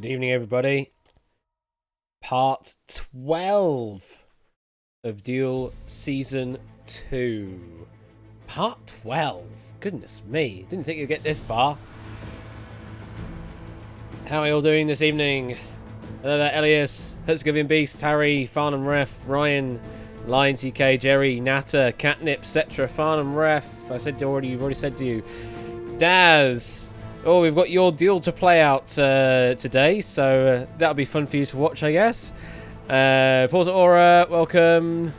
Good evening, everybody. Part 12 of Duel Season 2. Part 12. Goodness me. Didn't think you'd get this far. How are you all doing this evening? Hello there, Elias, Herzegovin Beast, Harry, Farnham Ref, Ryan, Lion TK, Jerry, Natter, Catnip, Cetra, Farnham Ref. You've already said to you. Daz. Oh, we've got your duel to play out today, so that'll be fun for you to watch, I guess. Porter Aura, welcome.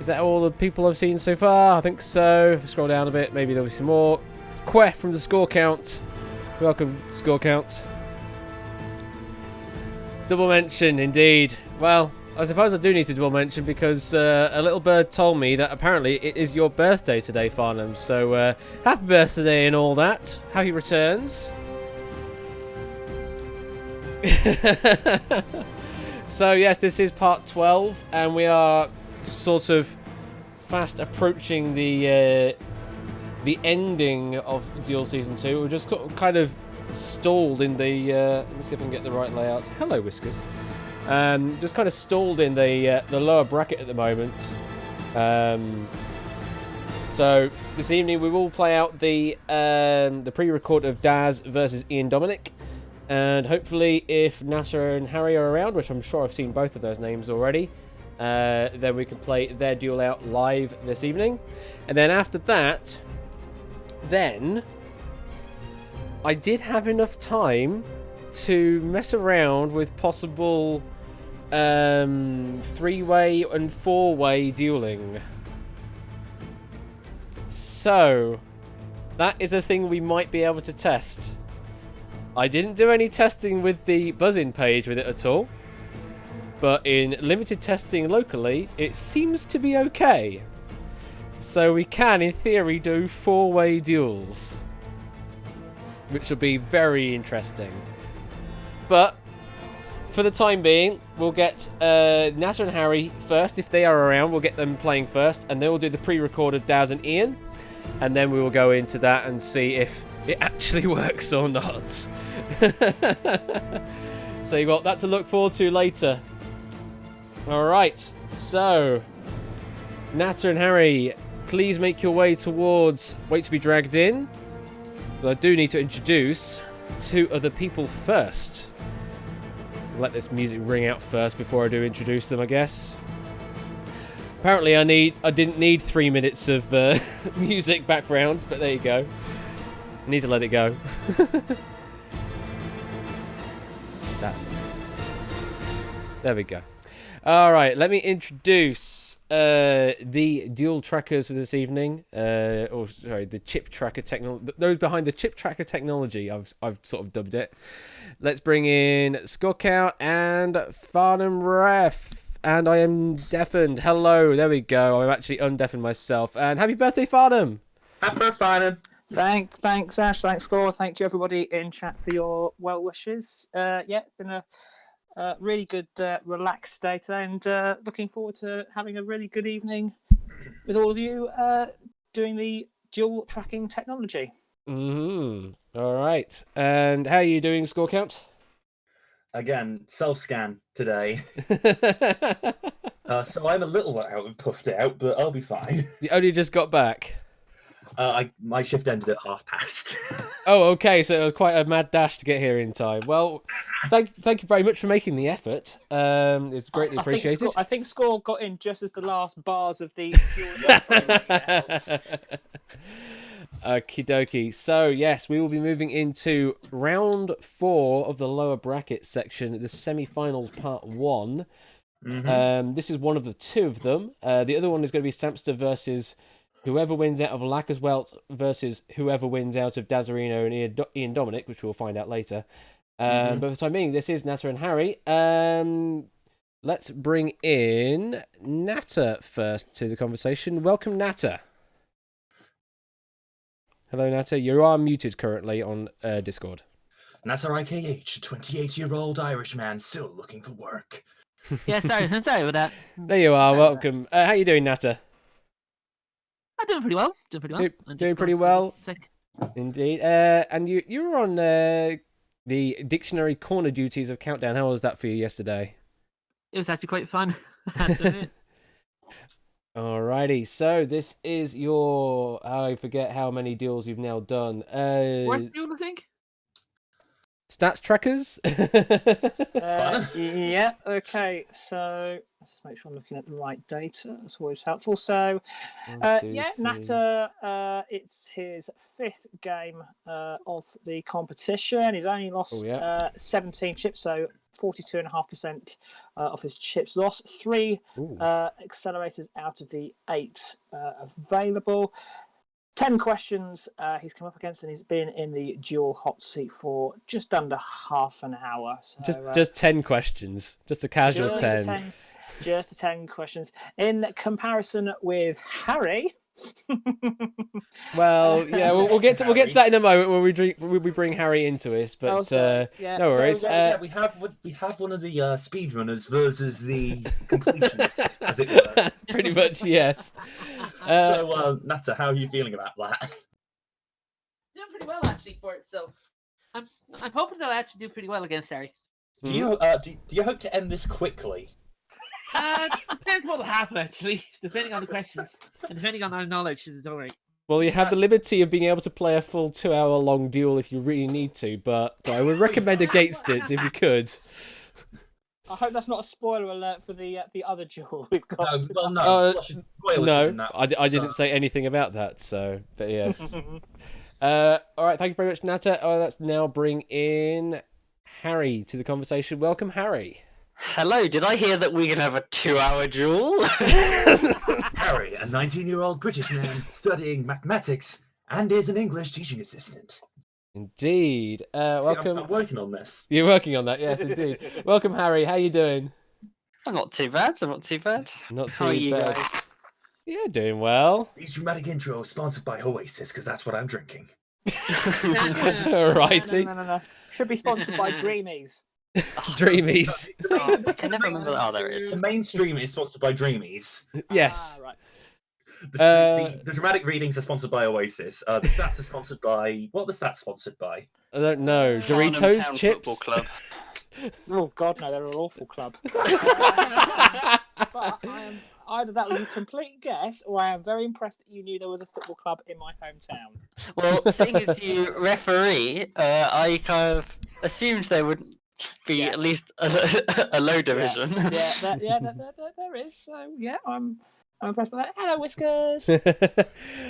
Is that all the people I've seen so far? I think so. If I scroll down a bit, maybe there'll be some more. Queh from the Score Count. Welcome, Score Count. Double mention, indeed. Well, I suppose I do need to double mention because a little bird told me that apparently it is your birthday today, Farnham. So happy birthday and all that. Happy returns. So yes, this is part 12, and we are sort of fast approaching the ending of Duel Season 2. We're just kind of stalled in the let me see if I can get the right layout. Hello, Whiskers. Just kind of stalled in the lower bracket at the moment. So this evening we will play out the pre-record of Daz versus Ian Dominic, and hopefully if Nasser and Harry are around, which I'm sure I've seen both of those names already, then we can play their duel out live this evening. And then after that, then I did have enough time to mess around with possible three-way and four-way dueling. So that is a thing we might be able to test. I didn't do any testing with the buzz-in page with it at all, but in limited testing locally, it seems to be okay. So we can, in theory, do four-way duels, which will be very interesting. But for the time being, we'll get Nasser and Harry first. If they are around, we'll get them playing first, and then we'll do the pre-recorded Daz and Ian, and then we will go into that and see if it actually works or not. So you've got that to look forward to later. Alright, so Natter and Harry, please make your way towards Wait to be Dragged In. But I do need to introduce two other people first. Let this music ring out first before I do introduce them, I guess. Apparently I didn't need 3 minutes of music background, but there you go. I need to let it go. There we go. Alright, let me introduce the dual trackers for this evening. The chip tracker technology. Those behind the chip tracker technology, I've sort of dubbed it. Let's bring in Scorekout and Farnham Ref. And I am deafened. Hello, there we go. I'm actually undeafened myself. And happy birthday, Farnham! Happy birthday, Farnham! Thanks, Ash. Thanks, Score. Thank you, everybody in chat, for your well wishes. Been a really good, relaxed day today, and looking forward to having a really good evening with all of you doing the dual tracking technology. All right. And how are you doing, Score Count? Again, self-scan today. So I'm a little out and puffed out, but I'll be fine. You only just got back? My shift ended at past. Oh, okay. So it was quite a mad dash to get here in time. Well, thank you very much for making the effort. It's greatly appreciated. I think Score got in just as the last bars of the Okie dokie. So, yes, we will be moving into round 4 of the lower bracket section, the semi-finals part 1. Mm-hmm. This is one of the two of them. The other one is going to be Stampster versus whoever wins out of Lackerswelt versus whoever wins out of Dazarino and Ian Dominic, which we'll find out later. But for the time being, this is Natter and Harry. Let's bring in Natter first to the conversation. Welcome, Natter. Hello, Natter. You are muted currently on Discord. Natter IKH, a 28-year-old Irishman still looking for work. Yeah, sorry about that. There you are. Welcome. How you doing, Natter? I'm doing pretty well. Doing pretty well. Indeed. And you were on The dictionary corner duties of Countdown. How was that for you yesterday? It was actually quite fun. I have to admit. Alrighty, so this is your... I forget how many duels you've now done. Worth doing, I think. Stats trackers? Yeah, okay, so let's make sure I'm looking at the right data. That's always helpful. So, One, two, yeah, three. Natter, it's his 5th game of the competition. He's only lost 17 chips, so 42.5% of his chips lost. 3 accelerators out of the 8 available. 10 questions he's come up against, and he's been in the dual hot seat for just under half an hour. So, just 10 questions. Just a casual 10. Just 10 questions. In comparison with Harry... Well, yeah, we'll get to that in a moment when we bring Harry into this. But no worries. We have one of the speedrunners versus the completionist, as it were. Pretty much, yes. So, Natter, how are you feeling about that? Doing pretty well actually for it. So I'm hoping that I actually do pretty well against Harry. Do you hope to end this quickly? Depends what will happen actually, depending on the questions and depending on our knowledge of the story. Well, you have the liberty of being able to play a full 2-hour-long duel if you really need to, but I would recommend against it if you could. I hope that's not a spoiler alert for the other duel we've got. No, I didn't say anything about that, so, but yes. All right, thank you very much, Natter. Let's now bring in Harry to the conversation. Welcome, Harry. Hello, did I hear that we can have a 2-hour duel? Harry, a 19-year-old British man studying mathematics and is an English teaching assistant. Indeed. Welcome. I'm working on this. You're working on that, yes, indeed. Welcome, Harry. How you doing? I'm not too bad. Not too How are you bad. guys? Yeah, doing well. These dramatic intros sponsored by Oasis, because that's what I'm drinking. Righty. No. Should be sponsored by Dreamies. Dreamies. I can never remember. Oh, there it is. The mainstream is sponsored by Dreamies. Yes. Right. The dramatic readings are sponsored by Oasis. The stats are sponsored by... What are the stats sponsored by? I don't know. Farnham Doritos Town chips? Football Club. Oh God, no! They're an awful club. But either that was a complete guess, or I am very impressed that you knew there was a football club in my hometown. Well, seeing as you referee, I kind of assumed there would be at least a low division. There is. So yeah, I'm impressed by that. Hello, Whiskers.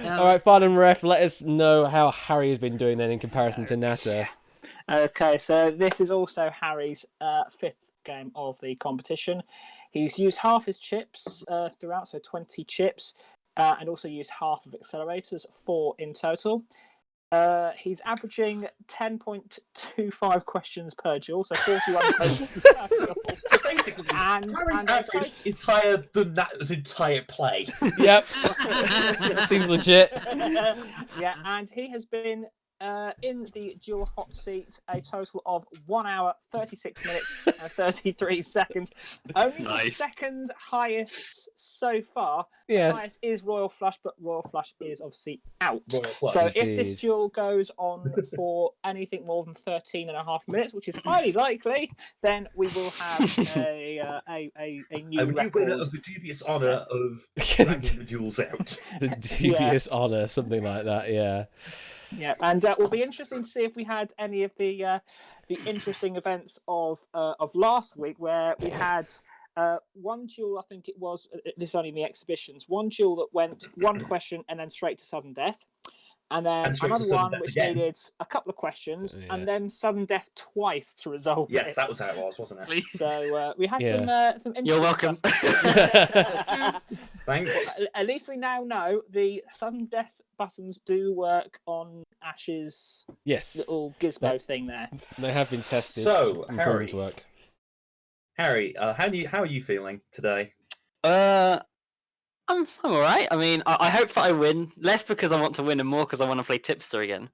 All right, Farnham Ref, let us know how Harry has been doing then in comparison to Natter. Okay, so this is also Harry's 5th game of the competition. He's used half his chips throughout, so 20 chips, and also used half of accelerators, 4 in total. He's averaging 10.25 questions per duel, so 41 questions per duel. Basically, Harry's average is higher than that entire play. Yep. Seems legit. Yeah, and he has been in the dual hot seat a total of 1 hour, 36 minutes, and 33 seconds. Only the second highest so far. Yes. The highest is Royal Flush, but Royal Flush is obviously out. Flush. So if this duel goes on for anything more than 13.5 minutes, which is highly likely, then we will have a new record. winner of the dubious honour of dragging the duels out. The dubious honour, something like that, yeah. Yeah, and it will be interesting to see if we had any of the interesting events of last week, where we had one duel. I think it was this only in the exhibitions. One duel that went one question and then straight to sudden death, and then another one which needed a couple of questions and then sudden death twice to resolve it. Yes, that was how it was, wasn't it? So we had some interesting You're welcome. Thanks. At least we now know the sudden death buttons do work on Ash's little gizmo thing there. They have been tested. So, Harry, to work. Harry, how are you feeling today? I'm alright. I mean, I hope that I win. Less because I want to win and more because I want to play Tipster again.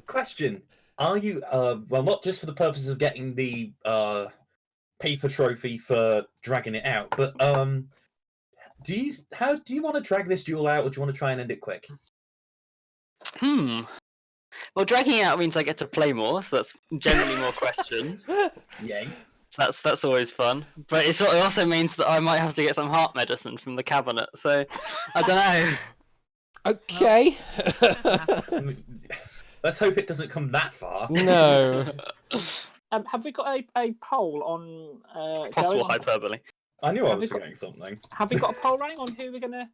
Question. Are you, well, not just for the purpose of getting the paper trophy for dragging it out, but do you want to drag this duel out, or do you want to try and end it quick? Well, dragging it out means I get to play more, so that's generally more questions. Yay. So that's always fun. But it also means that I might have to get some heart medicine from the cabinet. So I don't know. Okay. Let's hope it doesn't come that far. No. Have we got a poll on Possible going? hyperbole. I knew I Have was we got- forgetting something. Have we got a poll running on who's gonna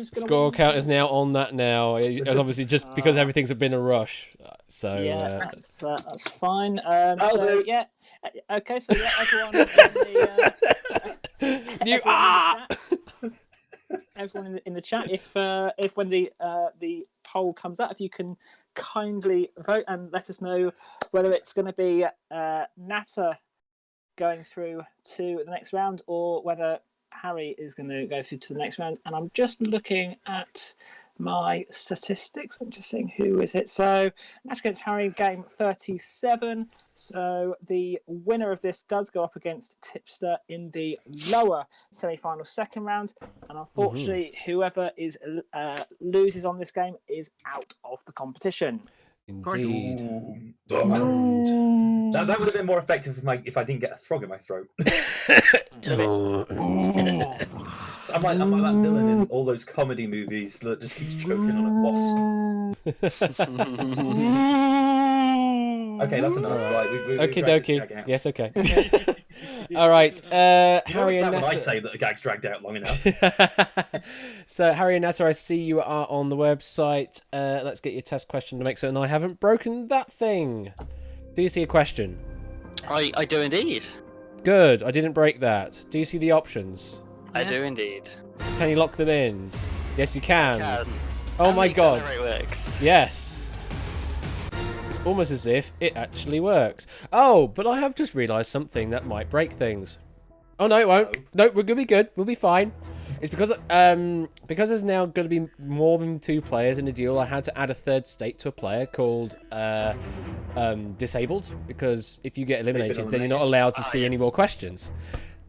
Score win? count is now on that now. It's obviously just because everything's been a rush. So Yeah, that's fine. That'll So do. yeah, okay. So yeah, everyone in the you everyone are. in the chat, everyone in the chat, if when the poll comes out, if you can kindly vote and let us know whether it's going to be Natter going through to the next round or whether Harry is going to go through to the next round. And I'm just looking at my statistics. I'm just seeing who is it. So Natter against Harry, game 37. So the winner of this does go up against Tipster in the lower semi-final second round. And unfortunately, whoever is loses on this game is out of the competition. Indeed. Ooh. That would have been more effective if I didn't get a frog in my throat. So I'm like that villain in all those comedy movies that just keeps choking on a wasp. Okay, that's enough. Right, we Okie dragged this gag dokie. out. Yes, okay. All right. You know Harry it's and bad when I Natter. say that a gag's dragged out long enough. So, Harry and Natter, I see you are on the website. Let's get your test question to make certain I haven't broken that thing. Do you see a question? I do indeed. Good. I didn't break that. Do you see the options? I do indeed. Can you lock them in? Yes, you can. Can. Oh And my the god. accelerate works. Yes. It's almost as if it actually works. Oh, but I have just realised something that might break things. Oh no, it won't. Uh-oh. No, we're gonna be good. We'll be fine. It's because there's now going to be more than 2 players in a duel. I had to add a third state to a player called disabled, because if you get eliminated, then you're not allowed to see any more questions.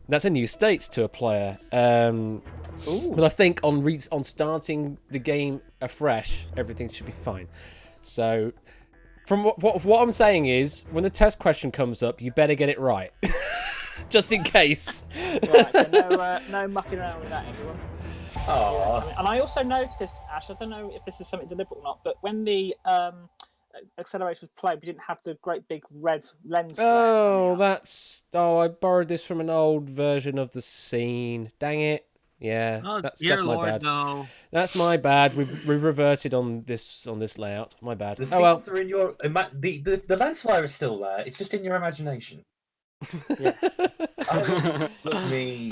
That's a new state to a player. But I think on starting the game afresh, everything should be fine. So, from what I'm saying is, when the test question comes up, you better get it right, just in case. Right, so no mucking around with that, everyone. Aww. And I also noticed, Ash, I don't know if this is something deliberate or not, but when the accelerator was played, we didn't have the great big red lens flare Oh, coming up. I borrowed this from an old version of the scene. Dang it. Yeah, Oh, that's dear my Lord, bad. no. That's my bad. We've reverted on this layout. My bad. The Oh well. scenes are in your the lens flare is still there. It's just in your imagination. Yes. Look me,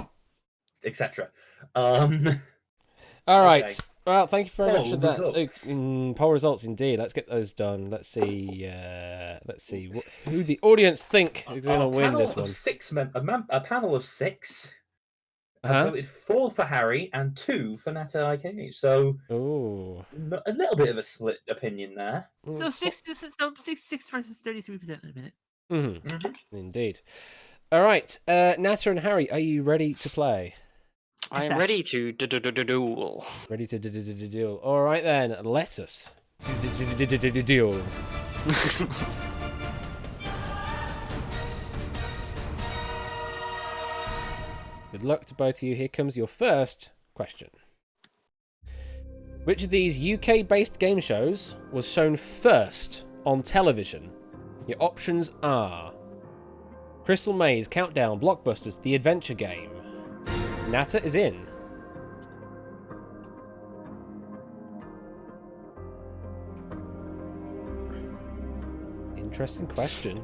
etc. All right. Okay. Well, thank you very much Poll for that. results. Poll results, indeed. Let's get those done. Let's see. Who the audience think is going to win this one. A panel of 6 Uh-huh. voted 4 for Harry and 2 for Nata IKH. So Oh. a little bit of a split opinion there. So 6 versus 33% in a minute. Mm-hmm. Indeed. All right, Natter and Harry, are you ready to play? I am ready to duel. Ready to duel. All right then, let us duel. Good luck to both of you. Here comes your first question. Which of these UK-based game shows was shown first on television? Your options are Crystal Maze, Countdown, Blockbusters, The Adventure Game. Natter is in. Interesting question.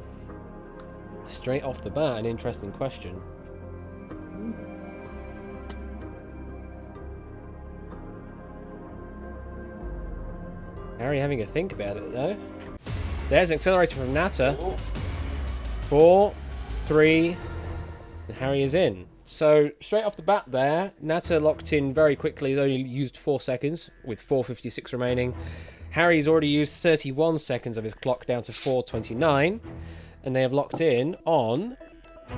Straight off the bat, an interesting question. Harry having a think about it, though. There's an accelerator from Natter. 4, 3, and Harry is in. So, straight off the bat there, Natter locked in very quickly. He's only used 4 seconds, with 4:56 remaining. Harry's already used 31 seconds of his clock, down to 4:29. And they have locked in on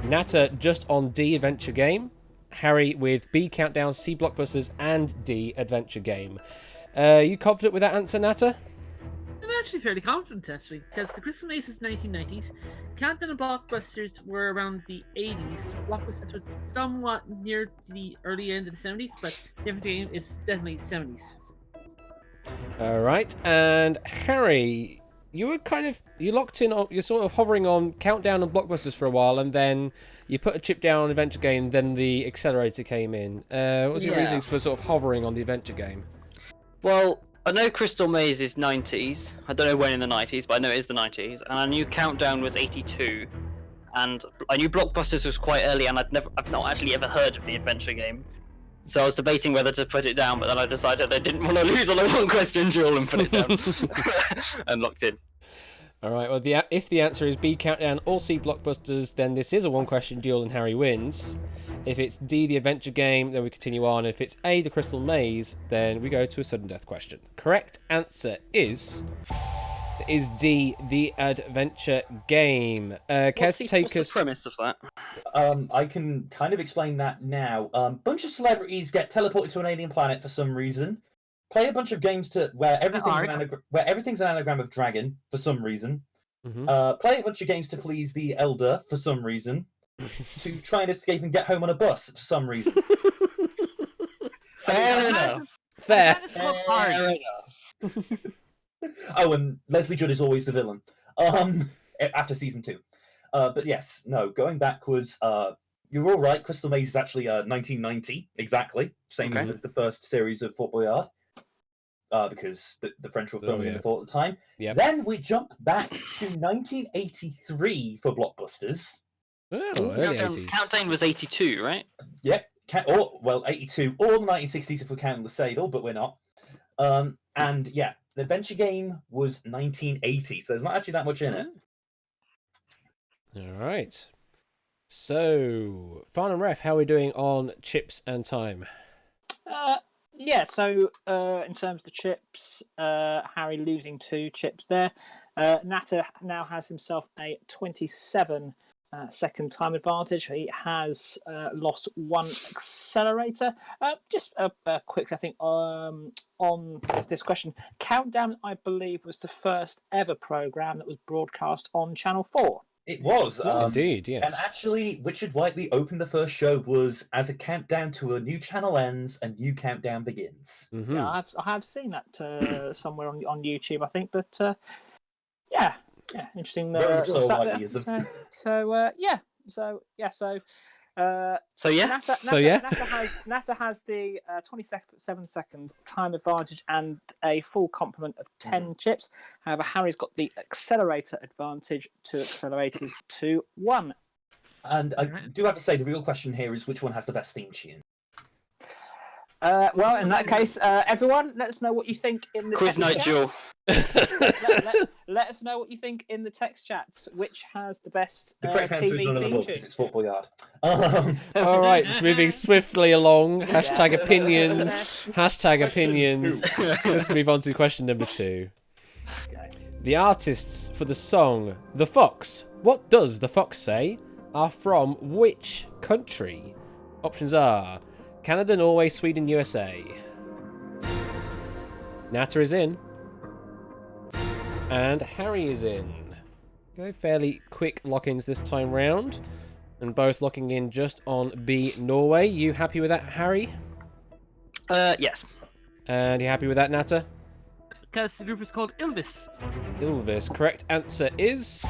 Natter just on D, Adventure Game. Harry with B, Countdown, C, Blockbusters, and D, Adventure Game. You confident with that answer, Natter? I'm not actually fairly confident, actually, because the Crystal Maze is 1990s. Countdown and Blockbusters were around the 80s. Blockbusters was somewhat near the early end of the 70s, but the Adventure Game is definitely 70s. All right, and Harry, you were you locked in. You're sort of hovering on Countdown and Blockbusters for a while, and then you put a chip down on Adventure Game. Then the Accelerator came in. What was your reasons for sort of hovering on the Adventure Game? Well, I know Crystal Maze is 90s. I don't know when in the 90s, but I know it is the 90s. And I knew Countdown was 82. And I knew Blockbusters was quite early, and I've not actually ever heard of the Adventure Game. So I was debating whether to put it down, but then I decided I didn't want to lose on a one question duel and put it down. And locked in. All right. Well, if the answer is B, Countdown, or C, Blockbusters, then this is a one-question duel and Harry wins. If it's D, the Adventure Game, then we continue on. If it's A, the Crystal Maze, then we go to a sudden death question. Correct answer is D, the Adventure Game. Care to take what's us? the premise of that? I can kind of explain that now. Bunch of celebrities get teleported to an alien planet for some reason. Play a bunch of games where everything's an anagram of dragon for some reason. Mhm. Play a bunch of games to please the elder for some reason. To try and escape and get home on a bus for some reason. Fair enough. Fair. That is called hard. Oh, and Leslie Judd is always the villain. After season 2. But yes, no, going backwards, you're all right. Crystal Maze is actually 1990, exactly. Same as the first series of Fort Boyard. Because the French were filming in the fort at the time. Yep. Then we jump back to 1983 for Blockbusters. Oh, early 80s. Countdown was 82, right? Yep. 82, or the 1960s if we're counting the Sadel, but we're not. And yeah, the Adventure Game was 1980, so there's not actually that much in it. All right. So, Farnham Ref, how are we doing on chips and time? Yeah, so in terms of the chips, Harry losing 2 chips there. Natter now has himself a 27 second time advantage. He has lost 1 accelerator. Just quickly, I think, on this question. Countdown, I believe, was the first ever programme that was broadcast on Channel 4. It was. Indeed, yes. And actually, Richard Whiteley opened the first show was as a countdown to a new channel ends, a new countdown begins. Mm-hmm. Yeah, I have seen that somewhere on YouTube, I think. But yeah, interesting. Very much little so stat there. Whiteleyism. Natter has the 27-second time advantage and a full complement of 10 chips. However, Harry's got the accelerator advantage, 2 accelerators to 1. And I do have to say, the real question here is which one has the best theme tune? Well, in that case, everyone, let us know what you think in the Quiz night duel. let us know what you think in the text chats. Which has the best The correct answer is TV none of the theme above tune? because it's Fort Boyard. All right, just moving swiftly along. Hashtag opinions. Hashtag Question opinions. Let's move on to question number 2. Okay. The artists for the song The Fox, What Does the Fox Say, are from which country? Options are Canada, Norway, Sweden, USA. Natter is in. And Harry is in. Okay, fairly quick lock-ins this time round. And both locking in just on B, Norway. You happy with that, Harry? Yes. And you happy with that, Natter? Because the group is called Ylvis. Ylvis. Correct answer is...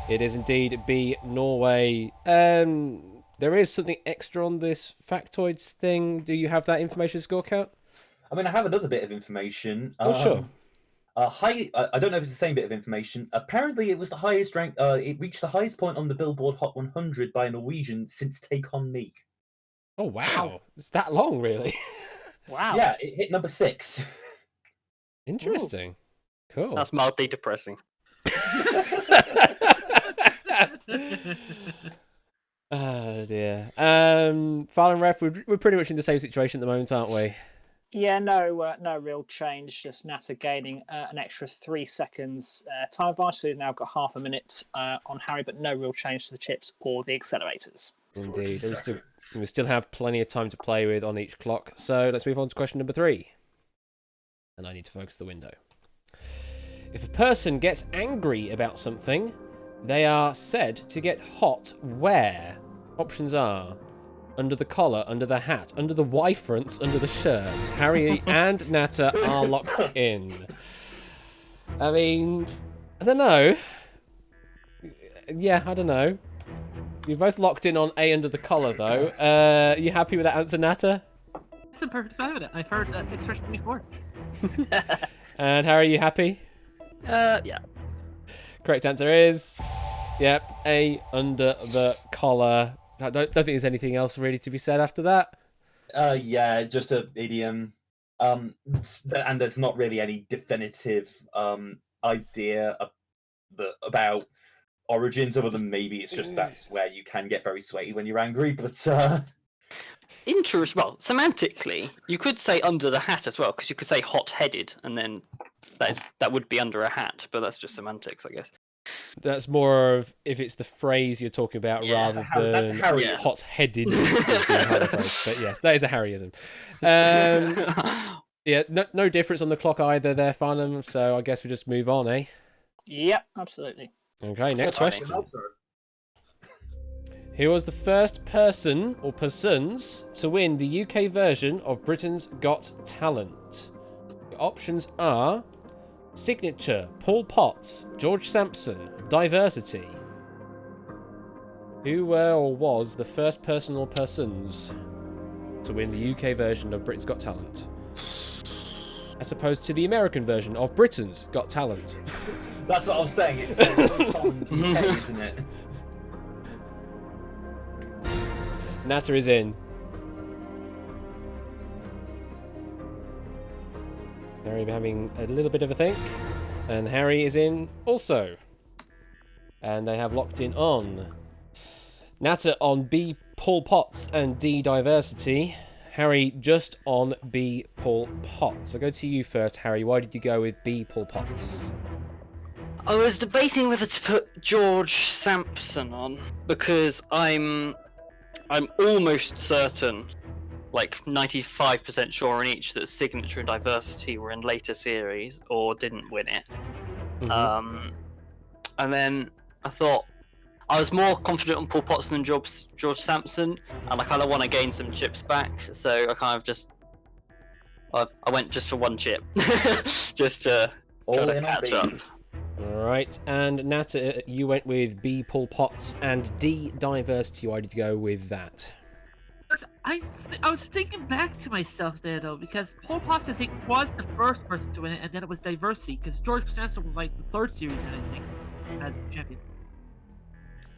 It is indeed B, Norway. There is something extra on this factoids thing. Do you have that information score count? I mean, I have another bit of information. Sure. I don't know if it's the same bit of information. Apparently, it was the highest rank. It reached the highest point on the Billboard Hot 100 by a Norwegian since Take On Me. Oh, wow. It's that long, really? Wow. Yeah, it hit number 6. Interesting. Cool. That's mildly depressing. Oh, dear. Farnham Ref, we're pretty much in the same situation at the moment, aren't we? Yeah, no real change. Just Natter gaining an extra 3 seconds time advantage. So he's now got half a minute on Harry, but no real change to the chips or the accelerators. Indeed. We still have plenty of time to play with on each clock. So let's move on to question number 3. And I need to focus the window. If a person gets angry about something, they are said to get hot where? Options are under the collar, under the hat, under the Y-fronts, under the shirt. Harry and Natter are locked in. I mean, I don't know. Yeah, I don't know. You're both locked in on A under the collar, though. You happy with that answer, Natter? It's a perfect fine with it. I've heard that expression before. And Harry, you happy? Yeah. Correct answer is, yep, A under the collar. I don't think there's anything else really to be said after that. Yeah, just a idiom. And there's not really any definitive idea about origins, other than maybe it's just that's where you can get very sweaty when you're angry. But Well, semantically, you could say under the hat as well, because you could say hot-headed, and then that would be under a hat. But that's just semantics, I guess. That's more of if it's the phrase you're talking about rather that's than Harryism. hot-headed. But yes, that is a Harryism. Yeah, no difference on the clock either there, Farnham. So I guess we just move on, eh? Yep, absolutely. Okay, next Full question. time. Who was the first person or persons to win the UK version of Britain's Got Talent? The options are Signature, Paul Potts, George Sampson, Diversity. Who were or was the first person or persons to win the UK version of Britain's Got Talent? As opposed to the American version of Britain's Got Talent. that's what I was saying. It's UK, isn't it? Natter is in. Harry having a little bit of a think. And Harry is in also. And they have locked in on Natter on B, Paul Potts, and D, Diversity. Harry just on B, Paul Potts. I'll go to you first, Harry. Why did you go with B, Paul Potts? I was debating whether to put George Sampson on, because I'm almost certain, like 95% sure on each, that Signature and Diversity were in later series or didn't win it. Mm-hmm. And then I thought I was more confident on Paul Potts than George Sampson, and I kind of want to gain some chips back, so I kind of just I went just for one chip, just to try to catch up. Alright, and Natter, you went with B, Paul Potts, and D, Diversity. Why did you go with that? I was thinking back to myself there though, because Paul Potts I think was the first person to win it, and then it was Diversity, because George Sampson was like the third series I think as champion.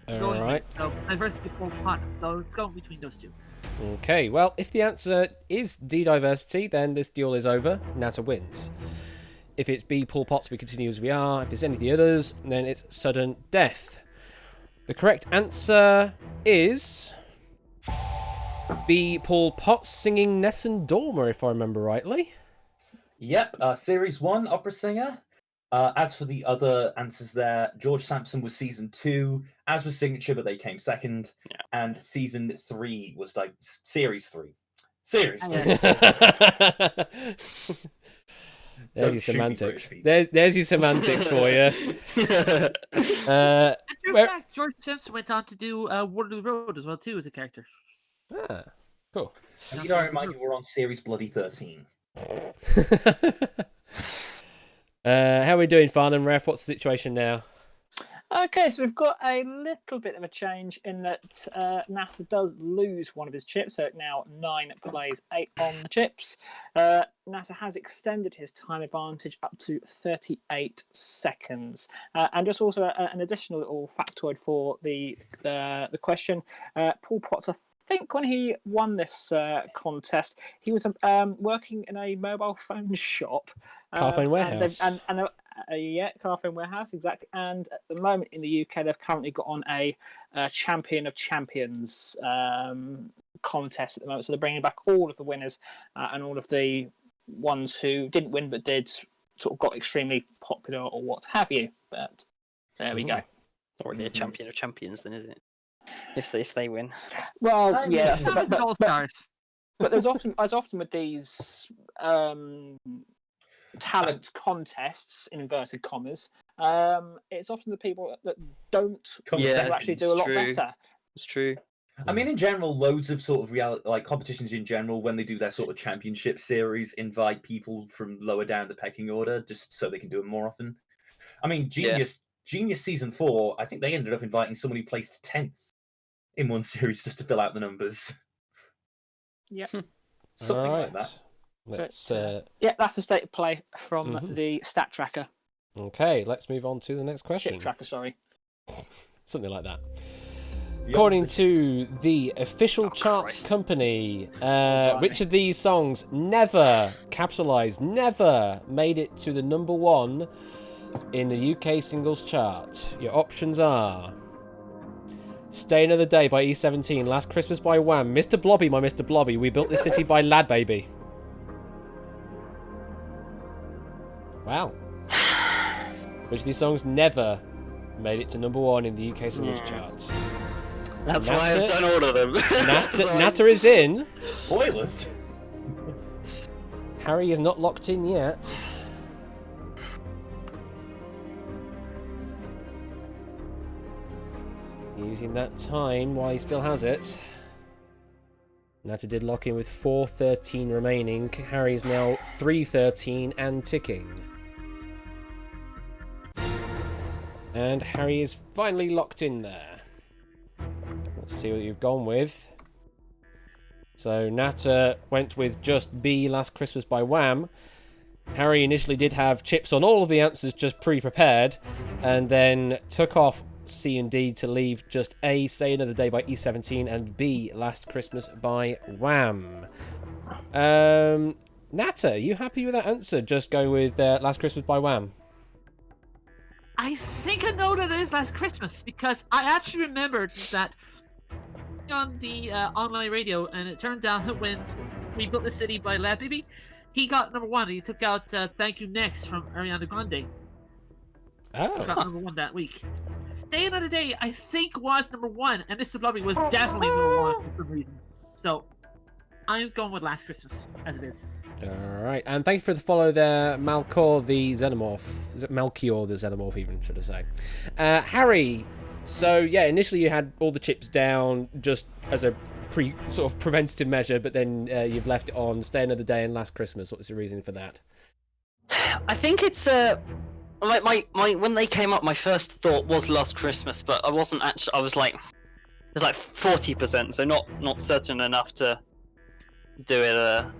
Alright. So Diversity, Paul Potts. So it's going between those two. Okay, well, if the answer is D, Diversity, then this duel is over. Natter wins. If it's B, Paul Potts, we continue as we are. If it's any of the others, then it's sudden death. The correct answer is B, Paul Potts singing Nessun Dorma, if I remember rightly. Yep, Series 1, opera singer. As for the other answers there, George Sampson was Season 2, as was Signature, but they came second. Yeah. And Season 3 was like Series 3. Series 3. There's Don't your shoot me, British semantics. people. There's your semantics for you. And in Where- fact, George Sampson went on to do Waterloo Road as well too as a character. Cool. And you know, I remind you, we're on Series Bloody 13. How are we doing, Farnham? Ref, what's the situation now? Okay, so we've got a little bit of a change in that NASA does lose one of his chips, so now 9 plays 8 on the chips. NASA has extended his time advantage up to 38 seconds. And just also an additional little factoid for the question. Paul Potts, I think when he won this contest, he was working in a mobile phone shop. Carphone Warehouse. Yeah, Carphone Warehouse, exactly. And at the moment in the UK, they've currently got on a Champion of Champions contest at the moment. So they're bringing back all of the winners and all of the ones who didn't win but did sort of got extremely popular or what have you. But there we go. Already a Champion of Champions, then, isn't it? If they win. Well, yeah, Some of the All Stars. but there's often with these talent contests, in inverted commas, it's often the people that don't Yeah, who actually do a lot true. better. It's true. I mean, in general, loads of sort of reality, like competitions in general, when they do their sort of championship series, invite people from lower down the pecking order just so they can do it more often. I mean, Genius season 4, I think they ended up inviting someone who placed 10th in one series just to fill out the numbers. Yeah. Something like that. Let's, yeah, that's the state of play from the stat tracker. Okay, let's move on to the next question. Chip tracker, sorry. Something like that. Beyond According the to chips. the official charts Christ. company, blimey. which of these songs never, capitalised, never made it to the number 1 in the UK singles chart? Your options are Stay Another Day by E17, Last Christmas by Wham, Mr. Blobby by Mr. Blobby, We Built This City by Lad Baby. Wow. Which of these songs never made it to number 1 in the UK singles chart? That's why I've done all of them. Natter is in. Spoilers. Harry is not locked in yet. Using that time while he still has it. Natter did lock in with 4:13 remaining. Harry is now 3:13 and ticking. And Harry is finally locked in there. Let's see what you've gone with. So Natter went with just B, Last Christmas by Wham. Harry initially did have chips on all of the answers just pre-prepared, and then took off C and D to leave just A, Stay Another Day by E17, and B, Last Christmas by Wham. Natter, you happy with that answer? Just going with Last Christmas by Wham? I think I know that it is Last Christmas because I actually remembered that on the online radio, and it turned out when We Built the City by Lad Baby, he got number 1. He took out Thank You Next from Ariana Grande. Oh. Got number 1 that week. Stay Another Day, I think, was number 1, and Mr. Blobby was definitely number 1 for some reason. So I'm going with Last Christmas as it is. Alright, and thank you for the follow there, Malcor the Xenomorph. Is it Melchior the Xenomorph even, should I say? Harry, so yeah, initially you had all the chips down just as a sort of preventative measure, but then you've left it on Stay Another Day and Last Christmas. What's the reason for that? I think it's like my when they came up, my first thought was Last Christmas, but I wasn't actually. I was like, it's like 40%, so not certain enough to do a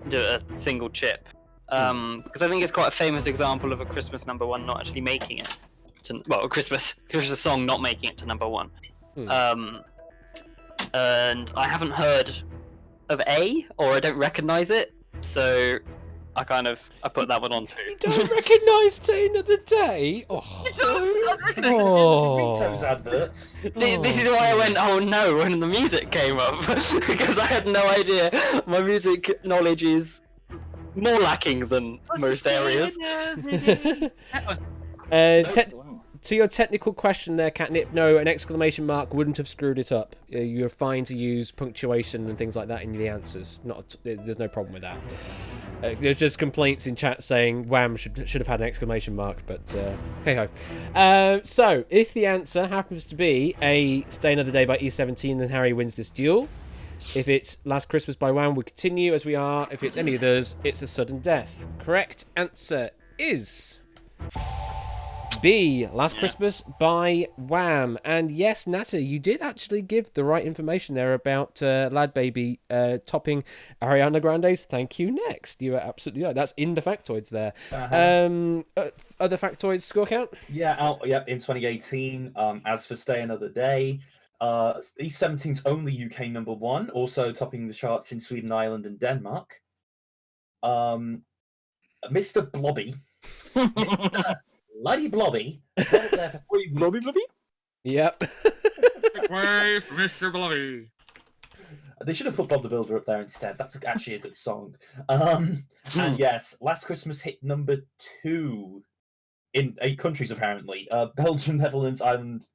single chip. Because I think it's quite a famous example of a Christmas number 1 not actually making it to, well, a Christmas song not making it to number 1. And I haven't heard of A, or I don't recognise it, so I put that one on too. You don't recognise Stay Another Day? Oh. Doritos adverts. This is why I went, oh no, when the music came up, because I had no idea. My music knowledge is more lacking than most areas. To your technical question there, Catnip, no, an exclamation mark wouldn't have screwed it up. You're fine to use punctuation and things like that in the answers. There's no problem with that. There's just complaints in chat saying Wham should have had an exclamation mark, but hey ho. So, if the answer happens to be a Stay Another Day by E17, then Harry wins this duel. If it's Last Christmas by Wham, we continue as we are. If it's any of those, it's a sudden death. Correct answer is B, Last Christmas by Wham. And yes, Natter, you did actually give the right information there about Lad Baby topping Ariana Grande's Thank You Next. You were absolutely right. That's in the factoids there. Other factoids score count? Yeah, in 2018. As for Stay Another Day, E17's only UK number 1, also topping the charts in Sweden, Ireland, and Denmark. Mr. Blobby. Mr. Bloody Blobby. There for 3 weeks. Blobby? Yep. Way for Mr. Blobby. They should have put Bob the Builder up there instead. That's actually a good song. And yes, Last Christmas hit number 2 in 8 countries apparently. Belgium, Netherlands, Ireland,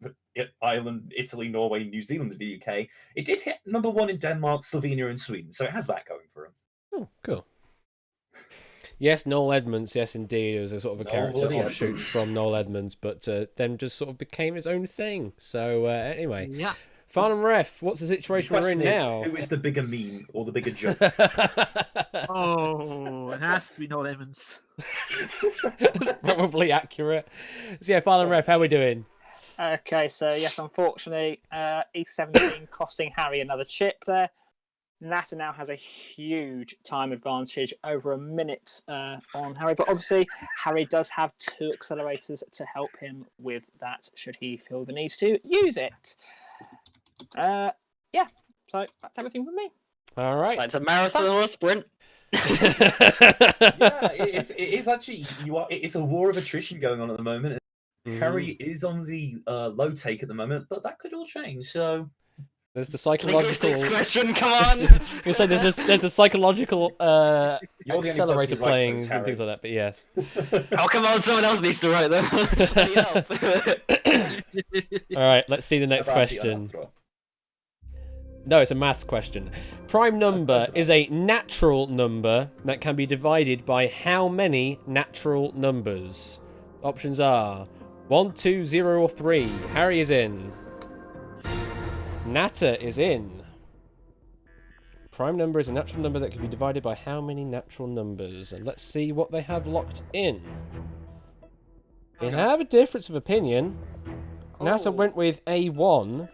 Italy, Norway, New Zealand, and the UK. It did hit number 1 in Denmark, Slovenia, and Sweden, so it has that going for him. Oh, cool. Yes, Noel Edmonds. Yes, indeed, it was a sort of a Noel character bloody offshoot Edmonds. from Noel Edmonds, but then just sort of became its own thing. So anyway, Yeah. Farnham Ref, what's the The situation we're in question is, now? who is the bigger meme or the bigger joke? Oh, it has to be Noel Evans. Probably accurate. So yeah, Farnham Ref, how we doing? Okay, so yes, unfortunately, E17 costing Harry another chip there. Nata now has a huge time advantage, over a minute on Harry, but obviously Harry does have 2 accelerators to help him with that should he feel the need to use it. Yeah, so that's everything from me. All right. It's a marathon or a sprint. Yeah, it is actually it's a war of attrition going on at the moment. Harry is on the low take at the moment, but that could all change. So There's the psychological. Linguistics question, come on. You say there's the psychological You're the only person accelerator who writes playing those, and Harry. things like that. But yes. Oh, come on, someone else needs to write them. Bloody help. All right. Let's see the next About the question. unnatural. No, it's a maths question. Prime number is a natural number that can be divided by how many natural numbers? Options are 1, 2, 0, or 3. Harry is in. Nata is in. Prime number is a natural number that can be divided by how many natural numbers? And let's see what they have locked in. They have a difference of opinion. Nata went with A1.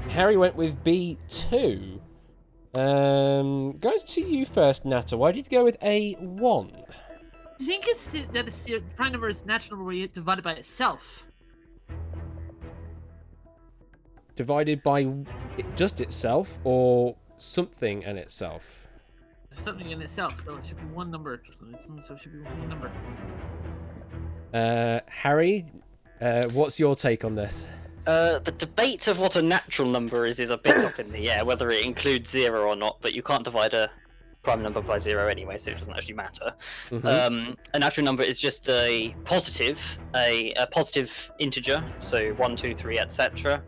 Harry went with B2. Go to you first, Nata. Why did you go with A1? I think it's that the prime number is natural number where you divide it by itself. Divided by just itself or something and itself? Something in itself, so it should be one number. So it should be one number. Harry, what's your take on this? The debate of what a natural number is a bit up in the air, whether it includes 0 or not, but you can't divide a prime number by 0 anyway, so it doesn't actually matter. A natural number is just a positive integer, so 1, 2, 3, etc.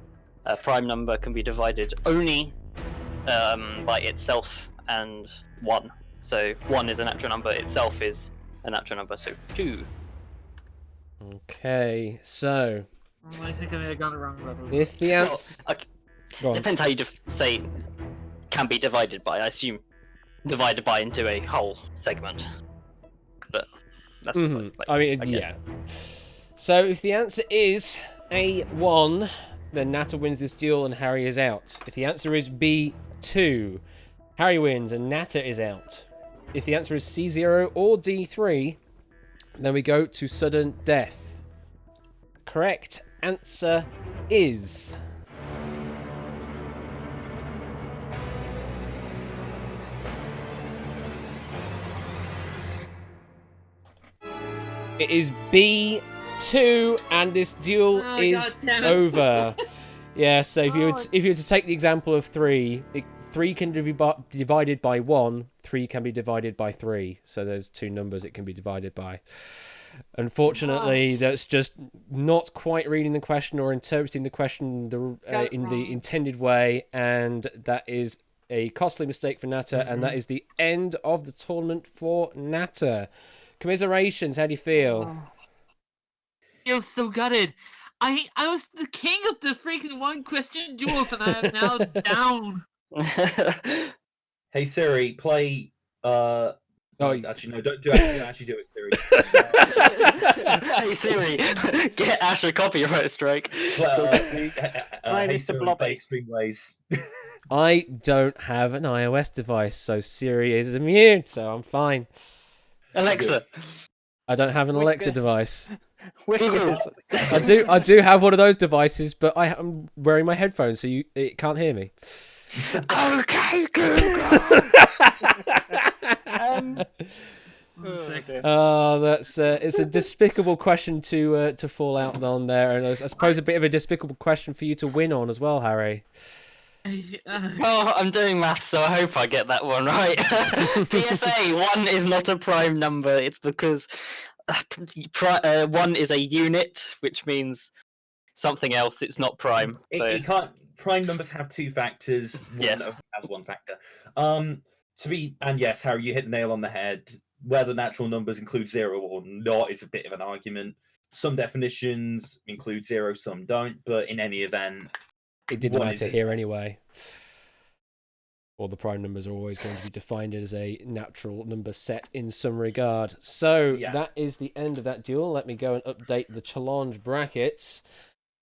A prime number can be divided only by itself and 1. So 1 is a natural number, itself is a natural number, so 2. Okay, so I think I may have got it wrong. if the answer... Go on. Depends how you say can be divided by. I assume divided by into a whole segment. But that's I mean, yeah. So if the answer is A1, then Nata wins this duel and Harry is out. If the answer is B2, Harry wins and Nata is out. If the answer is C0 or D3, then we go to sudden death. Correct answer is... It is B2, and this duel is over. Yeah, so if you were to take the example of 3, 3 can be divided by 1, 3 can be divided by 3. So there's 2 numbers it can be divided by. Unfortunately, that's just not quite reading the question or interpreting the question in the intended way, and that is a costly mistake for Nata, and that is the end of the tournament for Nata. Commiserations, how do you feel? Feels so gutted. I was the king of the freaking one question duels, and I am now down. Hey Siri, play. Actually, no, don't actually do it, Siri. Hey Siri, get Ash a copyright strike. Hey Mr. Siri, Blobby. play Extreme Ways. I don't have an iOS device, so Siri is immune, so I'm fine. Alexa. I don't have an Alexa device. Whiskers. I do have one of those devices, but I'm wearing my headphones, so it can't hear me. Okay, Google. That's it's a despicable question to fall out on there, and I suppose a bit of a despicable question for you to win on as well, Harry. Well, I'm doing maths, so I hope I get that one right. PSA, 1 is not a prime number. It's because 1 is a unit, which means something else. It's not prime. It can't. Prime numbers have 2 factors. One Yes. has 1 factor. Yes, Harry, you hit the nail on the head. whether natural numbers include 0 or not is a bit of an argument. Some definitions include 0, some don't, but in any event, It didn't one matter is- here anyway. All the prime numbers are always going to be defined as a natural number set in some regard. So Yeah. that is the end of that duel. Let me go and update the challenge brackets.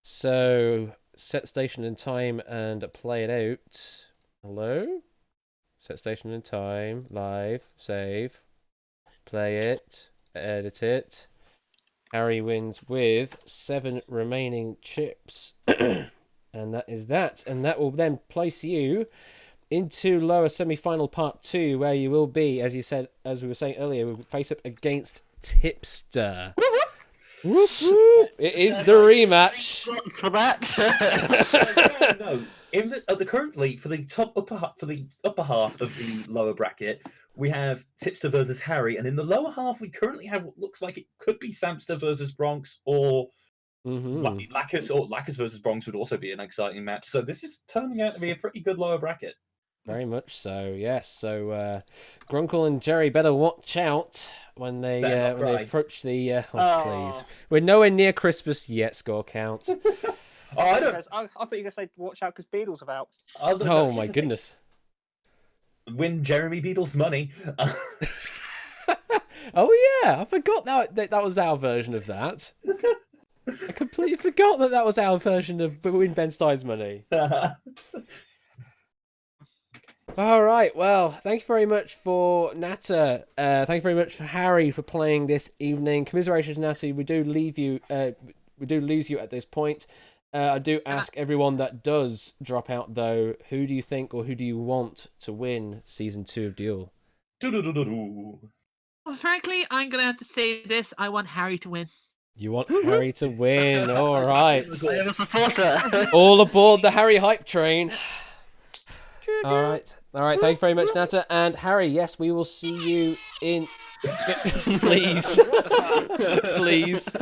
So set station and time and play it out. Hello? Set station and time, live, save, play it, edit it. Harry wins with 7 remaining chips. And that is that. And that will then place you into lower semi-final part 2, where you will be, as you said, as we were saying earlier, we'll face up against Tipster. Whoop, whoop. It is the rematch. Slots for that. No, in currently for the upper half of the lower bracket, we have Tipster versus Harry, and in the lower half we currently have what looks like it could be Samster versus Bronx, or Lacus versus Bronx would also be an exciting match. So this is turning out to be a pretty good lower bracket. Very much so, yes. So Grunkle and Jerry better watch out when they approach the. Please, we're nowhere near Christmas yet. Score count. I don't. I thought you were going to say watch out because Beadle's about. Oh my goodness. Win Jeremy Beadle's money. Oh yeah, I forgot that was our version of that. I completely forgot that was our version of Win Ben Stein's money. All right, well, thank you very much for Natter. Thank you very much for Harry for playing this evening. Commiserations, Natter. We do lose you at this point. I do ask everyone that does drop out, though, who do you think or who do you want to win Season 2 of Duel? Well, frankly, I'm going to have to say this. I want Harry to win. You want Harry to win. All right. I am a supporter. All aboard the Harry hype train. All right. Thank you very much, Natter. And Harry, yes, we will see you in... Please. Please.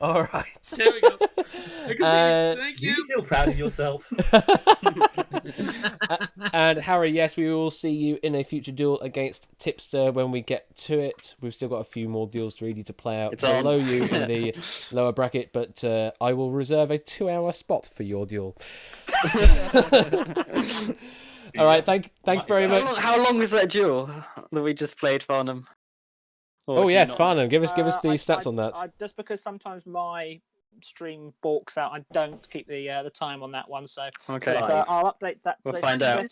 All right. There we go. Thank Do you. you feel proud of yourself? And Harry, yes, we will see you in a future duel against Tipster when we get to it. We've still got a few more duels really to play out below you in the lower bracket, but I will reserve a 2-hour spot for your duel. All right, thank you very much. How long was that duel that we just played, Farnham? Oh yes, Farnham, give us the stats on that. Just because sometimes my stream balks out, I don't keep the time on that one. So okay, so I'll update that. We'll find out.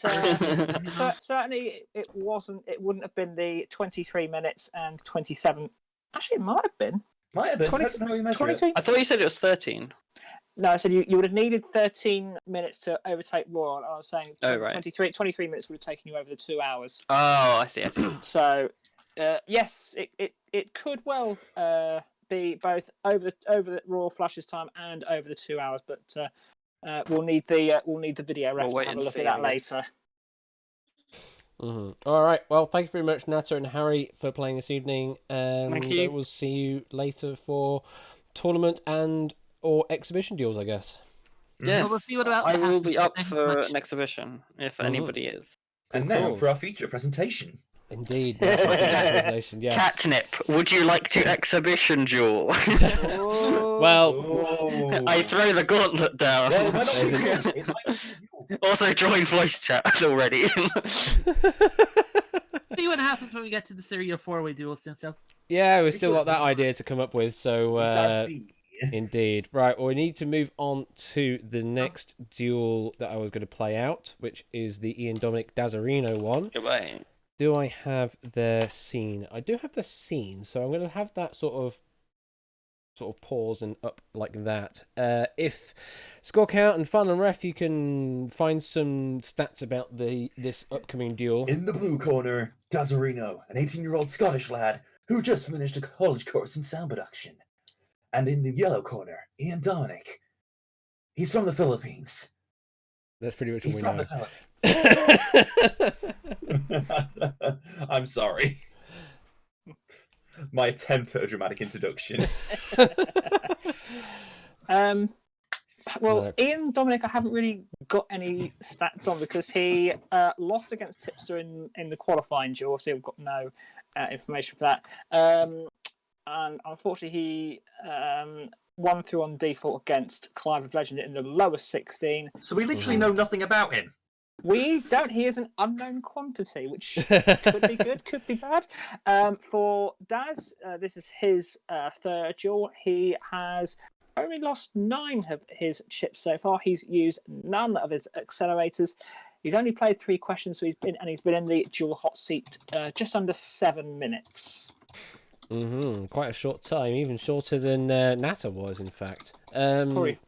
Certainly, it wouldn't have been the 23 minutes and 27. Actually, it might have been. Might have been. 22. I thought you said it was 13. No, I said you would have needed 13 minutes to overtake Royal. I was saying 23 minutes would have taken you over the 2 hours. Oh, I see. So, yes, it could well be both over the Royal Flush's time and over the 2 hours, but we'll need the video ref to have a look at that later. Mm-hmm. All right. Well, thank you very much, Natter and Harry, for playing this evening, and thank you. We'll see you later for tournament and or exhibition duels, I guess. Yes, Well, we'll see what about I will be up next for match. an exhibition if anybody is. And now for our feature presentation. Indeed. Yes. Catnip, would you like to exhibition duel? Well, I throw the gauntlet down. Well, why not? It might be you. Also join voice chat already. See what happens when we get to the serial 4-way duels and stuff. yeah, we've still got that idea to come up with, so Shall see. indeed. Right, well, we need to move on to the next duel that I was going to play out, which is the Ian Dominic Dazzarino one. Goodbye. Do I have their scene? I do have the scene, so I'm going to have that sort of pause and up like that. If score count and fun and ref, you can find some stats about this upcoming duel. In the blue corner, Dazzarino, an 18-year-old Scottish lad who just finished a college course in sound production. And in the yellow corner, Ian Dominic. He's from the Philippines. That's pretty much all He's we from know. the Philippines. I'm sorry. My attempt at a dramatic introduction. Well, No. Ian Dominic, I haven't really got any stats on because he lost against Tipster in the qualifying duel, so I've got no information for that. And unfortunately, he won through on default against Clive of Legend in the lowest 16. So we literally know nothing about him. We don't. He is an unknown quantity, which could be good, could be bad. For Daz, this is his third duel. He has only lost 9 of his chips so far. He's used none of his accelerators. He's only played 3 questions, so he's been in the dual hot seat just under 7 minutes. Quite a short time, even shorter than Nata was, in fact. Sorry.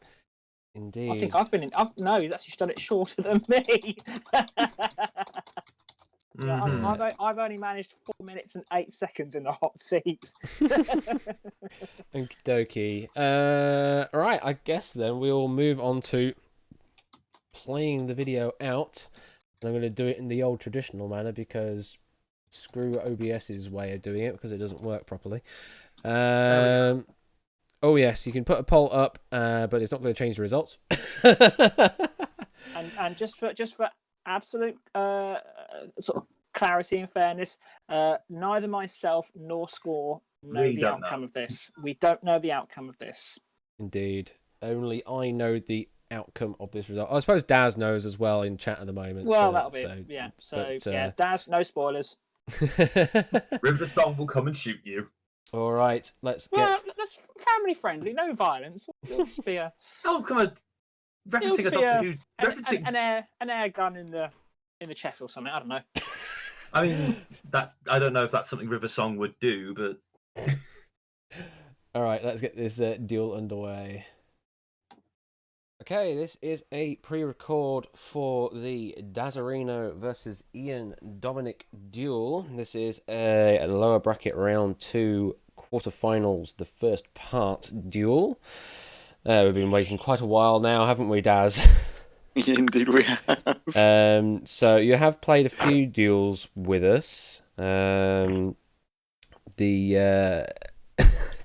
Indeed. I think I've been in. No, he's actually done it shorter than me. Yeah, I've only managed 4 minutes and 8 seconds in the hot seat. Okie dokie. Alright, I guess then we'll move on to playing the video out. And I'm going to do it in the old traditional manner because screw OBS's way of doing it because it doesn't work properly. Oh yes, you can put a poll up, but it's not going to change the results. and just for absolute sort of clarity and fairness, neither myself nor Score know the outcome of this. We don't know the outcome of this. Indeed. Only I know the outcome of this result. I suppose Daz knows as well in chat at the moment. Well, that'll be yeah. So yeah, Daz, no spoilers. River Song will come and shoot you. All right, let's that's family friendly, no violence. It'll just be a Oh, come on! Referencing a Doctor Who, referencing an air gun in the chest or something. I don't know. I mean, I don't know if that's something River Song would do, but all right, let's get this duel underway. Okay, this is a pre-record for the Dazarino versus Ian Dominic duel. This is a lower bracket round 2 quarterfinals, the first part duel. We've been waiting quite a while now, haven't we, Daz? Indeed we have. So you have played a few duels with us.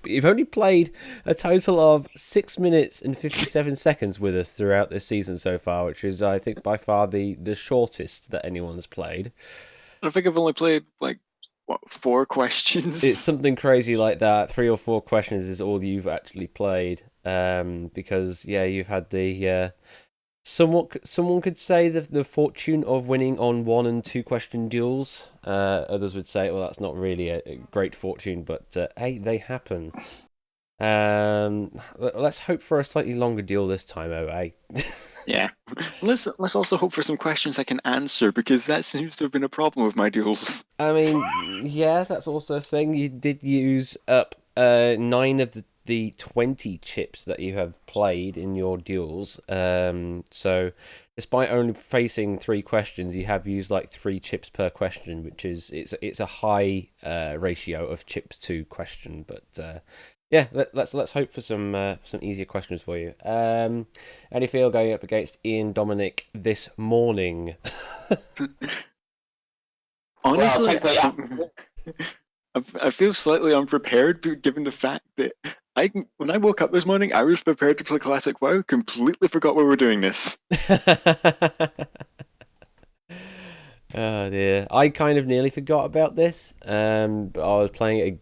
But you've only played a total of 6 minutes and 57 seconds with us throughout this season so far, which is, I think, by far the shortest that anyone's played. I think I've only played, 4 questions? It's something crazy like that. 3 or 4 questions is all you've actually played. Because, yeah, you've had the... Someone could say the fortune of winning on 1 and 2 question duels. Others would say, well, that's not really a great fortune, but hey, they happen. Let's hope for a slightly longer duel this time, eh? Yeah. Let's also hope for some questions I can answer, because that seems to have been a problem with my duels. I mean, yeah, that's also a thing. You did use up 9 of the 20 chips that you have played in your duels. So despite only facing 3 questions, you have used like 3 chips per question, which is it's a high ratio of chips to question. But yeah, let's hope for some easier questions for you. How do you feel going up against Ian Dominic this morning? Honestly, I feel slightly unprepared, given the fact that when I woke up this morning, I was prepared to play Classic WoW, completely forgot we were doing this. Oh dear, I kind of nearly forgot about this. But I was playing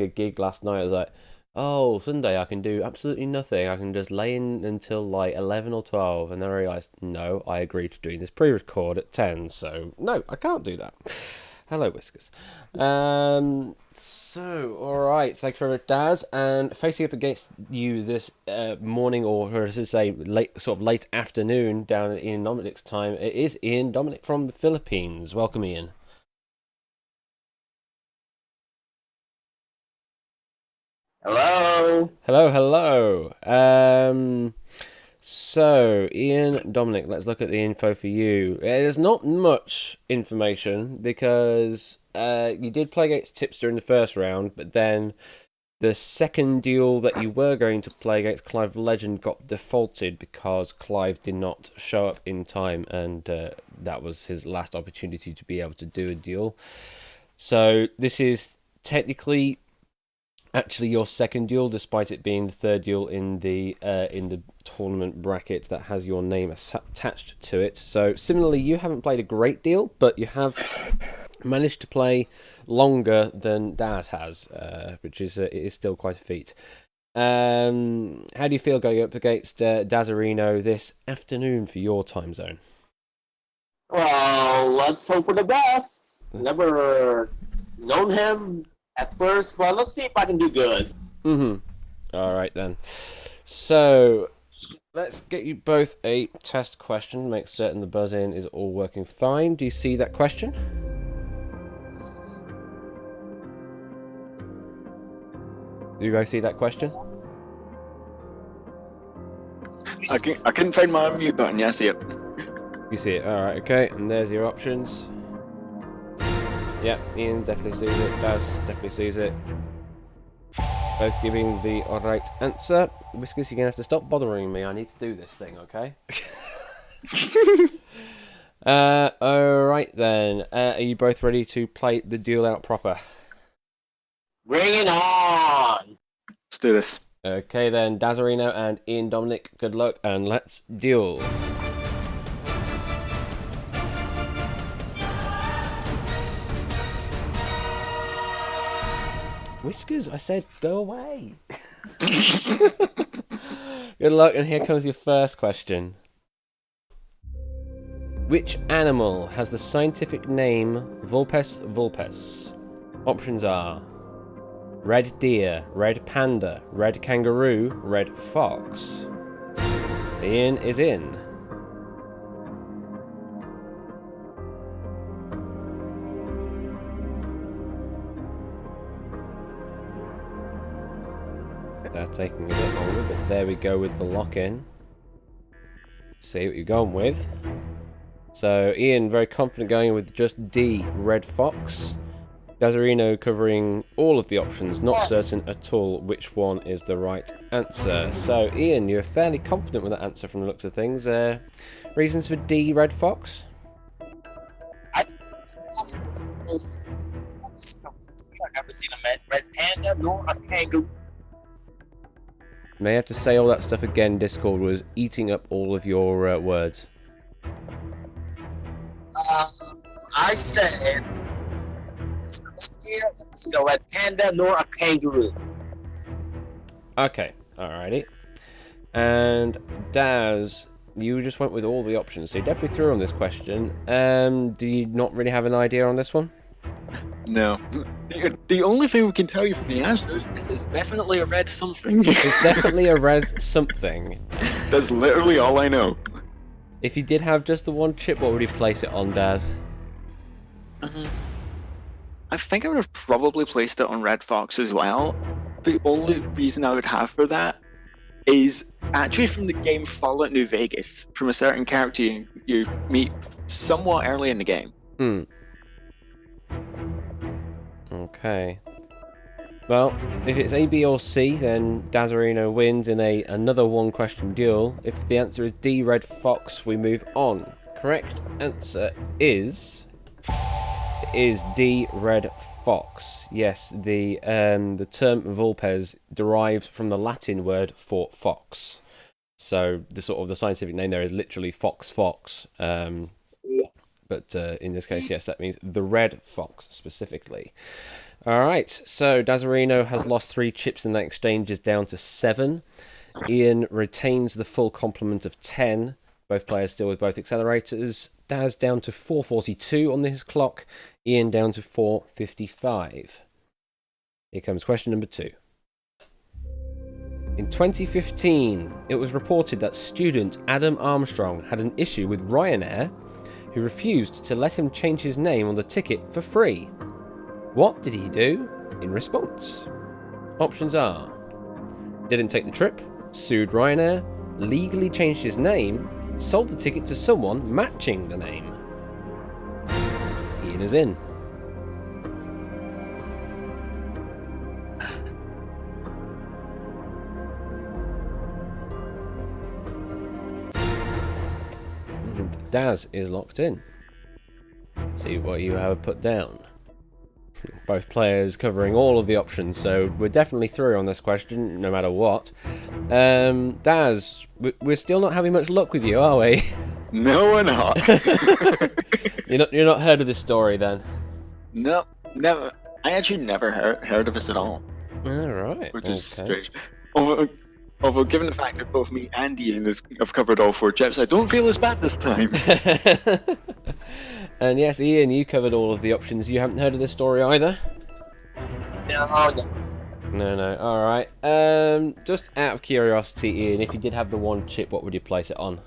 a gig last night. I was like, oh, Sunday I can do absolutely nothing. I can just lay in until like 11 or 12, and then I realised, no, I agreed to doing this pre-record at 10, so no, I can't do that. Hello, Whiskers. So, alright, thank you very much, Daz. And facing up against you this morning, or as I say, late afternoon down at Ian Dominic's time, it is Ian Dominic from the Philippines. Welcome, Ian. Hello. Hello. So, Ian Dominic, let's look at the info for you. There's not much information because you did play against Tipster in the first round, but then the second duel that you were going to play against Clive Legend got defaulted because Clive did not show up in time, and that was his last opportunity to be able to do a duel. So this is technically actually your second duel, despite it being the third duel in the tournament bracket that has your name attached to it. So similarly, you haven't played a great deal, but you have managed to play longer than Daz has, which is it is still quite a feat. How do you feel going up against Dazarino this afternoon for your time zone? Well, let's hope for the best. Never known him at first, but let's see if I can do good. All right then. So let's get you both a test question. Make certain the buzz-in is all working fine. Do you see that question? Do you guys see that question? I couldn't find my unmute button. Yeah, I see it. You see it. All right. Okay. And there's your options. Yep. Ian definitely sees it. Daz definitely sees it. Both giving the right answer. Whiskers, you're gonna have to stop bothering me. I need to do this thing. Okay. All right then. Are you both ready to play the duel out proper? Bring it on! Let's do this. Okay then, Dazarino and Ian Dominic, good luck and let's duel. Whiskers, I said go away. Good luck, and here comes your first question. Which animal has the scientific name Vulpes vulpes? Options are red deer, red panda, red kangaroo, red fox. Ian is in. That's taking a bit longer, but there we go with the lock-in. See what you're going with. So Ian, very confident going with just D, red fox. Dazarino covering all of the options, not certain at all which one is the right answer. So Ian, you're fairly confident with that answer from the looks of things. Reasons for D, red fox? I've never seen a red panda nor a kangaroo. May have to say all that stuff again. Discord was eating up all of your words. I said a red panda nor a kangaroo. Okay, alrighty. And Daz, you just went with all the options, so you definitely threw on this question. Do you not really have an idea on this one? No. The only thing we can tell you from the answers is it's definitely a red something. It's definitely a red something. That's literally all I know. If you did have just the one chip, what would you place it on, Daz? I think I would have probably placed it on Red Fox as well. The only reason I would have for that is actually from the game Fallout New Vegas, from a certain character you meet somewhat early in the game. Okay. Well, if it's A, B, or C, then Dazarino wins in another one-question duel. If the answer is D, red fox, we move on. Correct answer is D, red fox. Yes, the term vulpes derives from the Latin word for fox. So the sort of the scientific name there is literally fox. But in this case, yes, that means the red fox specifically. All right, so Dazarino has lost 3 chips in that exchange, is down to 7. Ian retains the full complement of 10. Both players still with both accelerators. Daz down to 442 on his clock. Ian down to 455. Here comes question number 2. In 2015, it was reported that student Adam Armstrong had an issue with Ryanair, who refused to let him change his name on the ticket for free. What did he do in response? Options are: didn't take the trip, sued Ryanair, legally changed his name, sold the ticket to someone matching the name. Ian is in. And Daz is locked in. See what you have put down. both players covering all of the options, so we're definitely through on this question, no matter what. Daz, we're still not having much luck with you, are we? No, we're not. You're not heard of this story then? No, never. I actually never heard of this at all, All right. which is strange. Although, given the fact that both me and Ian have covered all 4 chips, I don't feel as bad this time. And yes, Ian, you covered all of the options. You haven't heard of this story either? No. No. All right. Just out of curiosity, Ian, if you did have the 1 chip, what would you place it on?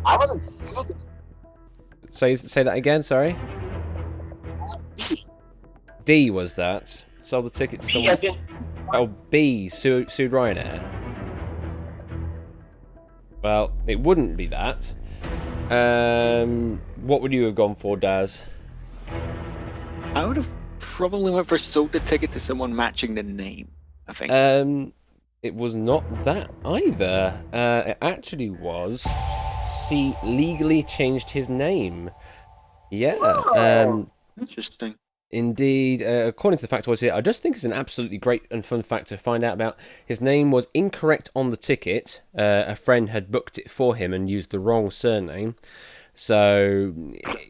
I wasn't seeing Say that again. Sorry. D. D was that. Sold the ticket to B someone. as in Oh, B. Sued Ryanair. Well, it wouldn't be that. What would you have gone for, Daz? I would have probably went for sold the ticket to someone matching the name, I think. It was not that either. It actually was. C legally changed his name. Yeah. Interesting. Indeed, according to the factoids here, I just think it's an absolutely great and fun fact to find out about. His name was incorrect on the ticket. A friend had booked it for him and used the wrong surname. So,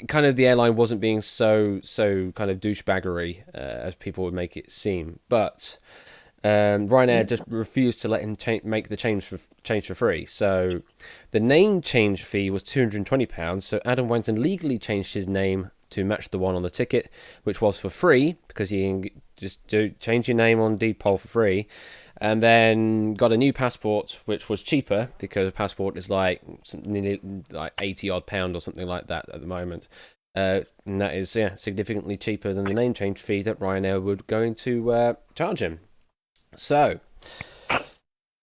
kind of the airline wasn't being so kind of douchebaggery as people would make it seem. But Ryanair just refused to let him make the change for free. So, the name change fee was £220. So Adam went and legally changed his name to match the one on the ticket, which was for free because you can just change your name on Depol for free, and then got a new passport, which was cheaper because a passport is like £80 odd or something like that at the moment. And that is significantly cheaper than the name change fee that Ryanair would going to charge him. So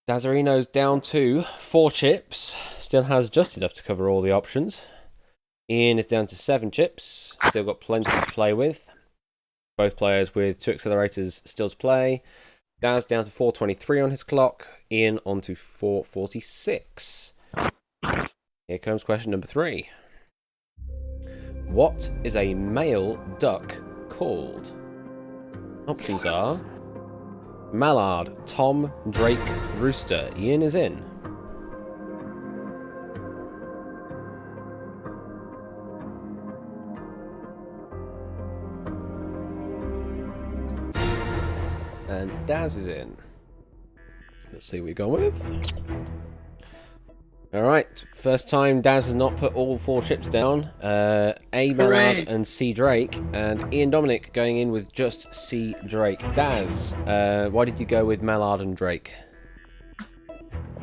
Dazarino's down to 4 chips, still has just enough to cover all the options. Ian is down to 7 chips, still got plenty to play with. Both players with 2 accelerators still to play. Daz down to 423 on his clock, Ian on to 446. Here comes question number 3. What is a male duck called? Options are mallard, tom, drake, rooster. Ian is in. And Daz is in. Let's see what we go with. Alright, first time Daz has not put all 4 chips down. A Mallard and C Drake, and Ian Dominic going in with just C Drake. Daz, why did you go with Mallard and Drake?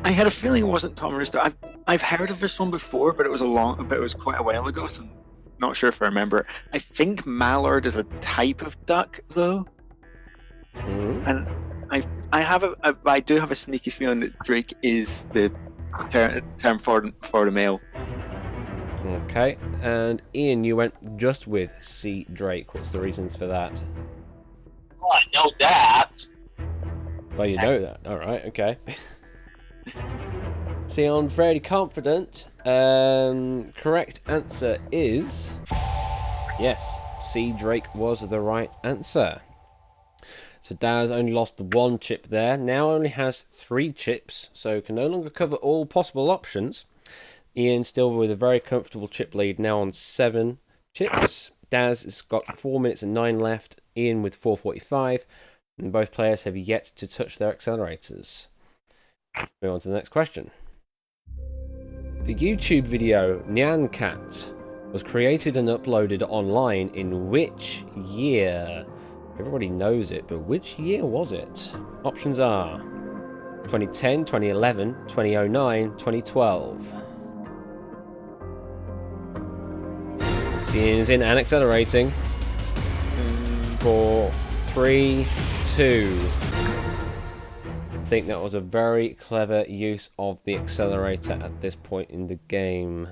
I had a feeling it wasn't Tom Rooster. I've heard of this one before, but it was quite a while ago, so I'm not sure if I remember. I think mallard is a type of duck, though. Mm-hmm. And I do have a sneaky feeling that Drake is the term for the male. Okay, and Ian, you went just with C Drake. What's the reasons for that? Oh, I know that. Well, you know that. Alright, okay. See, I'm fairly confident. Correct answer is yes, C Drake was the right answer. So Daz only lost the 1 chip there. Now only has 3 chips, so can no longer cover all possible options. Ian still with a very comfortable chip lead, now on 7 chips. Daz has got 4 minutes and 9 left. Ian with 4:45, and both players have yet to touch their accelerators. Move on to the next question. The YouTube video Nyan Cat was created and uploaded online in which year? Everybody knows it, but which year was it? Options are 2010, 2011, 2009, 2012. Ian is in and accelerating. 4, 3, 2. I think that was a very clever use of the accelerator at this point in the game.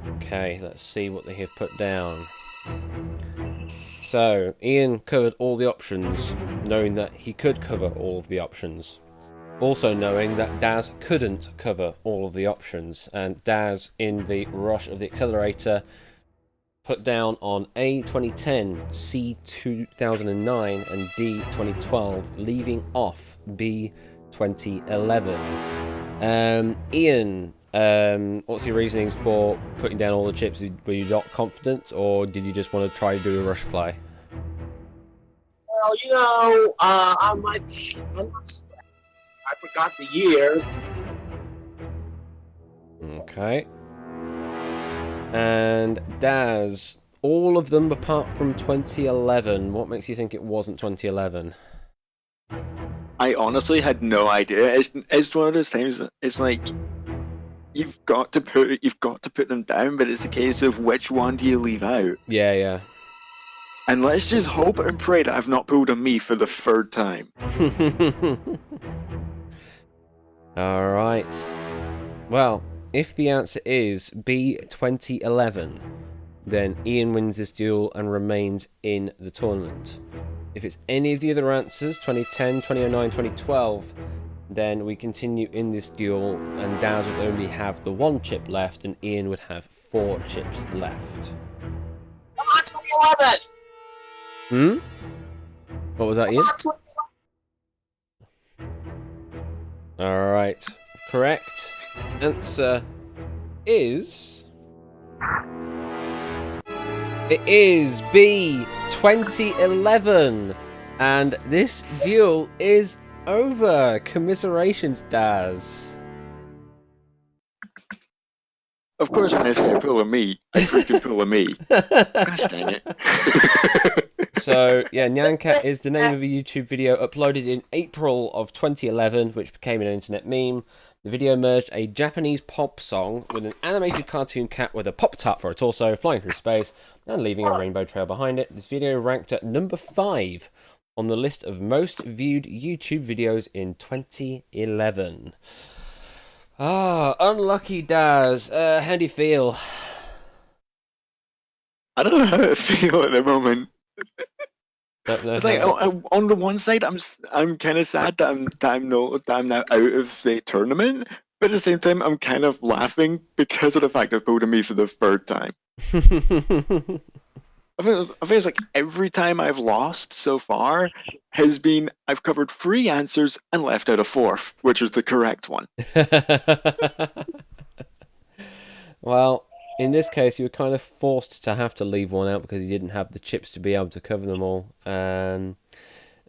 Okay, let's see what they have put down. So, Ian covered all the options, knowing that he could cover all of the options. Also knowing that Daz couldn't cover all of the options, and Daz, in the rush of the accelerator, put down on A 2010, C 2009, and D 2012, leaving off B 2011. Ian, what's your reasonings for putting down all the chips? Were you not confident, or did you just want to try to do a rush play? Well, I'm not sure. I forgot the year. Okay. And Daz, all of them apart from 2011. What makes you think it wasn't 2011? I honestly had no idea. It's one of those times. It's like you've got to put them down, but it's a case of which one do you leave out. Yeah. And let's just hope and pray that I've not pulled a me for the third time. All right. Well, if the answer is B 2011, then Ian wins this duel and remains in the tournament. If it's any of the other answers, 2010, 2009, 2012, then we continue in this duel, and Daz would only have the 1 chip left, and Ian would have 4 chips left. Come on, 2011! What was that, Ian? Alright. Correct answer is... It is B 2011, and this duel is over. Commiserations, Daz. Of course, when I say pull a me, I freaking pull a me. Gosh dang it. So, yeah, Nyancat is the name of a YouTube video uploaded in April of 2011, which became an internet meme. The video merged a Japanese pop song with an animated cartoon cat with a Pop-Tart for a torso, flying through space, and leaving a rainbow trail behind it. This video ranked at number 5 on the list of most viewed YouTube videos in 2011. Ah, unlucky Daz. How do you feel? I don't know how to feel at the moment. It's like on the one side, I'm kind of sad that I'm now out of the tournament, but at the same time, I'm kind of laughing because of the fact I've pulled a me for the third time. I think it's like every time I've lost so far has been I've covered 3 answers and left out a 4th, which is the correct one. Well, in this case, you were kind of forced to have to leave one out because you didn't have the chips to be able to cover them all. And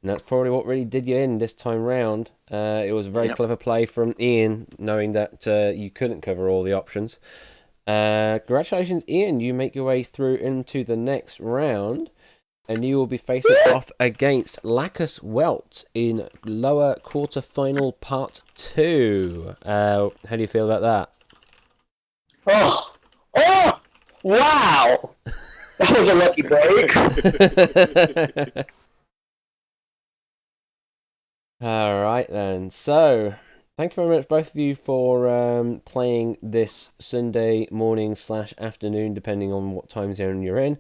that's probably what really did you in this time round. It was a very clever play from Ian, knowing that you couldn't cover all the options. Congratulations, Ian. You make your way through into the next round, and you will be facing off against Lacus Welt in lower quarterfinal part 2. How do you feel about that? Oh! Wow! That was a lucky break. All right then. So, thank you very much, both of you, for playing this Sunday morning / afternoon, depending on what time zone you're in.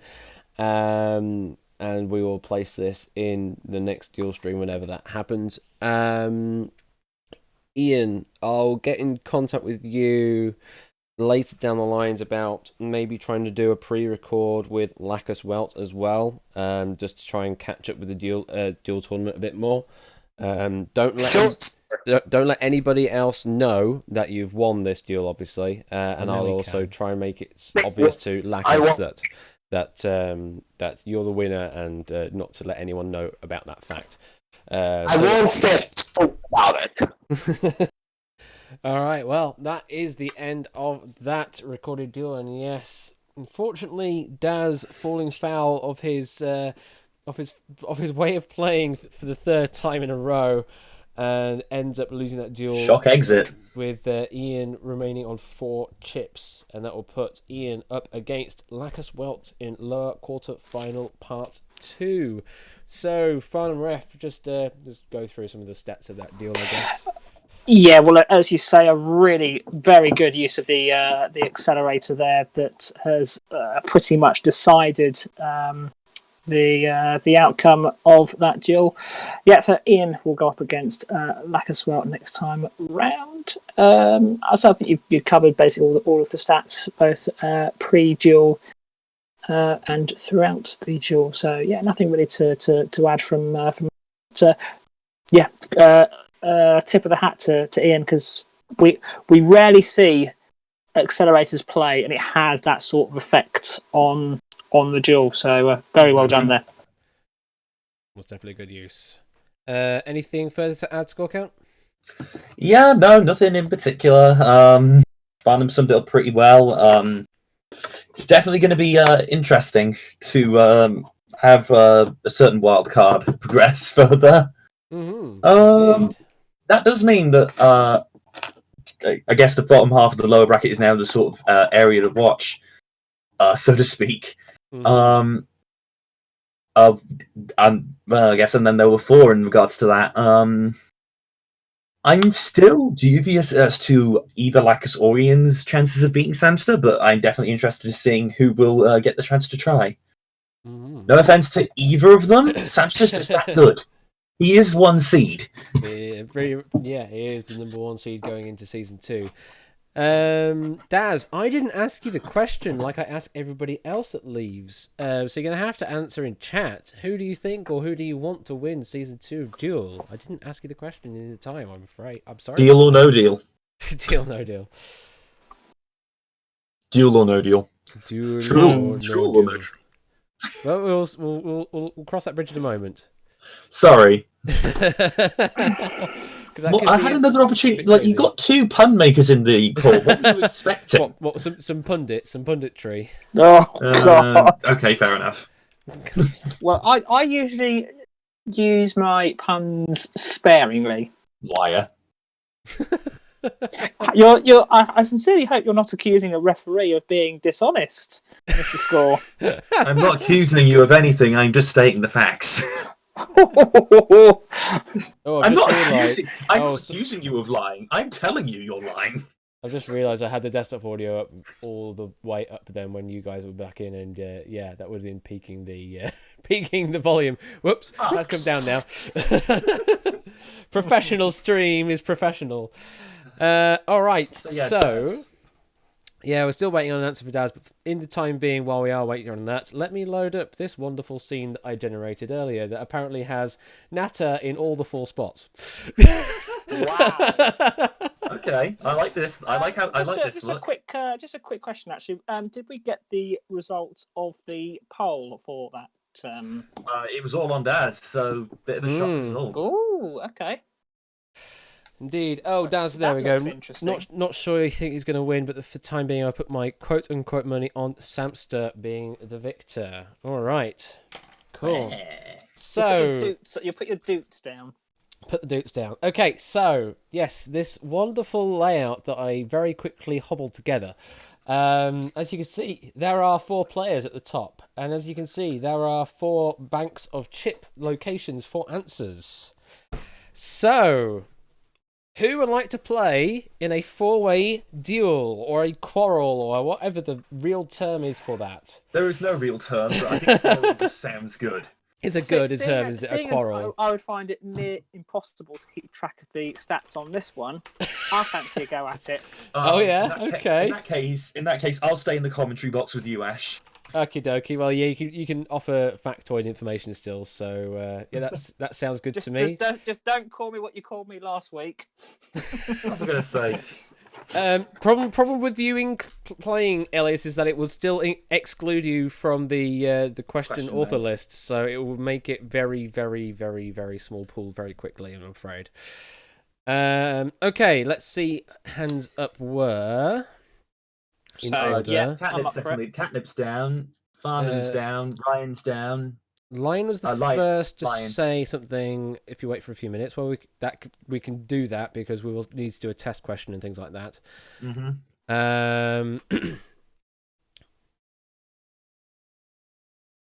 And we will place this in the next dual stream whenever that happens. Ian, I'll get in contact with you later down the lines about maybe trying to do a pre-record with Lacus Welt as well, just to try and catch up with the dual tournament a bit more. Don't let anybody else know that you've won this duel, obviously, and I'll also try and make it obvious to Lacus that you're the winner, and not to let anyone know about that fact. I won't say about it. All right, well, that is the end of that recorded duel, and yes, unfortunately, Daz falling foul of his way of playing for the 3rd time in a row, and ends up losing that duel. Shock exit. With Ian remaining on 4 chips, and that will put Ian up against Lacus Welt in lower quarter-final part 2. So, Farnham Ref, just go through some of the stats of that duel, I guess. Yeah, well, as you say, a really very good use of the accelerator there that has pretty much decided the outcome of that duel. Yeah, so Ian will go up against Lacus Welt next time round. So I think you've covered basically all of the stats, both pre-duel and throughout the duel. So yeah, nothing really to add from. Yeah, tip of the hat to Ian, because we rarely see accelerators play, and it has that sort of effect on the duel. So very well done there. Was definitely good use. Anything further to add, score count? Yeah, no, nothing in particular. Barnum summed it up pretty well. It's definitely going to be interesting to have a certain wild card progress further. Indeed. That does mean that I guess the bottom half of the lower bracket is now the sort of area to watch, so to speak. And I guess, and then there were 4 in regards to that. I'm still dubious as to either Lacus or Ian's chances of beating Samster, but I'm definitely interested in seeing who will get the chance to try. No offense to either of them, Samster's just that good. He is 1 seed. He is the number 1 seed going into season 2. Daz, I didn't ask you the question like I ask everybody else that leaves. So you're going to have to answer in chat. Who do you think or who do you want to win season 2 of Duel? I didn't ask you the question in the time, I'm afraid. I'm sorry. Deal or no deal? Deal, no deal. Duel or no deal? True or no deal? True. Well, we'll cross that bridge in a moment. Sorry. I had another opportunity. Like, you got 2 pun makers in the call. What were you expecting? What some punditry. Oh God. Okay, fair enough. Well, I usually use my puns sparingly. Liar. I sincerely hope you're not accusing a referee of being dishonest, Mr. Score. I'm not accusing you of anything. I'm just stating the facts. I'm not accusing you of lying. I'm telling you you're lying. I just realised I had the desktop audio up all the way up then when you guys were back in, and yeah, that would have been peaking the volume. Whoops, that's come down now. Professional stream is professional. All right, so yeah, we're still waiting on an answer for Daz, but in the time being, while we are waiting on that, let me load up this wonderful scene that I generated earlier that apparently has Natter in all the 4 spots. Wow. Okay, I like this. I like this. Just a quick question, actually. Did we get the results of the poll for that? It was all on Daz, so bit of a shock result. Oh, okay. Indeed. Oh, Daz, there we go. Not sure you think he's going to win, but for the time being, I'll put my quote-unquote money on Samster being the victor. All right. Cool. So you put your dukes down. Put the dukes down. Okay, so, yes, this wonderful layout that I very quickly hobbled together. As you can see, there are 4 players at the top. And as you can see, there are 4 banks of chip locations for answers. So, who would like to play in a 4-way duel or a quarrel or whatever the real term is for that? There is no real term, but I think quarrel just sounds good. Is a good term, is it a quarrel? I would find it near impossible to keep track of the stats on this one. I fancy a go at it. Oh yeah, okay. In that case, I'll stay in the commentary box with you, Ash. Okie dokie. Well, yeah, you can offer factoid information still, so yeah, that sounds good to me. Just don't call me what you called me last week. I was gonna say. Problem with you playing Elias is that it will still exclude you from the question author list, so it will make it very, very, very, very small pool very quickly, I'm afraid. Okay, let's see. Hands up were in order. Yeah, Catnip's down, Farnham's down, Ryan's down. Lion was the first to say something. If you wait for a few minutes, well, we can do that because we will need to do a test question and things like that.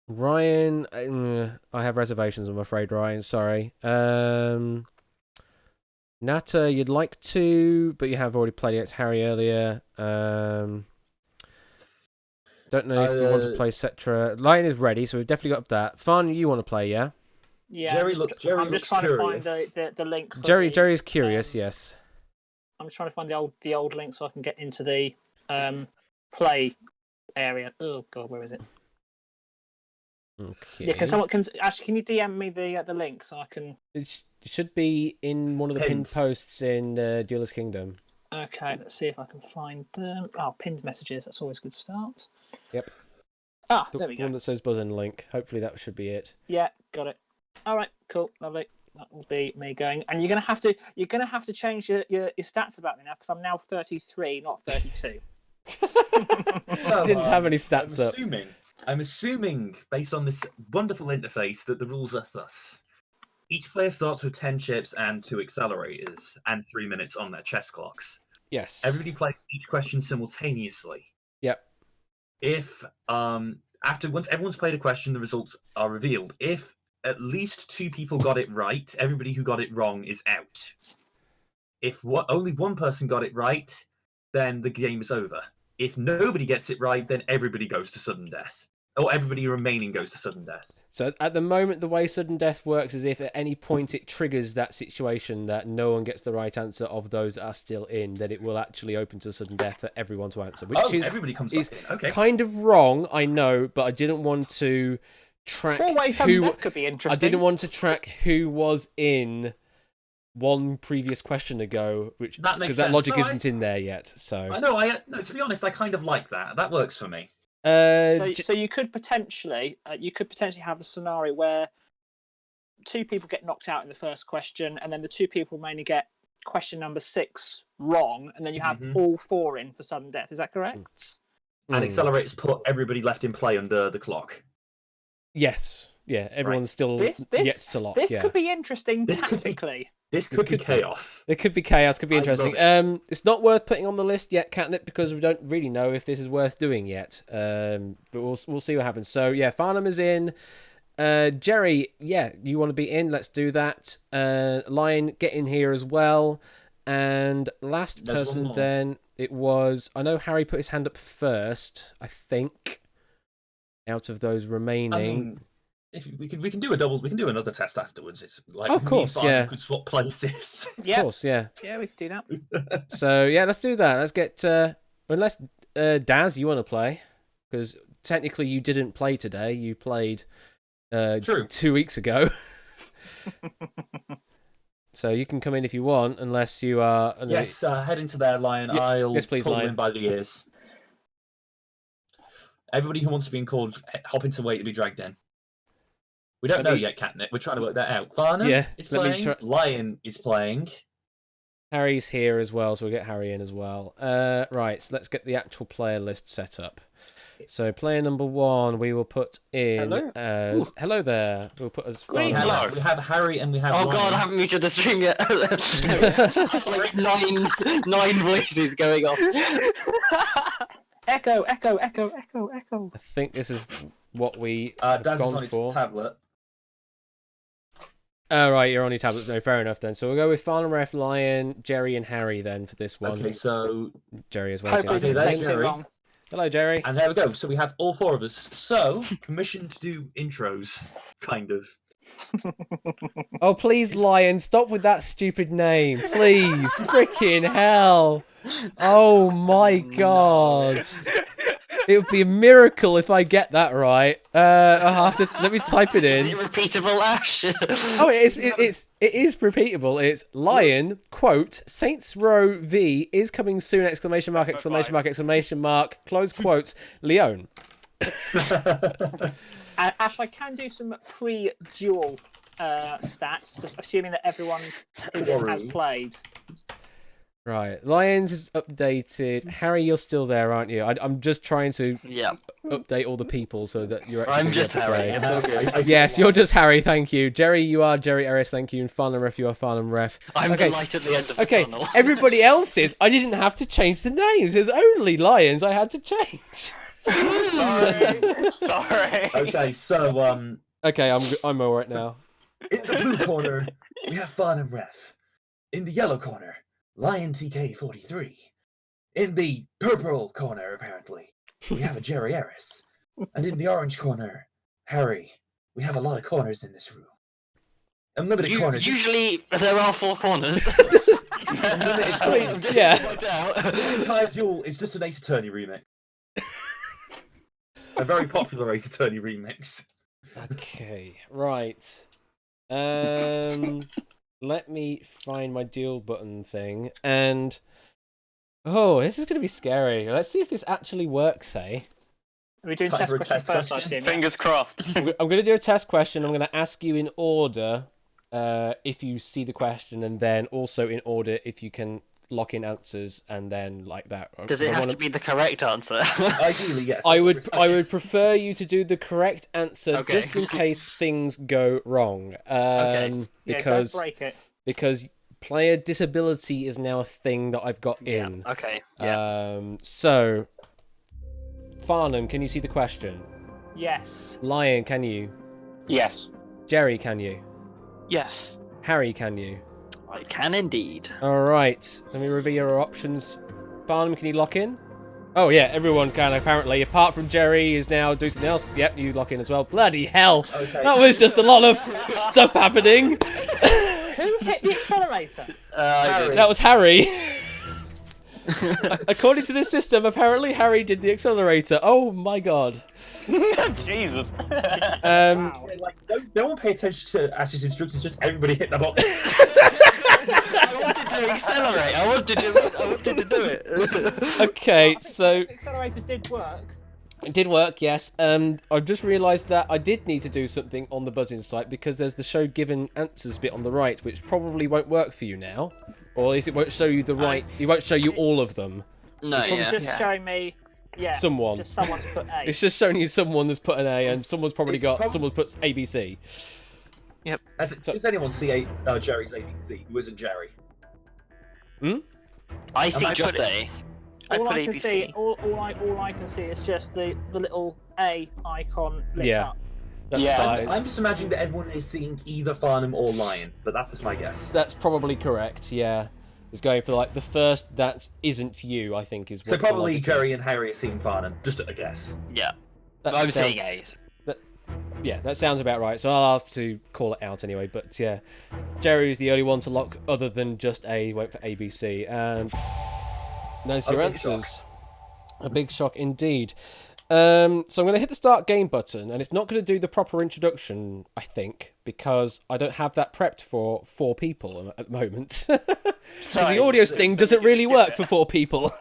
Ryan, I have reservations. I'm afraid, Ryan. Sorry. Natter, you'd like to, but you have already played against Harry earlier. Don't know if you want to play Cetra. Lion is ready, so we've definitely got that. Fun, you want to play, yeah? Yeah. I'm just trying curious. to find the link. Jerry's curious, yes. I'm just trying to find the old link so I can get into the play area. Oh god, where is it? Okay. Yeah, can you DM me the link so I can? It should be in one of the pinned Pinned. posts in Duelist Kingdom. Okay, let's see if I can find them. Oh, pinned messages. That's always a good start. Yep. Ah, The there we one go. that says buzz in link. Hopefully that should be it. Yeah, got it. All right, cool, lovely. That will be me going. And you're gonna have to change your stats about me now because I'm now 33, not 32. So, Didn't have any stats up. I'm assuming, based on this wonderful interface, that the rules are thus. Each player starts with 10 chips and 2 accelerators, and 3 minutes on their chess clocks. Yes. Everybody plays each question simultaneously. Yep. If once everyone's played a question, the results are revealed. If at least 2 people got it right, everybody who got it wrong is out. If only one person got it right, then the game is over. If nobody gets it right, then everybody goes to sudden death. Or everybody remaining goes to sudden death. So at the moment, the way sudden death works is if at any point it triggers that situation that no one gets the right answer of those that are still in, then it will actually open to sudden death for everyone to answer. Which is everybody comes back in. Okay. kind of wrong, I know, but I didn't want to track Four-way sudden death could be interesting. I didn't want to track who was in one previous question ago, which because that logic isn't in there yet. So I know. No, to be honest, I kind of like that. That works for me. So you could potentially have a scenario where 2 people get knocked out in the first question, and then the 2 people mainly get question number 6 wrong, and then you have all 4 in for sudden death. Is that correct? And accelerators put everybody left in play under the clock. Yes. Yeah, everyone's still yet to lock. This could be interesting tactically. This could be chaos. It could be chaos. Could be interesting. It's not worth putting on the list yet, Catnip, because we don't really know if this is worth doing yet. But we'll see what happens. So yeah, Farnham is in. Jerry, yeah, you want to be in? Let's do that. Lion, get in here as well. And last person then, it was. I know Harry put his hand up first. I think. Out of those remaining. I mean, if we can do a double. We can do another test afterwards. It's like of course, yeah. We could swap places. Yeah. Of course, yeah. Yeah, we could do that. So yeah, let's do that. Let's get unless Daz, you want to play, because technically you didn't play today. You played 2 weeks ago. So you can come in if you want, unless you are. Yes, head into there, Lion. Yeah, I'll yes, please, pull Lion. you in by the ears. Everybody who wants to be called, hop into wait to be dragged in. We don't know yet, Catnip. We're trying to work that out. Farnham is playing. Lion is playing. Harry's here as well, so we'll get Harry in as well. Right, so let's get the actual player list set up. So player number 1, we will put in as... Hello there. We'll put as... We have Harry and we have Lion. God, I haven't muted the stream yet. Like nine voices going off. Echo. I think this is what we have Daz gone is on his for. tablet. Oh, right, you're on your tablet. No, fair enough then. So we'll go with Farnham, Ref, Lion, Jerry, and Harry then for this one. Okay, so... Jerry as well. Hopefully it doesn't take too long. Hello, Jerry. And there we go. So we have all 4 of us. So, permission to do intros, kind of. Oh, please, Lion, stop with that stupid name. Please. Freaking hell. Oh, my God. It would be a miracle if I get that right. I'll have to... Let me type it in. Is it repeatable, Ash? Oh, it is repeatable. It's Lion, quote, Saints Row V is coming soon, exclamation mark, exclamation mark, exclamation mark, close quotes, Leon. Ash, I can do some pre-duel stats, just assuming that everyone has played. Right, Lions is updated. Harry, you're still there, aren't you? I'm just trying to update all the people so that you're actually... I'm just Harry. It's okay. Yes, you're just Harry, thank you. Jerry, you are Jerry Eris, thank you. And Farnham Ref, you are Farnham Ref. I'm the light at the end of the tunnel. Everybody else's, I didn't have to change the names. It was only Lions I had to change. Sorry. Okay, so... Okay, I'm all right now. In the blue corner, we have Farnham Ref. In the yellow corner, Lion TK43. In the purple corner, apparently, we have a Jerry Eris. And in the orange corner, Harry. We have a lot of corners in this room. Unlimited corners. Usually, there are 4 corners. Yeah. The entire duel is just an Ace Attorney remix. A very popular Ace Attorney remix. Okay, right. Let me find my dual button thing, and oh, this is going to be scary. Let's see if this actually works. Eh? Are we doing Time test for a questions test first, I question. assume? Yeah? Fingers crossed. I'm going to do a test question. I'm going to ask you in order if you see the question, and then also in order if you can lock in answers, and then like that. Does it have to be the correct answer? Ideally, yes. I that's what would we're saying. prefer you to do the correct answer Okay. just in case things go wrong. Okay. Yeah, don't Because break it. because player disability is now a thing that I've got Yeah. in. Okay. Yeah. So Farnham, can you see the question? Yes. Lion, can you? Yes. Jerry, can you? Yes. Harry, can you? I can indeed. All right. Let me reveal your options. Farnham, can you lock in? Oh yeah, everyone can apparently. Apart from Jerry, is now doing something else. Yep, you lock in as well. Bloody hell! Okay. That was just a lot of stuff happening. Who hit the accelerator? Harry. That was Harry. According to this system, apparently Harry did the accelerator. Oh my god. Jesus. Wow. Yeah, like, no one pay attention to Ash's instructions, just everybody hit the button. I wanted to accelerate. I wanted to do it. Okay, so The accelerator did work. it did work, yes. I've just realised that I did need to do something on the buzzing site because there's the show given answers bit on the right, which probably won't work for you now. Or at least it won't show you the right. It won't show you all of them. No, It's yeah. just showing me. Yeah. Someone. Just someone's put A. It's just showing you someone that's put an A, and someone's probably It's got prob- someone puts ABC. Does anyone see Jerry's ABC? Who isn't Jerry? I see I just put A. all put I can ABC. see, all I can see is just the little A icon lit Yeah. up. That's Yeah. fine. I'm just imagining that everyone is seeing either Farnham or Lion, but that's just my guess. That's probably correct. Yeah, it's going for like the first that isn't you. I think is. What So the probably logic Jerry is. and Harry are seeing Farnham, just a guess. Yeah. That I'm sound- saying A. Yeah, that sounds about right. So I'll have to call it out anyway. But yeah, Jerry is the only one to lock other than just A. Went for ABC, and those are your A big shock. answers. A big shock indeed. So I'm going to hit the start game button, and it's not going to do the proper introduction, I think, because I don't have that prepped for 4 people at the moment. So the audio sting doesn't really work for 4 people.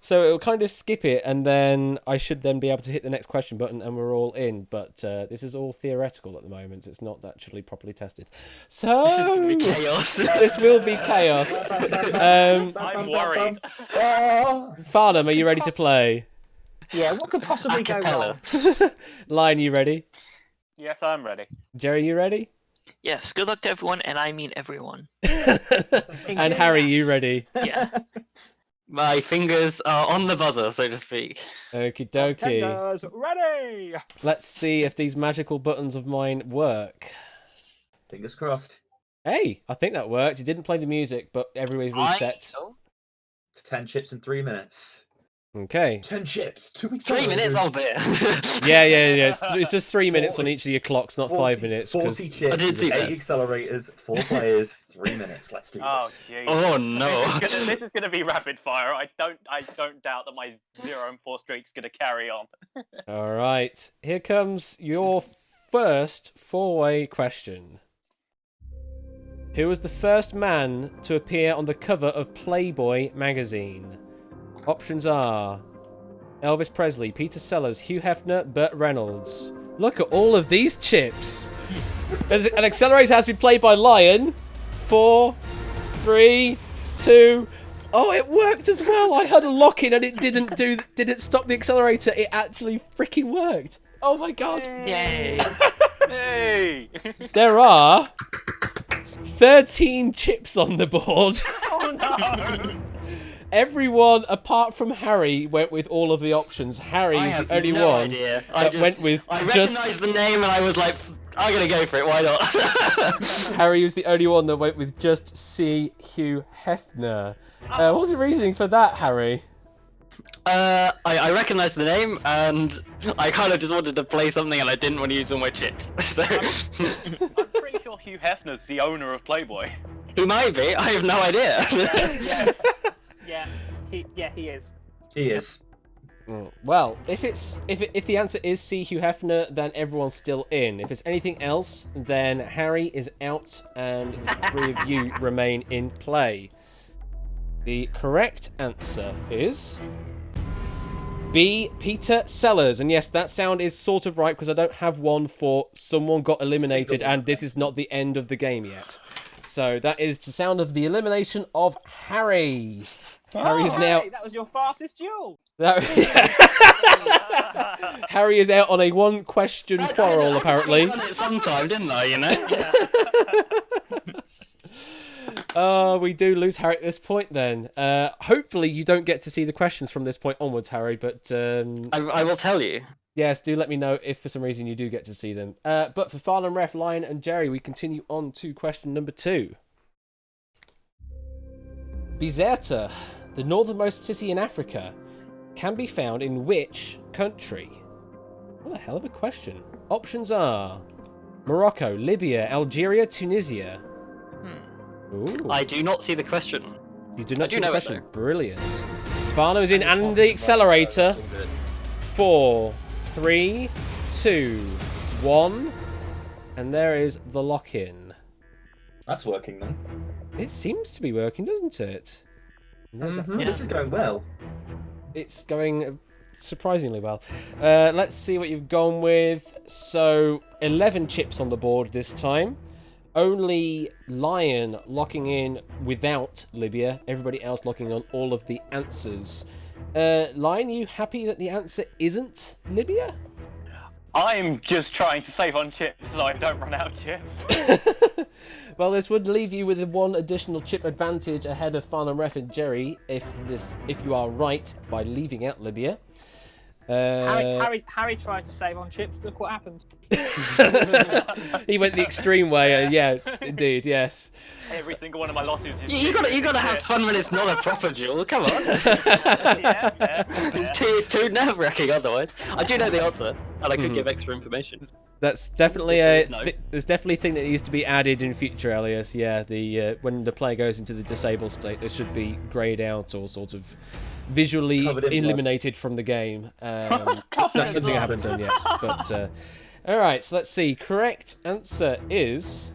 So it'll kind of skip it, and then I should then be able to hit the next question button, and we're all in. But this is all theoretical at the moment. It's not actually properly tested. So This is gonna be chaos. this will be chaos. I'm worried. Farnham, are you ready to play? Yeah. What could possibly go Acapella. wrong? Lion, you ready? Yes, I'm ready. Jerry, you ready? Yes, good luck to everyone, and I mean everyone. And Harry, you ready? Yeah. My fingers are on the buzzer, so to speak. Okie dokie. Contenders, ready. Let's see if these magical buttons of mine work. Fingers crossed. Hey, I think that worked. You didn't play the music, but everybody's reset. It's 10 chips in 3 minutes. Okay. 10 chips, 2 weeks. 3 minutes, I'll bet. Yeah. It's just 3 minutes on each of your clocks, not 5 minutes. 40 chips, I did see 8 this. accelerators, 4 players, 3 minutes. Let's do Oh, this. jeez. Oh no. This is gonna be rapid fire. I don't doubt that my 0-4 streak's gonna carry on. All right. Here comes your first 4-way question. Who was the first man to appear on the cover of Playboy magazine? Options are Elvis Presley, Peter Sellers, Hugh Hefner, Burt Reynolds. Look at all of these chips. An accelerator has been played by Lion. 4, 3, 2. Oh, it worked as well. I had a lock in and it didn't stop the accelerator. It actually freaking worked. Oh my god. Yay. Hey! There are 13 chips on the board. Oh no! Everyone apart from Harry went with all of the options. Harry I is have the only no one idea. that went with I just. recognised the name and I was like, I'm gonna go for it, why not? Harry was the only one that went with just C. Hugh Hefner. What was the reasoning for that, Harry? I recognised the name and I kind of just wanted to play something and I didn't want to use all my chips. So I'm pretty sure Hugh Hefner's the owner of Playboy. he might be, I have no idea. Yeah. He is. He is. Well, if the answer is C. Hugh Hefner, then everyone's still in. If it's anything else, then Harry is out, and the three of you remain in play. The correct answer is B. Peter Sellers, and yes, that sound is sort of right because I don't have one for someone got eliminated, and this is not the end of the game yet. So that is the sound of the elimination of Harry. Harry is now. That was your fastest duel. Harry is out on a one-question quarrel, apparently. I done it sometime, didn't I? We do lose Harry at this point. Then, hopefully, you don't get to see the questions from this point onwards, Harry. But I will tell you. Yes, do let me know if for some reason you do get to see them. But for Farnham Ref, Lion, and Jerry, we continue on to question number 2. Bizerta, the northernmost city in Africa, can be found in which country? What a hell of a question. Options are Morocco, Libya, Algeria, Tunisia. Ooh. I do not see the question. You do not see the question. Though. Brilliant. Farno's in and the accelerator. 4, 3, 2, 1. And there is the lock-in. That's working then. It seems to be working, doesn't it? This is going well. It's going surprisingly well. Let's see what you've gone with. So, 11 chips on the board this time. Only Lion locking in without Libya. Everybody else locking on all of the answers. Lion, you happy that the answer isn't Libya? I'm just trying to save on chips so I don't run out of chips. Well, this would leave you with one additional chip advantage ahead of Farnham Ref and Jerry if you are right by leaving out Libya. Harry tried to save on chips. Look what happened. He went the extreme way. Yeah, indeed, yes. Every single one of my losses. You gotta have fun when it's not a proper duel. Come on. Yeah. It's too nerve-wracking otherwise. I do know the answer, and I could give extra information. That's definitely there's definitely a thing that needs to be added in future, Elias. Yeah, when the player goes into the disabled state, there should be greyed out or sort of visually eliminated from the game. That's something I haven't done yet. But all right, so let's see. Correct answer is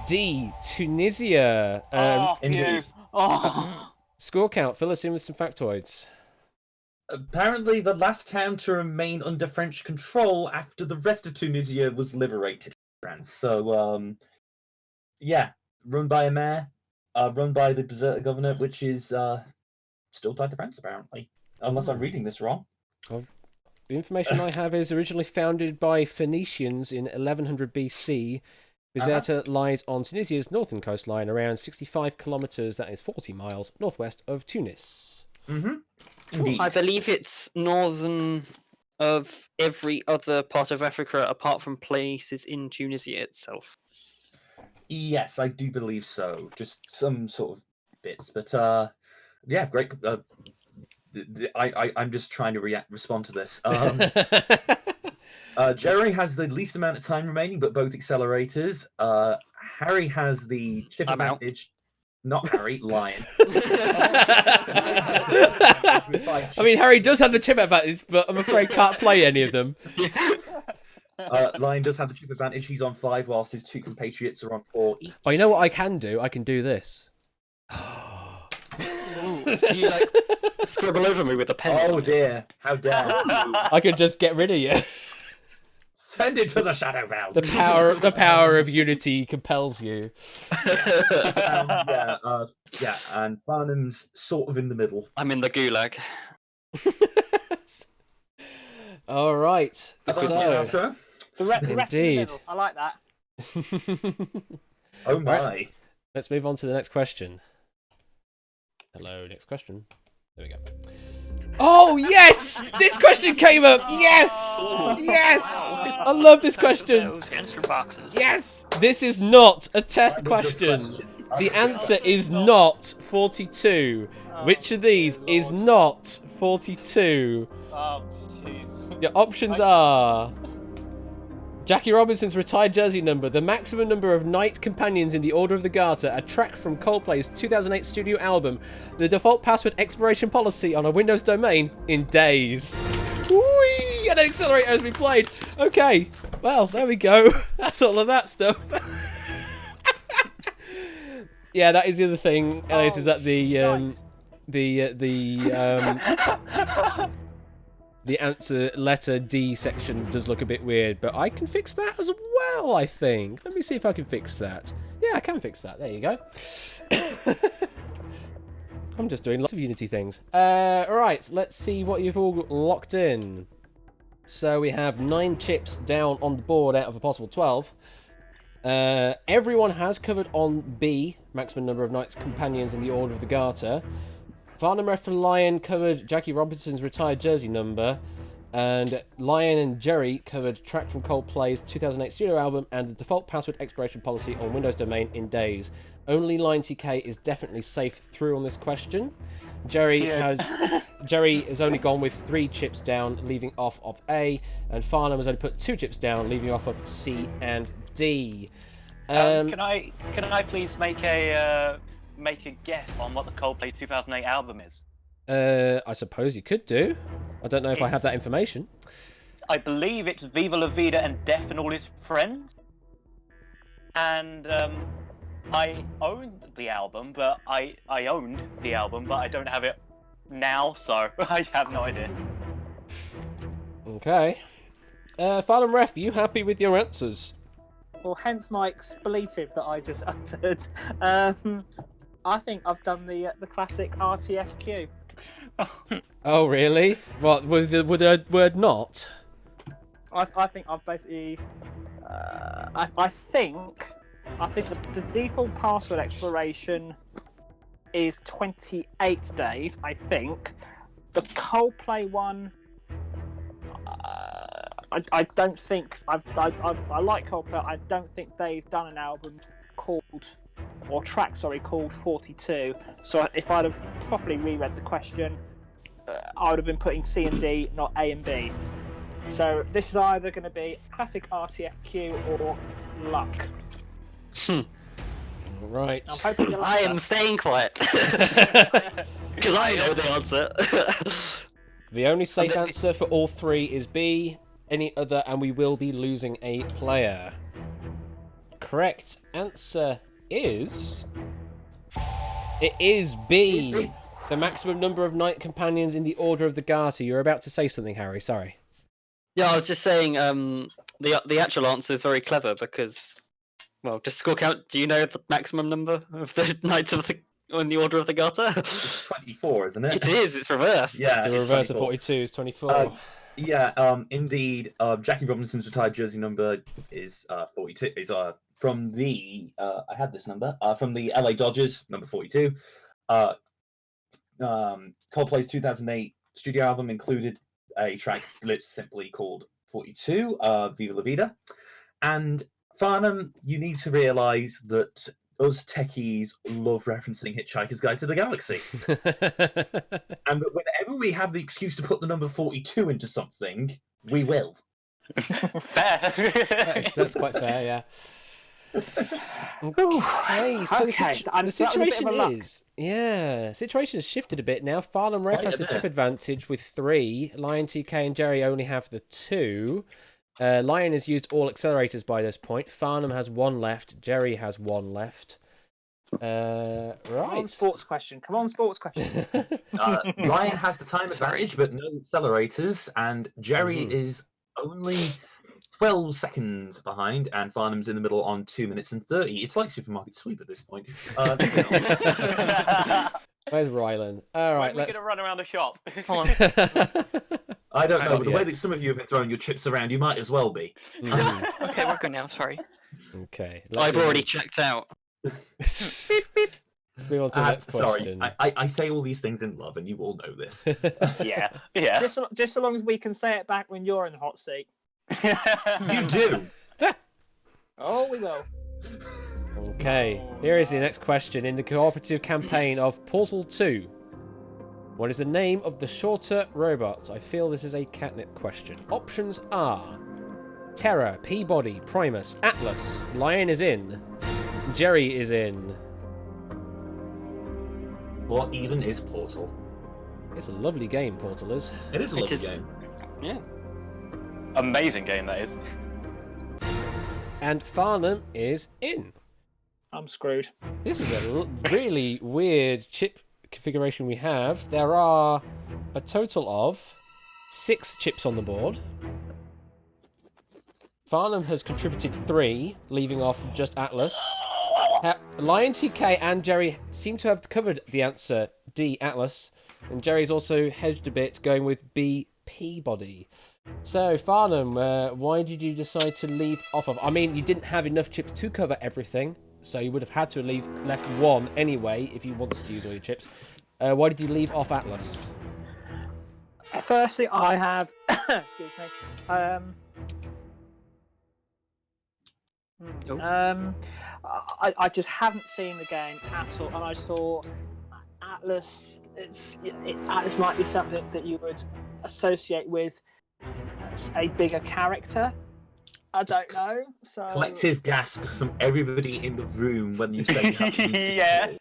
D. Tunisia. Indeed. Score count. Fill us in with some factoids. Apparently, the last town to remain under French control after the rest of Tunisia was liberated from France. So, yeah, run by a mayor, run by the Bizerta governor, which is still tied to France, apparently. Unless I'm reading this wrong. Well, the information I have is originally founded by Phoenicians in 1100 BC. Bizerta lies on Tunisia's northern coastline, around 65 kilometres, that is 40 miles, northwest of Tunis. Indeed. I believe it's northern of every other part of Africa apart from places in Tunisia itself. Yes, I do believe so. Just some sort of bits, but yeah, great. I'm just trying to respond to this. Jerry has the least amount of time remaining, but both accelerators. Harry has the chip advantage. Not Harry, Lion. I mean, Harry does have the chip advantage, but I'm afraid can't play any of them. Lion does have the chip advantage. He's on 5, whilst his 2 compatriots are on 4 each. Oh, you know what I can do? I can do this. You scribble over me with a pen. Oh dear! How dare! I could just get rid of you. Send it to the Shadow Realm. The power of unity compels you. Yeah, and Barnum's sort of in the middle. I'm in the gulag. All right. So, The rest in the Indeed. middle. I like that. oh my! Right. Let's move on to the next question. Hello, next question. There we go. Oh, yes! This question came up! Yes! Yes! I love this question. Those answer boxes. Yes! This is not a test question. The answer is not 42. Which of these is not 42? Oh, jeez. Your options are Jackie Robinson's retired jersey number, the maximum number of Knight companions in the Order of the Garter, a track from Coldplay's 2008 studio album, the default password expiration policy on a Windows domain in days. Whee! And an accelerator has been played. Okay, well, there we go. That's all of that stuff. Yeah, that is the other thing, Elias, is that the answer letter D section does look a bit weird, but I can fix that as well, I think. Let me see if I can fix that. Yeah, I can fix that. There you go. I'm just doing lots of Unity things. Alright, let's see what you've all locked in. So we have 9 chips down on the board out of a possible 12. Everyone has covered on B, maximum number of Knights companions in the Order of the Garter. Farnham Ref and Lion covered Jackie Robinson's retired jersey number, and Lion and Jerry covered track from Coldplay's 2008 studio album and the default password expiration policy on Windows domain in days. Only Lion TK is definitely safe through on this question. Jerry has only gone with 3 chips down, leaving off of A, and Farnham has only put 2 chips down, leaving off of C and D. Can I please make a guess on what the Coldplay 2008 album is? I suppose you could do. I don't know if I have that information. I believe it's Viva La Vida and Death and All His Friends. And I owned the album, but I don't have it now, so I have no idea. Okay. Farnham Ref, you happy with your answers? Well, hence my expletive that I just uttered. I think I've done the classic RTFQ. Oh, really? What, with the word not? I think I've basically... I think the default password expiration is 28 days, I think. The Coldplay one... I don't think... I like Coldplay. I don't think they've done an album called... or track, sorry, called 42. So if I'd have properly reread the question, I would have been putting C and D, not A and B. So this is either going to be classic RTFQ or luck. Right. I'm hoping you'll I like am that. staying quiet. Because I know the answer. The only safe answer for all 3 is B. Any other, and we will be losing a player. Correct answer is... It is B. The maximum number of Knight companions in the Order of the Garter. You're about to say something, Harry. Sorry. Yeah, I was just saying the actual answer is very clever because, well, just score count. Do you know the maximum number of the Knights of in the Order of the Garter? It's 24, isn't it? It is. It's reversed. Yeah, The it's reverse of 24. 42 is 24. Yeah, indeed. Jackie Robinson's retired jersey number is 42. Is from the I had this number from the LA Dodgers, number 42. Coldplay's 2008 studio album included a track that's simply called 42, Viva La Vida. And Farnham, you need to realise that us techies love referencing Hitchhiker's Guide to the Galaxy. And that whenever we have the excuse to put the number 42 into something, we will. Fair. That's quite fair, yeah. Okay, so the situation is... Yeah, situation has shifted a bit now. Farnham Ref has the chip advantage with 3. Lion, TK and Jerry only have the 2. Lion has used all accelerators by this point. Farnham has 1 left. Jerry has 1 left. Right. Come on, sports question. Lion has the time advantage, but no accelerators, and Jerry is only 12 seconds behind, and Farnham's in the middle on 2 minutes and 30. It's like Supermarket Sweep at this point. Where's Rylan? All right, We're gonna run around the shop. Come on. I don't know, but the way yet. that some of you have been throwing your chips around, you might as well be. Okay, we're good now. Sorry. Okay. I've already checked out. Let's move on to the next sorry, question. I say all these things in love, and you all know this. Yeah. Just so long as we can say it back when you're in the hot seat. You do. Oh, we will. Okay, here is the next question. In the cooperative campaign of Portal 2, what is the name of the shorter robot? I feel this is a catnip question. Options are Terra, Peabody, Primus, Atlas. Lion is in. Jerry is in. What even is Portal? It's a lovely game, Portal is. It is a It lovely is. game. Yeah. Amazing game that is. And Farnham is in. I'm screwed. This is a really weird chip configuration we have. There are a total of 6 chips on the board. Farnham has contributed 3, leaving off just Atlas. Lion TK and Jerry seem to have covered the answer D, Atlas. And Jerry's also hedged a bit, going with B, Peabody. So, Farnham, why did you decide to leave off of... I mean, you didn't have enough chips to cover everything, so you would have had to leave left 1 anyway if you wanted to use all your chips. Why did you leave off Atlas? Firstly, I have... excuse me. I just haven't seen the game at all, and I saw Atlas. Atlas might be something that you would associate with a bigger character. I don't know. So Collective gasp from everybody in the room when you say you have to use Yeah.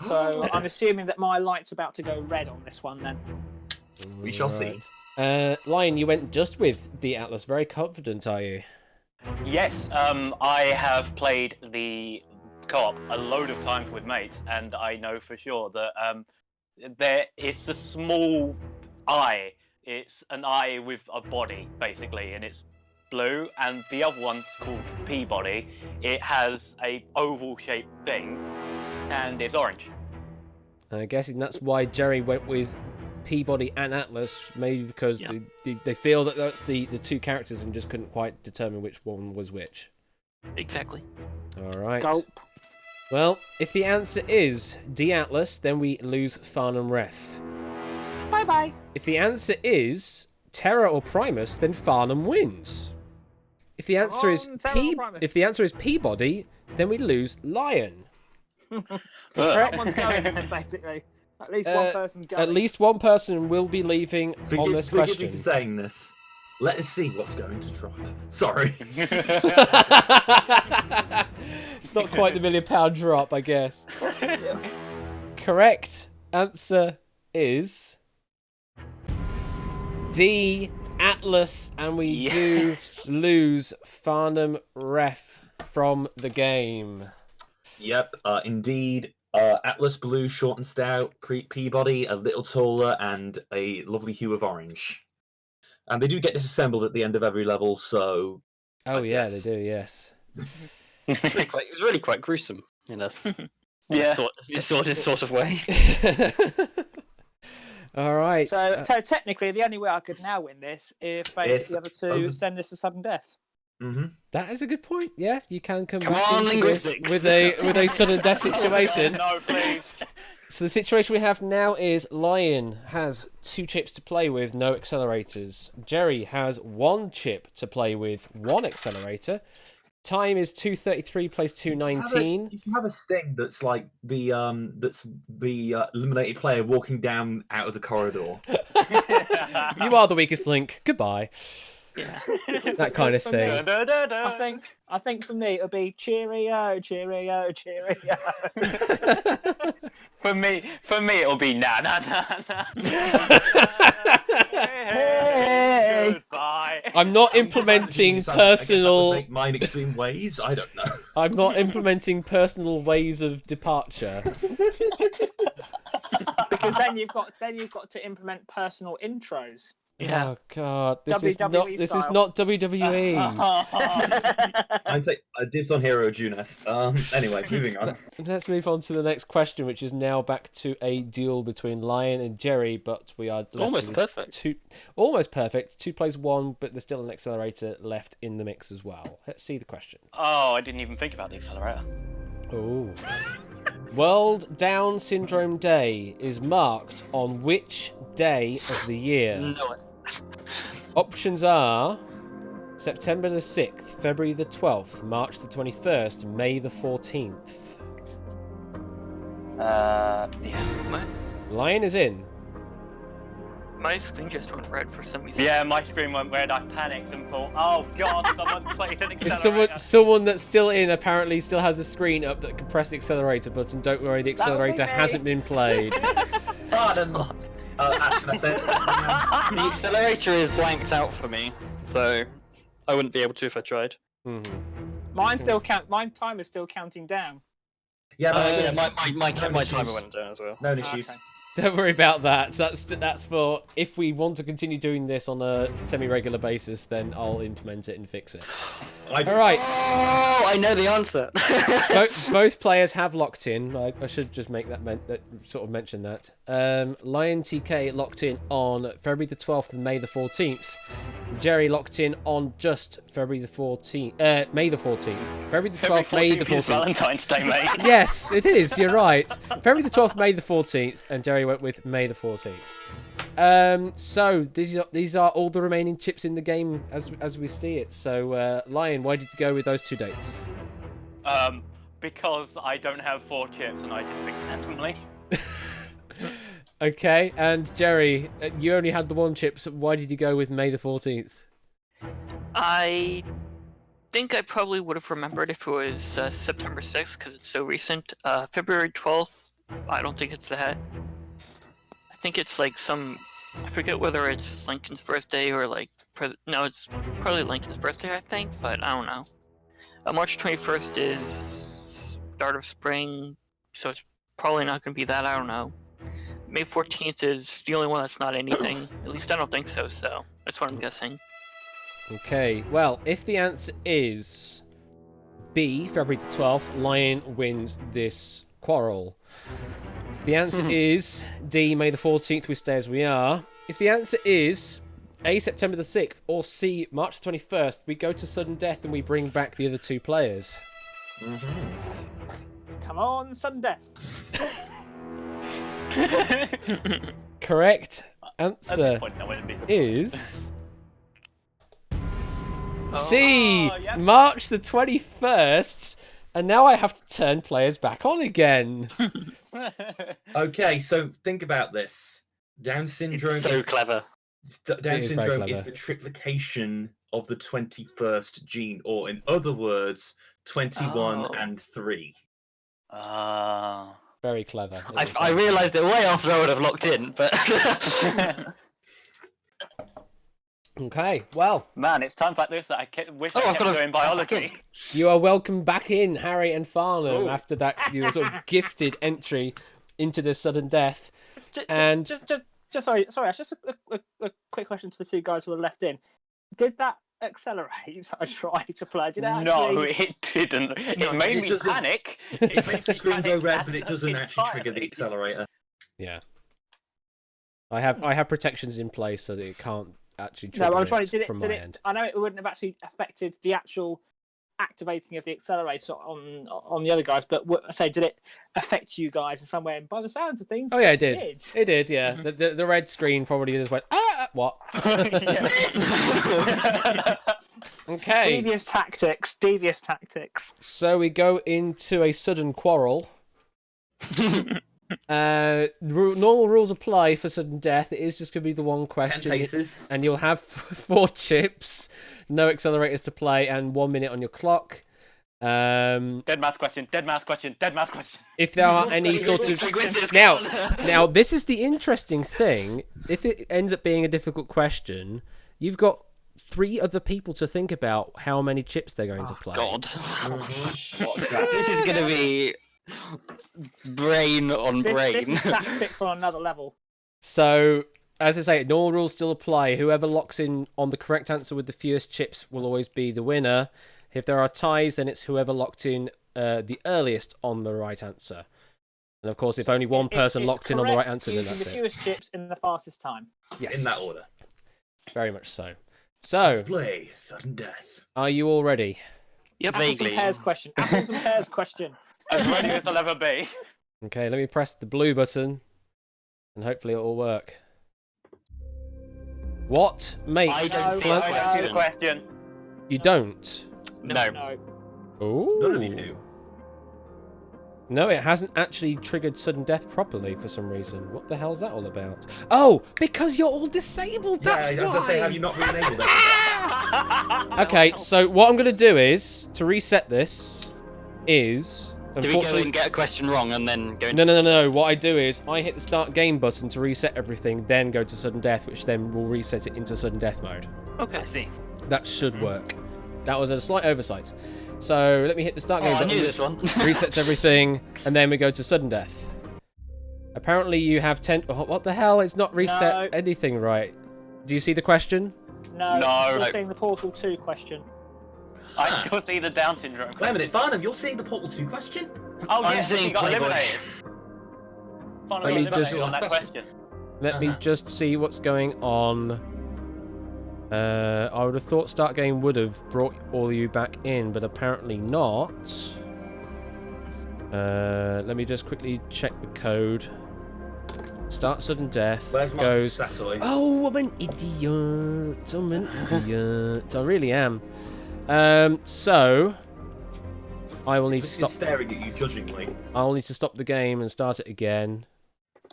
So I'm assuming that my light's about to go red on this one then. We shall see. Lion, you went just with the Atlas. Very confident, are you? Yes, I have played the co-op a load of times with mates, and I know for sure that it's a small eye. It's an eye with a body, basically, and it's blue, and the other one's called Peabody. It has a oval-shaped thing, and it's orange. I'm guessing that's why Jerry went with Peabody and Atlas, maybe because they feel that that's the 2 characters and just couldn't quite determine which one was which. Exactly. All right. Gulp. Well, if the answer is D Atlas, then we lose Farnham Ref. Bye-bye. If the answer is Terra or Primus, then Farnham wins. If the answer is if the answer is Peabody, then we lose Lion. Someone's going then, basically. At least one person's going. At least one person will be leaving on this Forgive question. me for saying this. Let us see what's going to drop. Sorry. It's not quite the £1 million drop, I guess. Correct answer is D, Atlas, and we do lose Farnham Ref from the game. Yep, indeed. Atlas blue, short and stout, Peabody a little taller, and a lovely hue of orange. And they do get disassembled at the end of every level, so... Oh, I yeah, guess. they do, yes. It was really quite gruesome in a Yeah. sort of way. All right. So technically, the only way I could now win this if the other 2 send this to sudden death. Mm-hmm. That is a good point. Yeah, you can come Come back on, into this linguistics. with a sudden death situation. No, please. So the situation we have now is Lion has 2 chips to play with, no accelerators. Jerry has 1 chip to play with, 1 accelerator. Time is 2:33 plays 2:19. If you have a sting that's like the eliminated player walking down out of the corridor. You are the weakest link. Goodbye. Yeah. That kind of thing. I think for me it'll be cheerio, cheerio, cheerio. For me, it'll be nah. Hey. Goodbye. I'm not implementing personal. Make mine extreme ways. I don't know. I'm not implementing personal ways of departure. Because then you've got to implement personal intros. Yeah. Oh god, this is WWE not style. WWE. I'd say dibs on Hero Junes. Anyway, moving on. Let's move on to the next question, which is now back to a duel between Lion and Jerry, but we are left Almost with perfect. Almost perfect. 2 plays 1, but there's still an accelerator left in the mix as well. Let's see the question. Oh, I didn't even think about the accelerator. Oh. World Down Syndrome Day is marked on which day of the year? No. Options are September the 6th, February the 12th, March the 21st, May the 14th. Yeah. Lion is in. My screen just went red for some reason. Yeah, my screen went red. I panicked and thought, oh god, someone's played an It's accelerator. someone that's still in apparently still has the screen up that can press the accelerator button. Don't worry, the accelerator hasn't been played. Pardon. Ashton, I said. The accelerator is blanked out for me, so I wouldn't be able to if I tried. Mine timer's still counting down. Yeah, My issues. timer went down as well. No issues. Okay. Don't worry about that. That's for if we want to continue doing this on a semi-regular basis, then I'll implement it and fix it. All right. Oh, I know the answer. Both players have locked in. I should just make that sort of mention that. Lion TK locked in on February the 12th and May the 14th. Jerry locked in on just February the 14th. May the 14th. February the 12th, May the 14th. Valentine's Day, mate. Yes, it is. You're right. February the 12th, May the 14th, and Jerry went with May the 14th. So these are all the remaining chips in the game as we see it. So Lion, why did you go with those two dates? Because I don't have 4 chips and I just picked randomly. Okay, and Jerry, you only had the 1 chip, so why did you go with May the 14th? I think I probably would have remembered if it was September 6th because it's so recent. February 12th, I don't think it's that. I think it's like I forget whether it's Lincoln's birthday or like, no, it's probably Lincoln's birthday, I think, but I don't know. March 21st is start of spring, so it's probably not going to be that, I don't know. May 14th is the only one that's not anything. At least I don't think so, so that's what I'm guessing. Okay, well, if the answer is B, February the 12th, Lion wins this quarrel. If the answer is D, May the 14th, we stay as we are. If the answer is A, September the 6th, or C, March the 21st, we go to sudden death and we bring back the other 2 players. Come on, sudden death. Correct At this answer point, I wouldn't be surprised. is C, yeah. March the 21st, and now I have to turn players back on again. Okay, so think about this. Down syndrome. It's so clever. Down It is very syndrome clever. is the triplication of the 21st gene, or in other words, 21 Oh. and 3. Very clever. I realised it way after I would have locked in, but Okay, well, Man, it's times like this that I wish Oh, I I've kept got to doing jump back biology. you are welcome back in, Harry and Farnham, Ooh. after that your sort of gifted entry into the sudden death. And Just sorry, Ash, just a quick question to the 2 guys who were left in. Did that accelerate? I tried to play. Did it actually? No, it didn't. No, It made it me doesn't. panic. It makes the screen go panic red, but it doesn't actually trigger the entirely. accelerator. yeah, I have protections in place so that it can't actually No, trigger I'm trying. it Did from it? my Did it? end. I know it wouldn't have actually affected the actual activating of the accelerator on the other guys, but did it affect you guys in some way? And by the sounds of things, Oh yeah, it did. did. It did, yeah. The red screen probably just went, what? Okay. Devious tactics. Devious tactics. So we go into a sudden quarrel. Normal rules apply for sudden death. It is just going to be the 1 10 question. paces. And you'll have 4 chips, no accelerators to play, and 1 minute on your clock. Dead mouse question. Dead mouse question. Dead mouse question. If there are any sort of... Now, this is the interesting thing. If it ends up being a difficult question, you've got 3 other people to think about how many chips they're going to play. God, this is gonna be brain on This brain. is tactics on another level. So, as I say, normal rules still apply. Whoever locks in on the correct answer with the fewest chips will always be the winner. If there are ties, then it's whoever locked in the earliest on the right answer. And of course, if only one person It's locked in on the right correct answer, then using that's the it. fewest chips in the fastest time. Yes. In that order. Very much so. Let's So, play sudden death. are you all ready? Yep, Apples and vaguely. pears question. Apples and pears question. As ready as I'll ever be. Okay, let me press the blue button, and hopefully it'll all work. What makes... I don't see No, a I I know the question. You don't? No. No. Ooh. None of you knew. No, it hasn't actually triggered sudden death properly for some reason. What the hell's that all about? Oh, because you're all disabled. That's yeah, why. as I say, have you not re-enabled everything? Okay, so what I'm going to do is, to reset this, is... Do we go and get a question wrong and then go into... No. What I do is, I hit the start game button to reset everything, then go to sudden death, which then will reset it into sudden death mode. Okay. I see. That should work. That was a slight oversight. So let me hit the start game I button. knew this one. Resets everything, and then we go to sudden death. Apparently you have 10... Oh, what the hell? It's not reset anything right. Do you see the question? No, I'm still seeing the Portal 2 question. I still see the Down syndrome question. Wait a minute, Barnum, you're seeing the Portal 2 question? Oh, I'm yes, seeing he got Playboy. eliminated. Finally Let me got eliminated just- on that question. Let me just see what's going on. I would have thought start game would have brought all of you back in, but apparently not. Let me just quickly check the code. Start sudden death. Where's my goes. Satoy? Oh, I'm an idiot. I'm an idiot. I really am. So I will need to stop. Staring at you judgingly. I'll need to stop the game and start it again.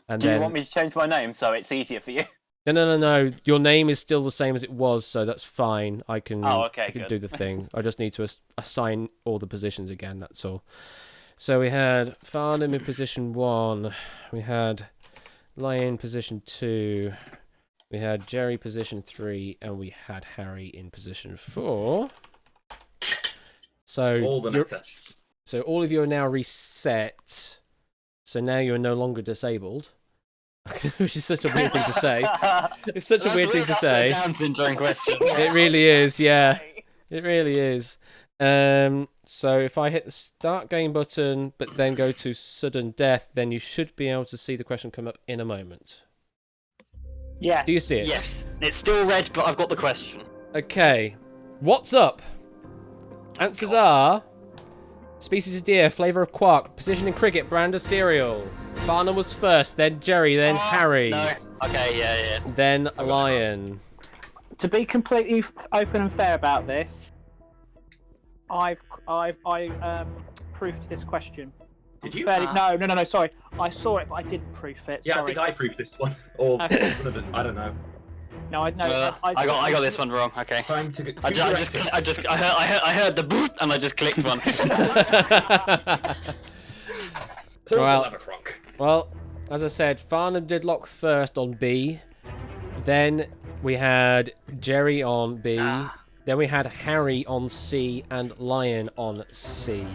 And Do then... you want me to change my name so it's easier for you? No. Your name is still the same as it was, so that's fine. I can, I can good. do the thing. I just need to assign all the positions again, that's all. So we had Farnham in position 1. We had Lion position 2. We had Jerry position 3. And we had Harry in position 4. So, All the letter. so all of you are now reset. So now you are no longer disabled. Which is such a weird thing to say. It's such a weird thing to say. Down syndrome question. It really is, yeah. It really is. So if I hit the start game button, but then go to sudden death, then you should be able to see the question come up in a moment. Yes. Do you see it? Yes. It's still red, but I've got the question. Okay. What's up? Answers are... Species of deer, flavour of quark, position in cricket, brand of cereal. Farnham was first, then Jerry, then Harry. No. Okay, yeah. Then Lion. To be completely open and fair about this, I've proofed this question. Did you? No, sorry. I saw it, but I didn't proof it. Yeah, sorry. I think I proved this one. Or Okay. one of the, I don't know. No, I I got this one wrong. Okay. Time to get I heard the boot and I just clicked one. Well, as I said, Farnham did lock first on B. Then we had Jerry on B. Then we had Harry on C and Lion on C.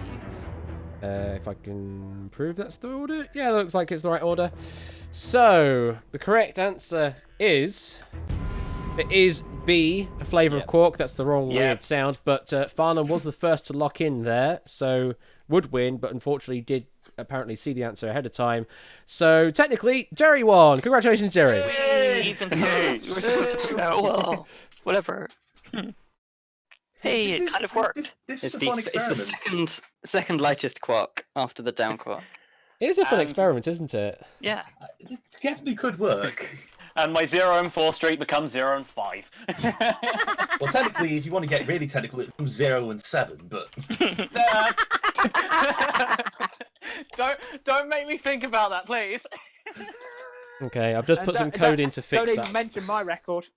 If I can prove that's the order. Yeah, it looks like it's the right order. So, the correct answer is... It is B, a flavour of quark. That's the wrong weird sound. But Farnham was the first to lock in there, so would win, but unfortunately did apparently see the answer ahead of time. So technically, Jerry won. Congratulations, Jerry. Even though you were supposed to know, well, whatever. Hey, it kind of worked. This It's was a fun the experiment. second lightest quark after the down quark. It is a fun experiment, isn't it? Yeah. It definitely could work. And my 0 and 4 streak becomes 0 and 5. Well, technically, if you want to get really technical, it becomes 0 and 7, but... Don't make me think about that, please. Okay, I've just put some code in to fix Don't that. even mention my record.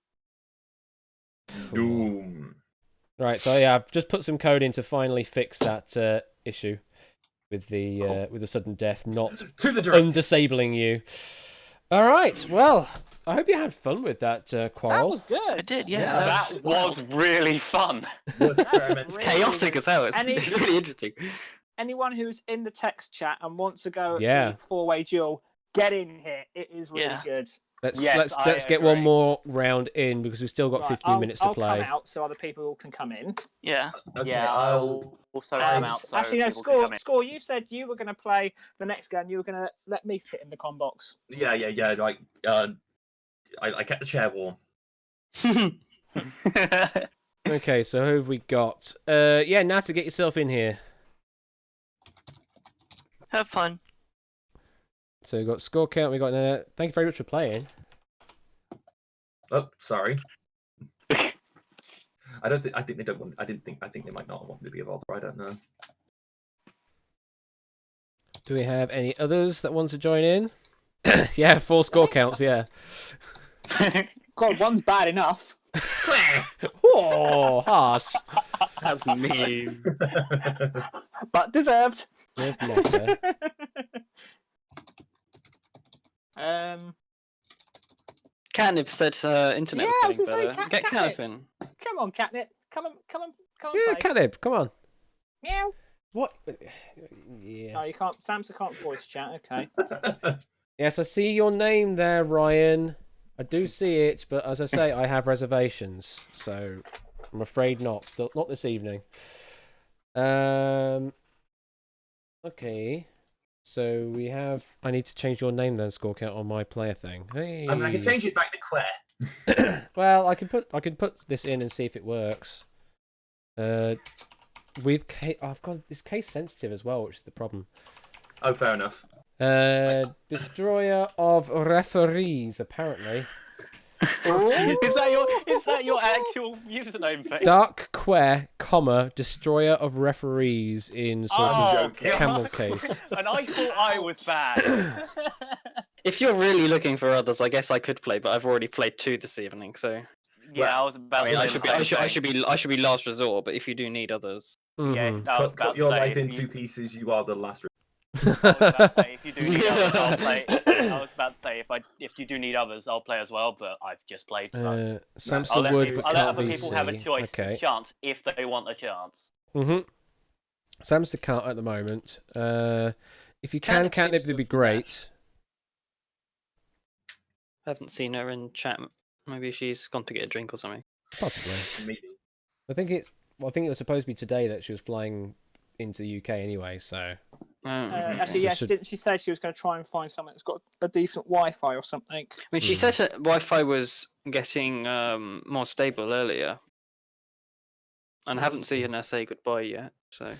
Doom. Right, so yeah, I've just put some code in to finally fix that issue with the sudden death, not To the directors. undisabling you. All right, well, I hope you had fun with that quarrel. That was good. I did, Yeah, yeah. That was really fun. Worth experiment. It's chaotic as hell. It's really interesting. Anyone who's in the text chat and wants to go Yeah. four-way duel, get in here. It is really Yeah. good. Let's Yes, let's I get one agree. more round in because we've still got Right, 15 minutes to I'll play. come out so other people can come in. Yeah. Okay, Yeah, I'll... also And come out so actually, no, people can come in. Score. You said you were going to play the next game. You were going to let me sit in the com box. Yeah, like, I kept the chair warm. Okay, so who have we got? Yeah, Nata, get yourself in here. Have fun. So we've got score count. We got. Thank you very much for playing. Oh, sorry. I think they don't want. I think they might not want me to be a Volter. I don't know. Do we have any others that want to join in? Yeah, 4 score counts, yeah. God, one's bad enough. Oh, harsh. That's mean. But deserved. There's Netta. Catnip said internet Yeah, I was was gonna getting say, better. Get Catnip. Catnip in. Come on, Catnip. Come on, Yeah, play. Catnip, come on. Meow. What? Yeah. Oh, you can't. Samson can't voice chat. Okay. Yes, I see your name there, Ryan. I do see it, but as I say, I have reservations, so I'm afraid not. Not this evening. Okay. So we have. I need to change your name then, score count on my player thing. Hey. I mean, I can change it back to Claire. Well, I can put this in and see if it works. I've got this case sensitive as well, which is the problem. Oh, fair enough. Destroyer of referees, apparently. Is that your actual username, Pete? Dark Quer, comma, destroyer of referees in sort of joking. camel case. And I thought I was bad. If you're really looking for others, I guess I could play, but I've already played 2 this evening, so Yeah, I was about I mean, to say the same thing. I should be last resort. But if you do need others, Yeah, Mhm. I was Cut about to your say, life if in you- 2 pieces. You are the last. I was about to say, if you do need others, I'll play. I was about to say, if you do need others, I'll play as well. But I've just played, so I'll Samson let, would, people, but I'll let can't other people have a VC. choice, Okay. a chance, if they want a chance. Samson can't at the moment. If you Catnip can, Catnip seems to would be have great. I haven't seen her in chat. Maybe she's gone to get a drink or something. Possibly. Maybe. I think it was supposed to be today that she was flying into the UK anyway. So Actually, yeah, So she said she was going to try and find someone that's got a decent Wi-Fi or something. I mean, she said her Wi-Fi was getting more stable earlier, and I haven't seen her say goodbye yet. So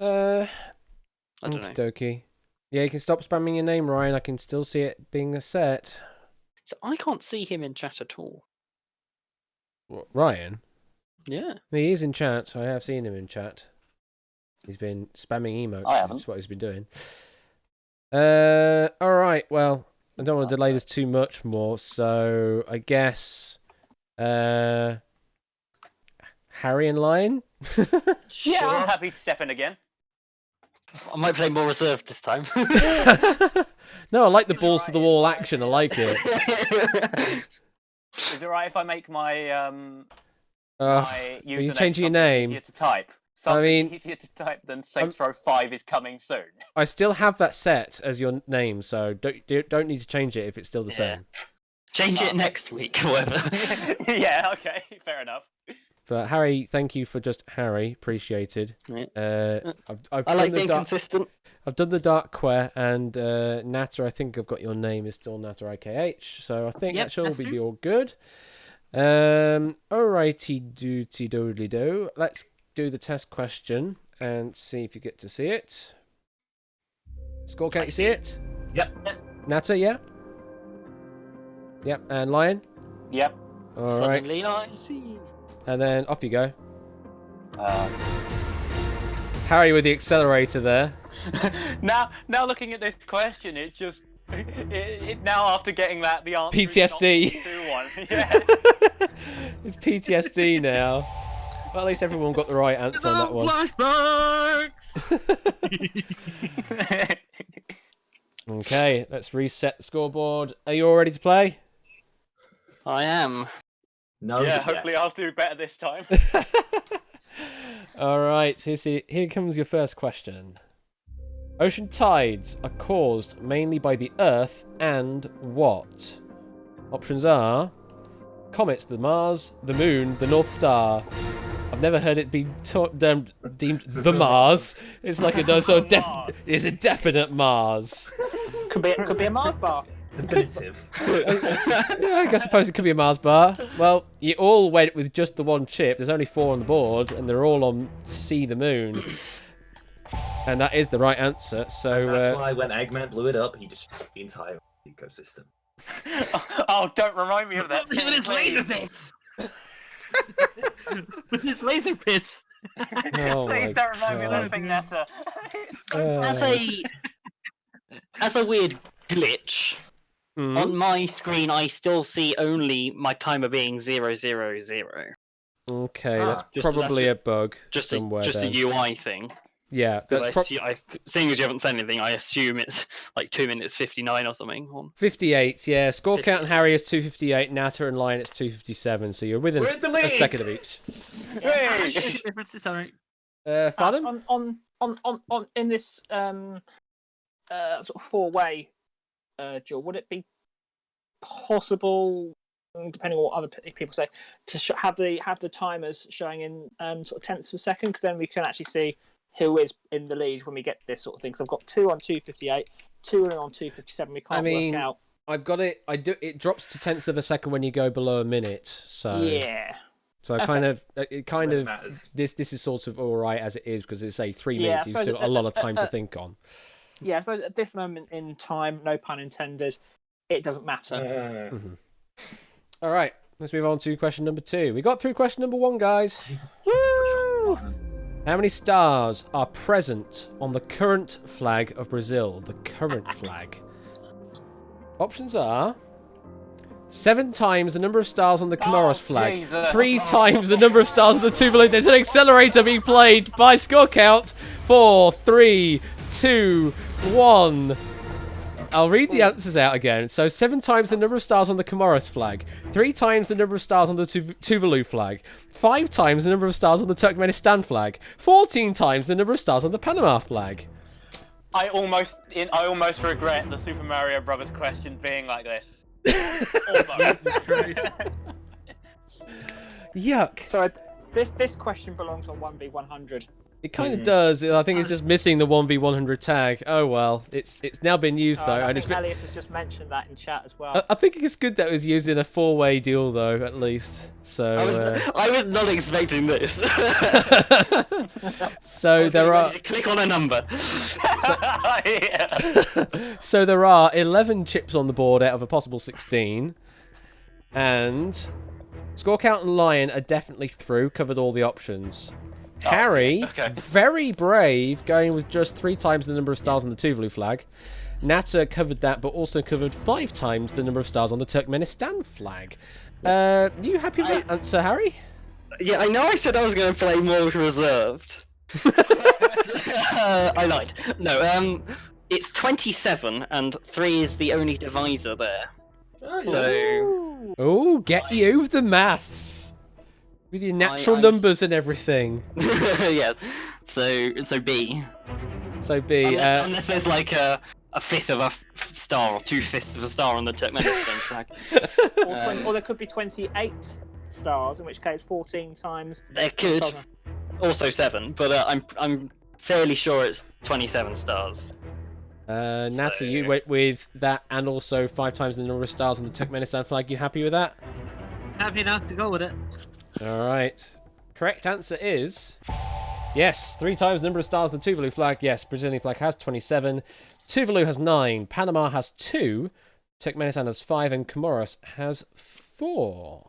I don't know. Okey-dokey. Yeah, you can stop spamming your name, Ryan. I can still see it being a set. So I can't see him in chat at all. What, Ryan? Yeah. He is in chat. I have seen him in chat. He's been spamming emotes. I haven't. That's what he's been doing. All right. Well, I don't want to delay this too much more. So I guess Harry and Lion. Yeah, I'm happy to step in again. I might play more reserved this time. No, I like the balls to the wall action. I like it. Is it right if I make my my Are you username changing your something name? easier to type? Something mean, easier to type than Saints Row 5 is coming soon. I still have that set as your name, so don't need to change it if it's still the same. Change it next week, whatever. Yeah, okay, fair enough. But Harry, thank you for just Harry. Appreciated. Yeah. I've I like done being the consistent. I've done the Dark Quer, and Natter, I think I've got your name is still Natter IKH, so I think Yep, that should all that's be true. all good. Alrighty doody doodly do. Let's do the test question and see if you get to see it. Score count, you see it? Yep. Natter, yeah? Yep, and Lion? Yep. Alright, Suddenly I see. and then off you go. Harry with the accelerator there. Now looking at this question, it just it now after getting that the answer PTSD. is not to one. Yeah. It's PTSD now. Well, at least everyone got the right answer on that one. Flashbacks! Okay, let's reset the scoreboard. Are you all ready to play? I am. No. Yeah, but hopefully yes. I'll do better this time. All right, here comes your first question. Ocean tides are caused mainly by the Earth and what? Options are comets, the Mars, the Moon, the North Star. I've never heard it be deemed the Mars. It's like it's a definite Mars. Could be a Mars bar. Definitive. Yeah, I suppose it could be a Mars bar. Well, you all went with just the one chip. There's only 4 on the board, and they're all on See the Moon. And that is the right answer. So That's why when Eggman blew it up, he destroyed the entire ecosystem. Oh, don't remind me of that. With his laser bits! With his laser bits! oh my Please don't remind me of that God. thing, Nessa. As a as a weird glitch, Mhm. on my screen I still see only my timer being 000. Okay, Ah, that's just- probably a bug Just somewhere. a then. UI thing. Yeah, Because that's seeing as you haven't said anything, I assume it's like 2 minutes 59 or something. 58. Yeah, score count and Harry is 258. Nata and Lion it's 257. So you're within We're in the a lead! second of each. Difference is alright. Pardon? On in this sort of four-way duel, would it be possible, depending on what other people say, to have the timers showing in sort of tenths of a second? Because then we can actually see who is in the lead when we get this sort of thing. Because I've got 2 on 258, 2 on 257. We can't work out. I've got it. It drops to tenths of a second when you go below a minute. So Yeah. So Okay. This is sort of all right as it is because it's 3 Yeah, minutes. I You've suppose still got a lot of time to think on. Yeah, I suppose at this moment in time, no pun intended, it doesn't matter. All right, let's move on to question number 2. We got through question number 1, guys. Woo! How many stars are present on the current flag of Brazil? The current flag. Options are 7 times the number of stars on the Comoros flag, Jesus. 3 times the number of stars on the Tuvalu. There's an accelerator being played by score count. 4, 3, 2, 1. I'll read the answers out again. So 7 times the number of stars on the Comoros flag, 3 times the number of stars on the Tuvalu flag, 5 times the number of stars on the Turkmenistan flag, 14 times the number of stars on the Panama flag. I almost regret the Super Mario Brothers question being like this. Yuck. So this question belongs on 1v100. It kind of does. I think it's just missing the 1v100 tag. Oh well, it's now been used though, I and it's think been... Elias has just mentioned that in chat as well. I think it's good that it was used in a 4-way duel though, at least. So I was not expecting this. so there are Ready to click on a number. so there are 11 chips on the board out of a possible 16, and score count and Lion are definitely through. Covered all the options. Harry, very brave, going with just 3 times the number of stars on the Tuvalu flag. Nata covered that, but also covered 5 times the number of stars on the Turkmenistan flag. Are you happy with that answer, Harry? Yeah, I know I said I was going to play more reserved. I lied. No, it's 27, and 3 is the only divisor there. So... Oh, get you the maths. With your natural numbers and everything. Yeah, so B. So B. Unless there's like a fifth of a star or 2/5 of a star on the Turkmenistan flag. Or there could be 28 stars, in which case 14 times. There could. Also 7, but I'm fairly sure it's 27 stars. Nata, you went with that and also 5 times the number of stars on the Turkmenistan flag. You happy with that? Happy enough to go with it. Alright. Correct answer is... Yes, 3 times the number of stars on the Tuvalu flag. Yes, Brazilian flag has 27. Tuvalu has 9. Panama has 2. Turkmenistan has 5. And Comoros has 4.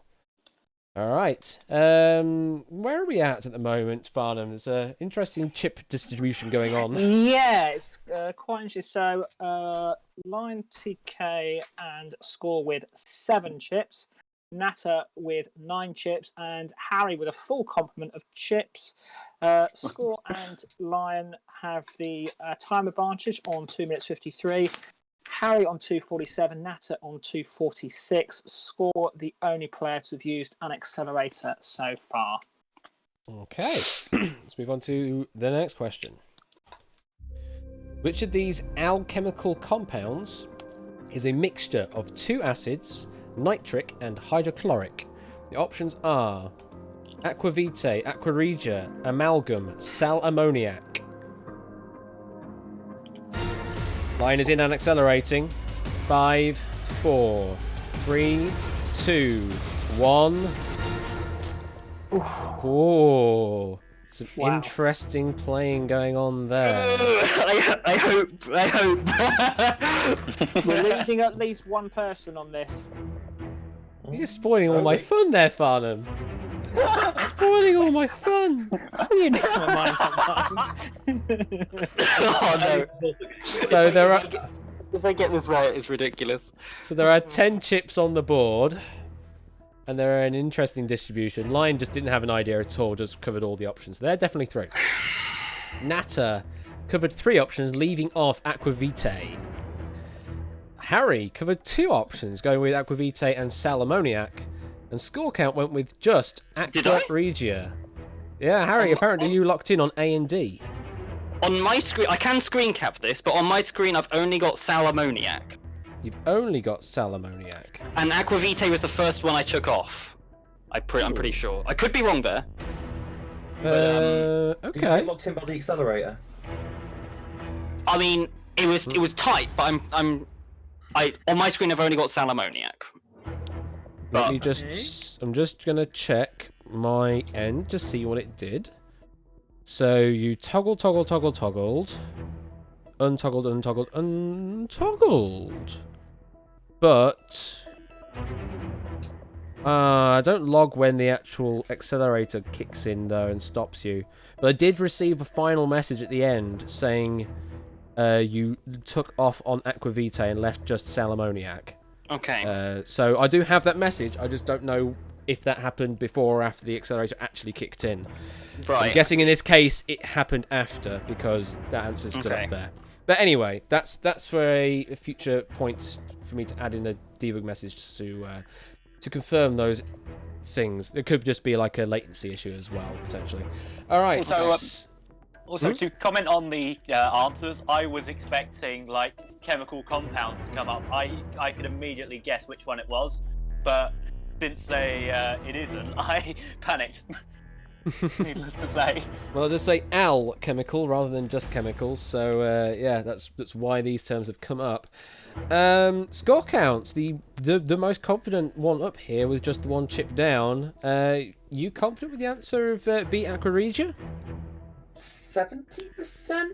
Alright. Where are we at the moment, Farnham? There's an interesting chip distribution going on. Yeah, it's quite interesting. So, Line TK and Score with 7 chips. Nata with 9 chips, and Harry with a full complement of chips. Score and Lion have the time advantage on 2 minutes 53. Harry on 2:47, Nata on 2:46. Score the only player to have used an accelerator so far. Okay, let's move on to the next question. Which of these alchemical compounds is a mixture of 2 acids, nitric and hydrochloric? The options are aquavitae, aquaregia, amalgam, sal ammoniac. Line is in and accelerating. 5, 4, 3, 2, 1. Oh, some interesting playing going on there. I hope. We're losing at least one person on this. You're spoiling all my fun there, Farnham. Spoiling all my fun. You nick some of mine sometimes. Oh no! So there are If I get this right, it's ridiculous. 10 chips on the board, and they're an interesting distribution. Lion just didn't have an idea at all, just covered all the options. They're definitely 3. Natter covered 3 options, leaving off Aquavitae. Harry covered 2 options, going with Aquavitae and Salamoniac. And Score Count went with just Aqua Regia. Yeah, Harry, apparently you locked in on A and D. On my screen, I can screen cap this, but on my screen I've only got Salamoniac. You've only got Salamoniac. And Aquavitae was the first one I took off. I'm pretty sure. I could be wrong there. Did you Okay. get locked in by the accelerator? I mean, it was tight, but on my screen I've only got Salamoniac. Let me just... I'm just going to check my end to see what it did. So you toggled. Untoggled. But... I don't log when the actual accelerator kicks in, though, and stops you. But I did receive a final message at the end saying you took off on Aquavitae and left just Salamoniac. Okay. So I do have that message. I just don't know if that happened before or after the accelerator actually kicked in. Right. I'm guessing in this case it happened after because that answer's still up there. But anyway, that's for a future point for me to add in a debug message to confirm those things. It could just be like a latency issue as well, potentially. All right. Also, to comment on the answers, I was expecting like chemical compounds to come up. I could immediately guess which one it was, but since it isn't, I panicked. Needless to say. Well, I'll just say alchemical rather than just chemicals. So yeah, that's why these terms have come up. Score counts. The most confident one up here with just the 1 chip down. You confident with the answer of B Aqua Regia? 70%?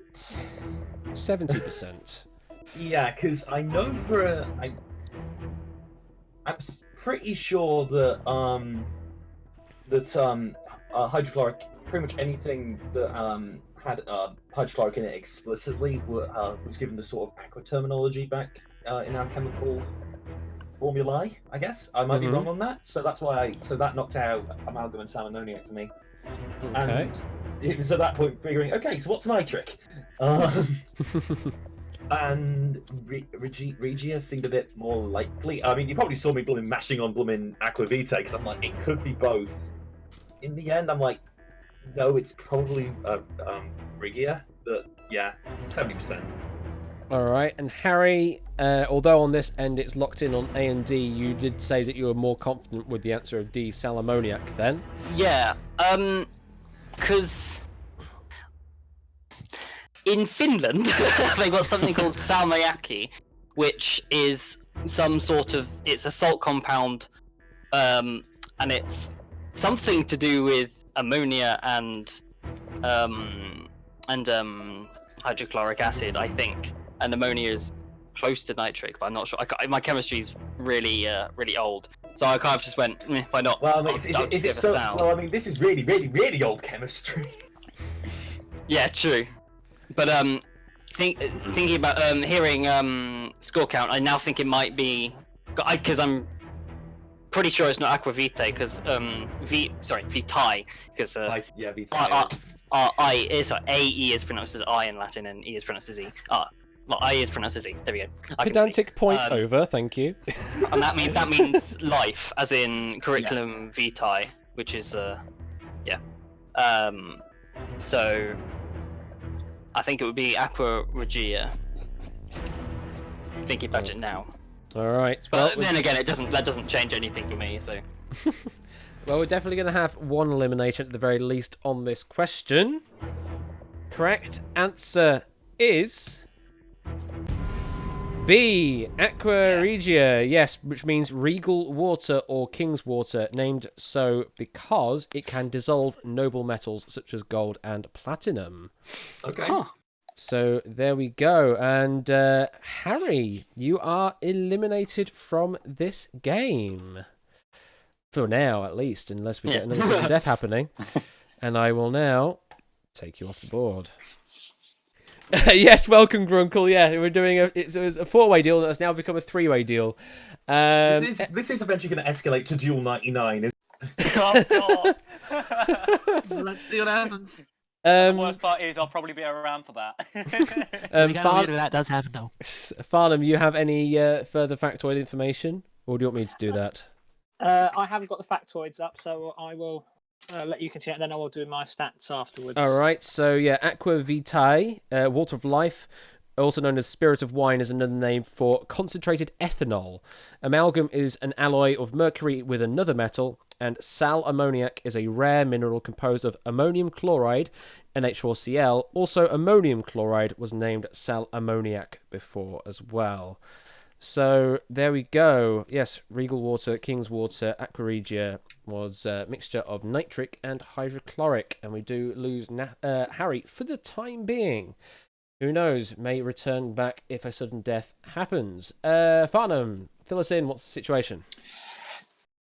70%. Yeah, because I know I'm pretty sure that hydrochloric, pretty much anything that had hydrochloric in it explicitly was given the sort of aqua terminology back in our chemical formulae. I guess I might be wrong on that, so that's why that knocked out amalgam and salmoniac for me. Okay. And it was at that point figuring, okay, so what's nitric? And Regia seemed a bit more likely. I mean, you probably saw me mashing on Aquavitae because I'm like, it could be both. In the end, I'm like, no, it's probably Regia, but yeah, 70%. All right, and Harry, although on this end it's locked in on A and D, you did say that you were more confident with the answer of D, Salamoniac, then? Yeah, because in Finland they've got something called salmiakki, which is it's a salt compound, and it's something to do with ammonia and hydrochloric acid, I think. And ammonia is close to nitric, but I'm not sure. My chemistry's really old, so I kind of just went, why not? Well, I mean, I'll just give it a sound. well, I mean, this is really, really, really old chemistry. Yeah, true. But thinking about hearing score count, I now think it might be because I'm pretty sure it's not Aquavitae because Vitae because yeah, Vitae. AE is pronounced as I in Latin and E is pronounced as E. Well, I is pronounced as E. There we go. Pedantic point over, thank you. And that means life, as in curriculum vitae, which is so I think it would be Aqua Regia. Thinking about it now. All right. But then again, that doesn't change anything for me. So. Well, we're definitely going to have one elimination at the very least on this question. Correct answer is B, Aqua Regia. Yes, which means regal water or king's water, named so because it can dissolve noble metals such as gold and platinum. Okay. Huh. So there we go. And Harry, you are eliminated from this game. For now, at least, unless we get another sudden death happening. And I will now take you off the board. Yes, welcome, Grunkle. Yeah, we're doing it was a 4-way deal that has now become a 3-way deal. This is eventually going to escalate to Duel 99. Oh, God. Let's see what happens. The worst part is I'll probably be around for that. That does happen, though. Farnham, you have any further factoid information? Or do you want me to do that? I haven't got the factoids up, so I will let you continue, and then I will do my stats afterwards. All right, so yeah, Aqua Vitae, water of life, also known as spirit of wine, is another name for concentrated ethanol. Amalgam is an alloy of mercury with another metal, and sal ammoniac is a rare mineral composed of ammonium chloride, NH4Cl. Also, ammonium chloride was named sal ammoniac before as well. So there we go. Yes, Regal Water, King's Water, Aqua Regia was a mixture of nitric and hydrochloric, and we do lose Harry for the time being. Who knows? May return back if a sudden death happens. Farnham, fill us in. What's the situation?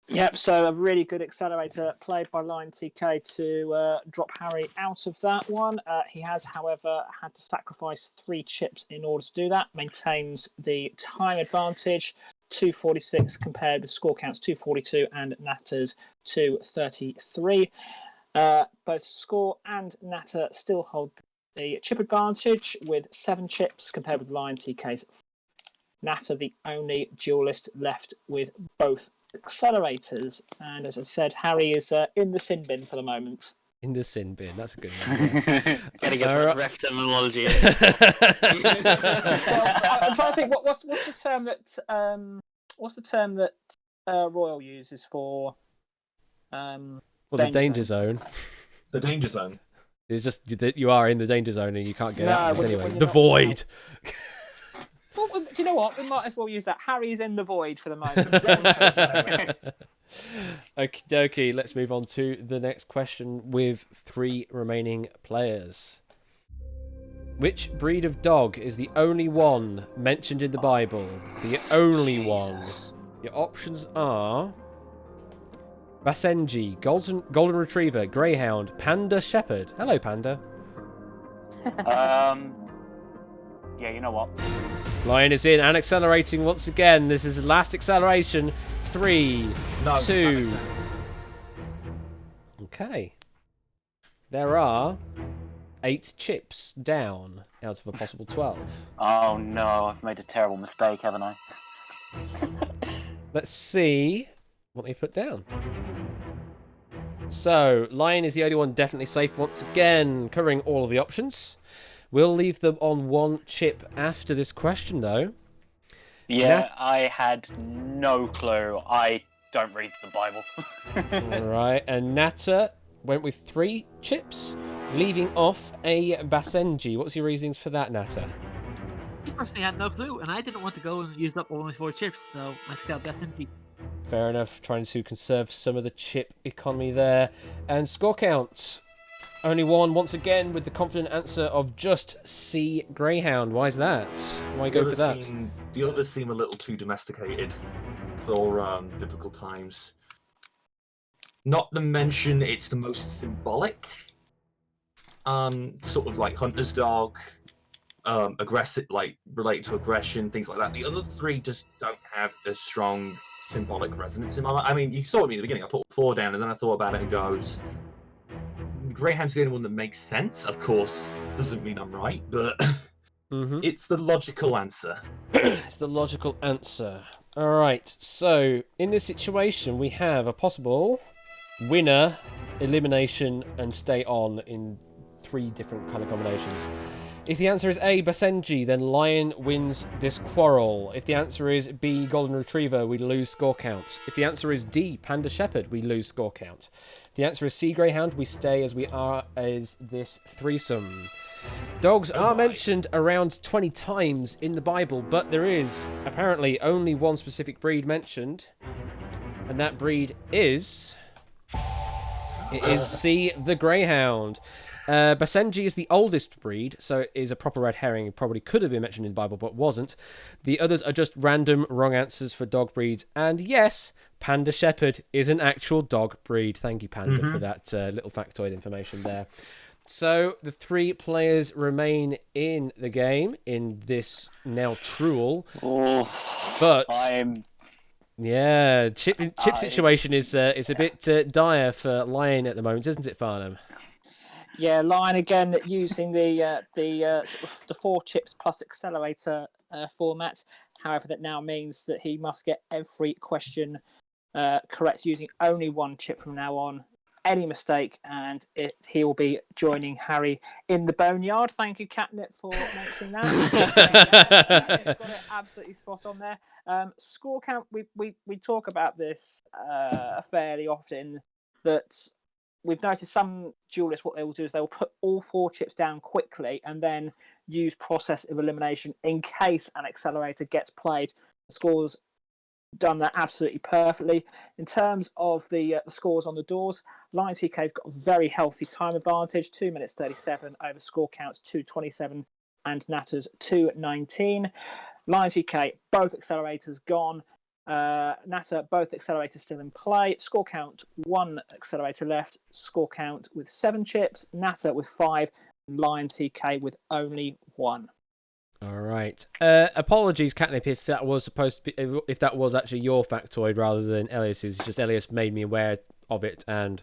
Yep, so a really good accelerator played by Lion TK to drop Harry out of that one. He has, however, had to sacrifice 3 chips in order to do that. Maintains the time advantage, 246 compared with score counts 242 and Natter's 233. Both Score and Natter still hold the chip advantage with 7 chips compared with Lion TK's. Natter, the only duelist left with both accelerators, and as I said, Harry is in the sin bin for the moment. In the sin bin, that's a good one. Yes. Gotta get some ref terminology. Well, I'm trying to think what's the term that Royal uses for the danger zone. The danger zone. It's just that you are in the danger zone and you can't get out of it anyway. The not void. Well, do you know what? We might as well use that. Harry's in the void for the moment. Okie dokie, let's move on to the next question with 3 remaining players. Which breed of dog is the only one mentioned in the Bible? The only one. Your options are Basenji, Golden Retriever, Greyhound, Panda Shepherd. Hello, Panda. Yeah, you know what? Lion is in and accelerating once again. This is his last acceleration. 3, 2. Okay. There are 8 chips down out of a possible 12. Oh no, I've made a terrible mistake, haven't I? Let's see what they put down. So, Lion is the only one definitely safe once again, covering all of the options. We'll leave them on 1 chip after this question, though. Yeah, I had no clue. I don't read the Bible. Alright, and Natter went with 3 chips, leaving off a Basenji. What's your reasons for that, Natter? I personally had no clue, and I didn't want to go and use up all my 4 chips, so I took out Basenji. Fair enough, trying to conserve some of the chip economy there. And score count. Only 1 once again with the confident answer of just C Greyhound. Why is that? Why go for that? The others seem a little too domesticated for biblical times. Not to mention it's the most symbolic. Sort of like hunter's dog, aggressive, like related to aggression, things like that. The other 3 just don't have a strong symbolic resonance in my mind. I mean, you saw me in the beginning. I put 4 down, and then I thought about it and goes, Greyhound's the only one that makes sense. Of course, doesn't mean I'm right, but it's the logical answer. It's the logical answer. All right, so in this situation, we have a possible winner, elimination, and stay on in 3 different kind of combinations. If the answer is A, Basenji, then Lion wins this quarrel. If the answer is B, Golden Retriever, we lose score count. If the answer is D, Panda Shepherd, we lose score count. If the answer is C, Greyhound, we stay as we are as this threesome. Dogs are mentioned around 20 times in the Bible, but there is apparently only 1 specific breed mentioned. And that breed is... It is C, the Greyhound. Basenji is the oldest breed, so it is a proper red herring. It probably could have been mentioned in the Bible, but wasn't. The others are just random wrong answers for dog breeds. And yes, Panda Shepherd is an actual dog breed. Thank you, Panda, for that little factoid information there. So the 3 players remain in the game in this now truel. Oh, But chip situation is a bit dire for Lion at the moment, isn't it, Farnham? Yeah, Lion again using the sort of the 4 chips plus accelerator format. However, that now means that he must get every question correct using only 1 chip from now on. Any mistake, and he will be joining Harry in the boneyard. Thank you, Catnip, for mentioning that. Got it absolutely spot on there. Score count. We talk about this fairly often. That we've noticed some duelists, what they will do is they will put all 4 chips down quickly and then use process of elimination in case an accelerator gets played. The scores done that absolutely perfectly. In terms of the scores on the doors, Lion TK's got a very healthy time advantage, 2 minutes 37 over score counts 2:27 and Natter's 2:19. Lion TK, both accelerators gone. Natter, both accelerators still in play. Score count 1 accelerator left. Score count with 7 chips. Natter with 5. Lion TK with only 1. All right. Apologies, Catnip, if that was if that was actually your factoid rather than Elias's. Just Elias made me aware of it, and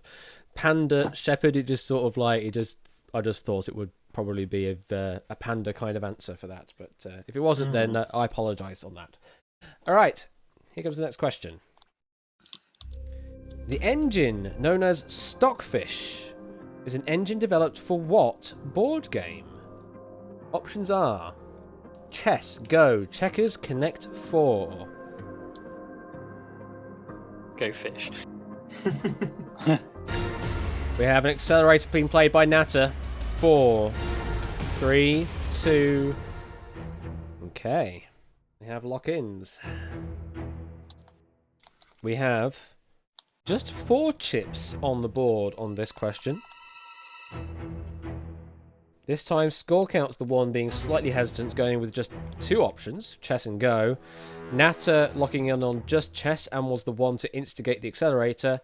Panda Shepherd. It just sort of like I just thought it would probably be a panda kind of answer for that, but if it wasn't, then I apologise on that. All right. Here comes the next question. The engine known as Stockfish is an engine developed for what board game? Options are Chess, Go, Checkers, Connect 4. Go fish. We have an accelerator being played by Natter. 4, 3, 2. Okay. We have lock-ins. We have just 4 chips on the board on this question. This time, Score Count's the one being slightly hesitant, going with just 2 options, Chess and Go. Natter locking in on just Chess and was the one to instigate the accelerator.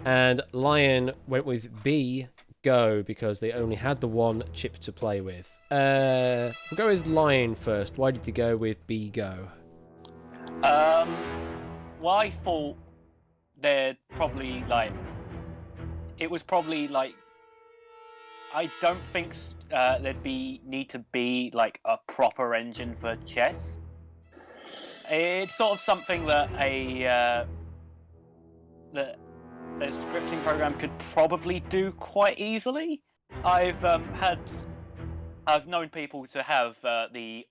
And Lion went with B, Go, because they only had the 1 chip to play with. We'll go with Lion first. Why did you go with B, Go? Well, I thought they're probably like... It was probably like... I don't think there'd need to be like a proper engine for chess. It's sort of something that a scripting program could probably do quite easily. I've known people to have the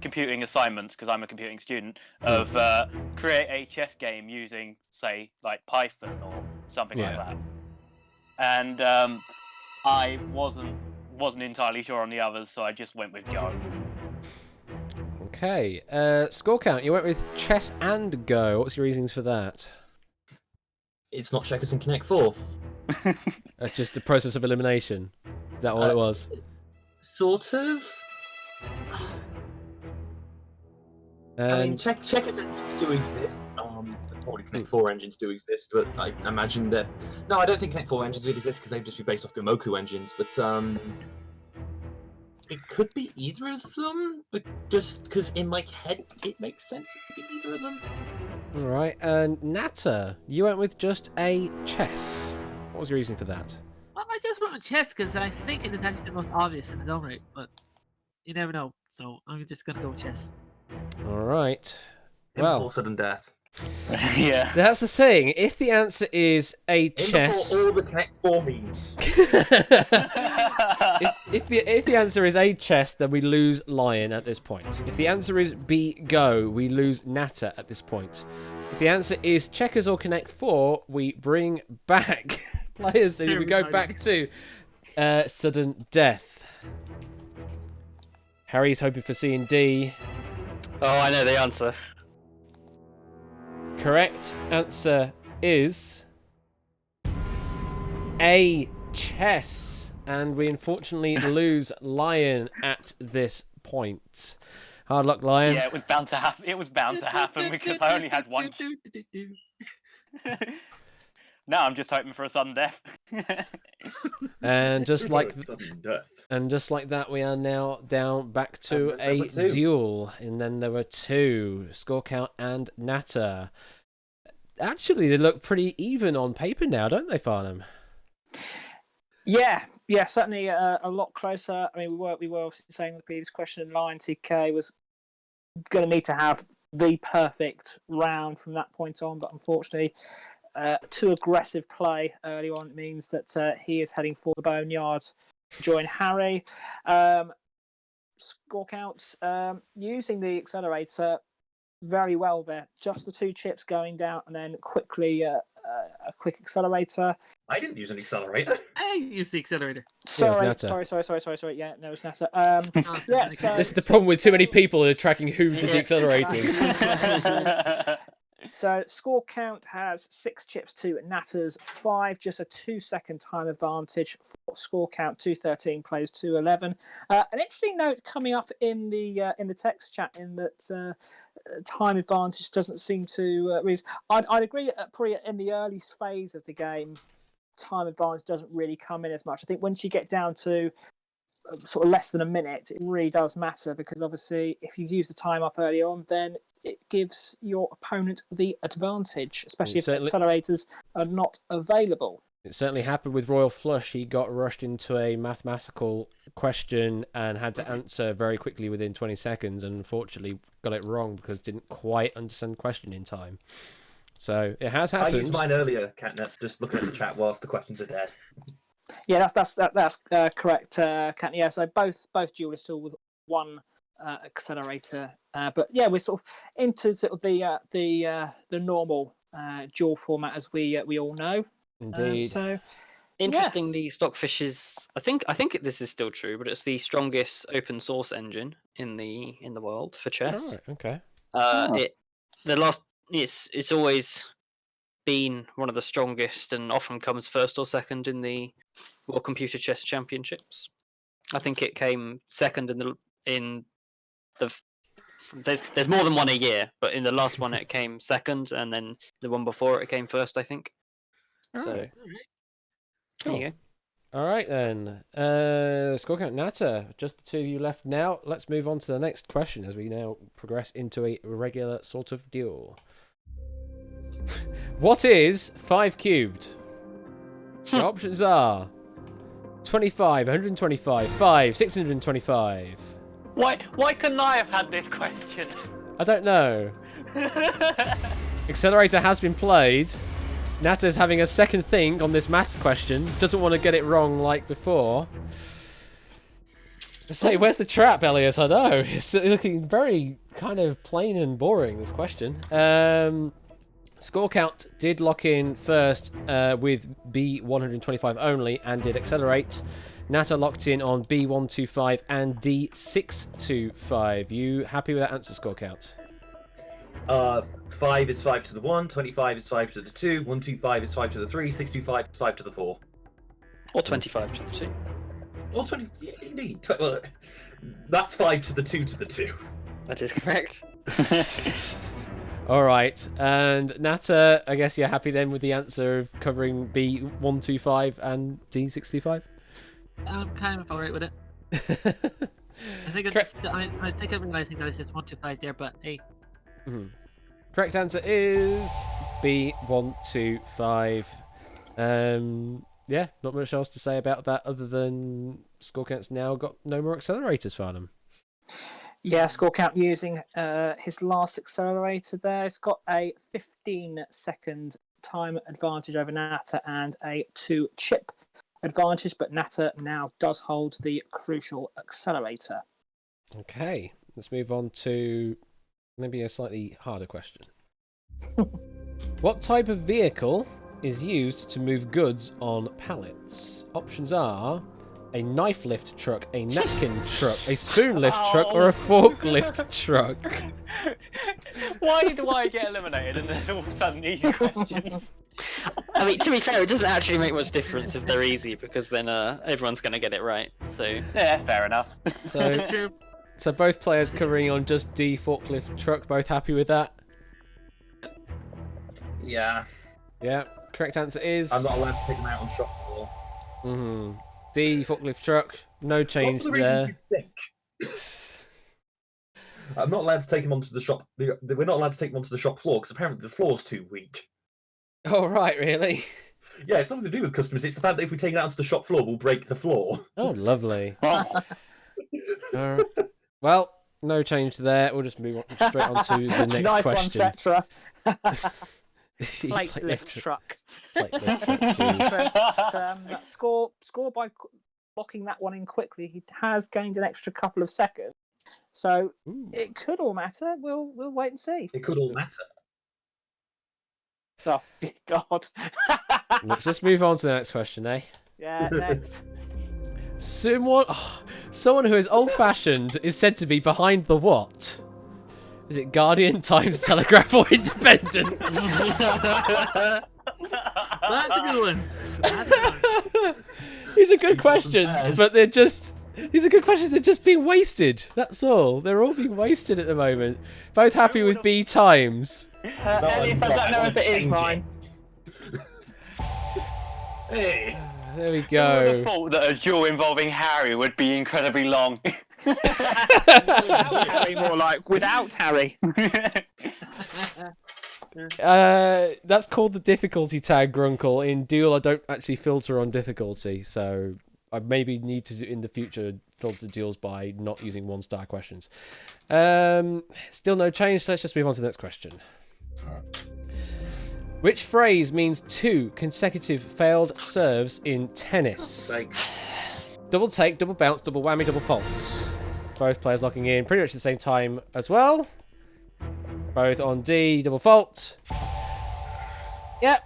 computing assignments, because I'm a computing student, of create a chess game using, say, like Python or something like that. And I wasn't entirely sure on the others, so I just went with Go. Okay. Score Count, you went with Chess and Go. What's your reasons for that? It's not Checkers and Connect 4. That's just the process of elimination. Is that all it was? Sort of. I mean, Checkers engines do exist. Probably Connect 4 engines do exist, but I imagine that... No, I don't think Connect 4 engines would exist because they'd just be based off Gomoku engines, but it could be either of them, but just because in my head it makes sense it could be either of them. Alright, and Natter, you went with just a Chess. What was your reason for that? Well, I just went with Chess because I think it is actually the most obvious in its own right, but you never know, so I'm just going to go with Chess. Alright. Well, sudden death. Yeah. That's the thing. If the answer is a chess... Before all the Connect 4 memes. if the answer is A, Chess, then we lose Lion at this point. If the answer is B, Go, we lose Natter at this point. If the answer is Checkers or Connect 4, we bring back players and we go back to sudden death. Harry's hoping for C and D. Oh, I know the answer. Correct answer is A, chess, and we unfortunately lose Lion at this point. Hard luck, Lion. Yeah, it was bound to happen. It was bound to happen because I only had one. Now I'm just hoping for a sudden death. And just like sudden death. And just like that, we are now down back to And a number 2. duel. And then there were 2, Score Count and Natter. Actually, they look pretty even on paper now, don't they, Farnham? Yeah, certainly a lot closer. I mean, we were obviously saying in the previous question, Lion TK was going to need to have the perfect round from that point on, but unfortunately, too aggressive play early on means that he is heading for the boneyard to join Harry. Score Count using the accelerator very well there. Just the 2 chips going down and then quickly a quick accelerator. I didn't use an accelerator. I used the accelerator. Sorry. Yeah, no, it was Natter. Yeah, so, This is the problem with too many people who are tracking who did the accelerating. So Score Count has 6 chips to Natter's 5, just a 2-second time advantage for Score Count. 213 plays 211. An interesting note coming up in the text chat in that time advantage doesn't seem to. I'd agree probably in the early phase of the game, time advantage doesn't really come in as much. I think once you get down to sort of less than a minute, it really does matter because obviously if you use the time up early on, then it gives your opponent the advantage, especially if accelerators are not available. It certainly happened with Royal Flush. He got rushed into a mathematical question and had to answer very quickly within 20 seconds, and unfortunately got it wrong because didn't quite understand the question in time. So it has happened. I used mine earlier, Catnip, just looking at the chat whilst the questions are dead. Yeah, that's correct, Catnip. Yeah, so both duelists still with 1 accelerator, but yeah, we're sort of into sort of the normal duel format as we all know. Indeed. So interestingly, Stockfish is I think this is still true, but it's the strongest open source engine in the world for chess. Oh, okay. It's always been one of the strongest and often comes first or second in the World Computer Chess Championships. I think it came second there's more than one a year, but in the last one it came second, and then the one before it came first, I think. So, Right. There you go. All right then. Score Count Natter, just the 2 of you left now. Let's move on to the next question as we now progress into a regular sort of duel. What is 5 cubed? The options are 25, 125, 5, 625. Why couldn't I have had this question? I don't know. Accelerator has been played. Natter's having a second think on this maths question. Doesn't want to get it wrong like before. I say, where's the trap, Elias? I know. It's looking very kind of plain and boring, this question. Score Count did lock in first with B125 only and did accelerate. Natter locked in on B125 and D625. You happy with that answer, Score Count? 5 is 5 to the 1, 25 is 5 to the 2, 125 is 5 to the 3, 625 is 5 to the 4. Or 25 to the 2. Or 20, yeah, indeed. Well, that's 5 to the 2 to the 2. That is correct. All right, and Natter, I guess you're happy then with the answer of covering B125 and D625? I'm kind of alright with it. I think I think I'm realizing that it's just 125 there, but hey. Mm-hmm. Correct answer is B125. Yeah, not much else to say about that other than Score Count's now got no more accelerators for them. Yeah, Score Count using his last accelerator there. It's got a 15-second time advantage over Natter and a 2-chip advantage, but Natter now does hold the crucial accelerator. Okay, let's move on to maybe a slightly harder question. What type of vehicle is used to move goods on pallets? Options are a knife lift truck, a napkin truck, a spoon lift truck, or a forklift truck. Why do I get eliminated and there's all of a sudden easy questions? I mean, to be fair, it doesn't actually make much difference if they're easy because then everyone's going to get it right. So Yeah, fair enough. That's true. So both players covering on just D forklift truck. Both happy with that? Yeah. Yeah. Correct answer is. I'm not allowed to take them out on shop floor. D forklift truck. No change What for the reason there. you think? I'm not allowed to take them onto the shop. We're not allowed to take them onto the shop floor because apparently the floor's too weak. Oh right, really? Yeah, it's nothing to do with customers. It's the fact that if we take it out onto the shop floor, we'll break the floor. Oh, lovely. Oh, Well, no change there. We'll just move on straight on to the next Nice one, question. Cetra. Plate Plate lift truck. Plate lift truck, jeez. But, score by locking that one in quickly. He has gained an extra couple of seconds, so Ooh. it could all matter. We'll wait and see. It could all matter. Oh dear God! Let's just move on to the next question, eh? Yeah, next. Someone who is old-fashioned is said to be behind the what? Is it Guardian, Times, Telegraph, or Independent? That's a good one. That's a good one. These are good questions, but they're just... These are good questions, they're just being wasted. That's all. They're all being wasted at the moment. Both happy with B Times. Elias, I don't know if it is mine. Hey. There we I would go. have thought that a duel involving Harry would be incredibly long. Without Harry, more like without Harry. That's called the difficulty tag, Grunkle. In Duel, I don't actually filter on difficulty, so I maybe need to, in the future, filter duels by not using 1-star questions. Still no change, let's just move on to the next question. Which phrase means 2 consecutive failed serves in tennis? Double take, double bounce, double whammy, double fault. Both players locking in pretty much at the same time as well. Both on D, double fault. Yep.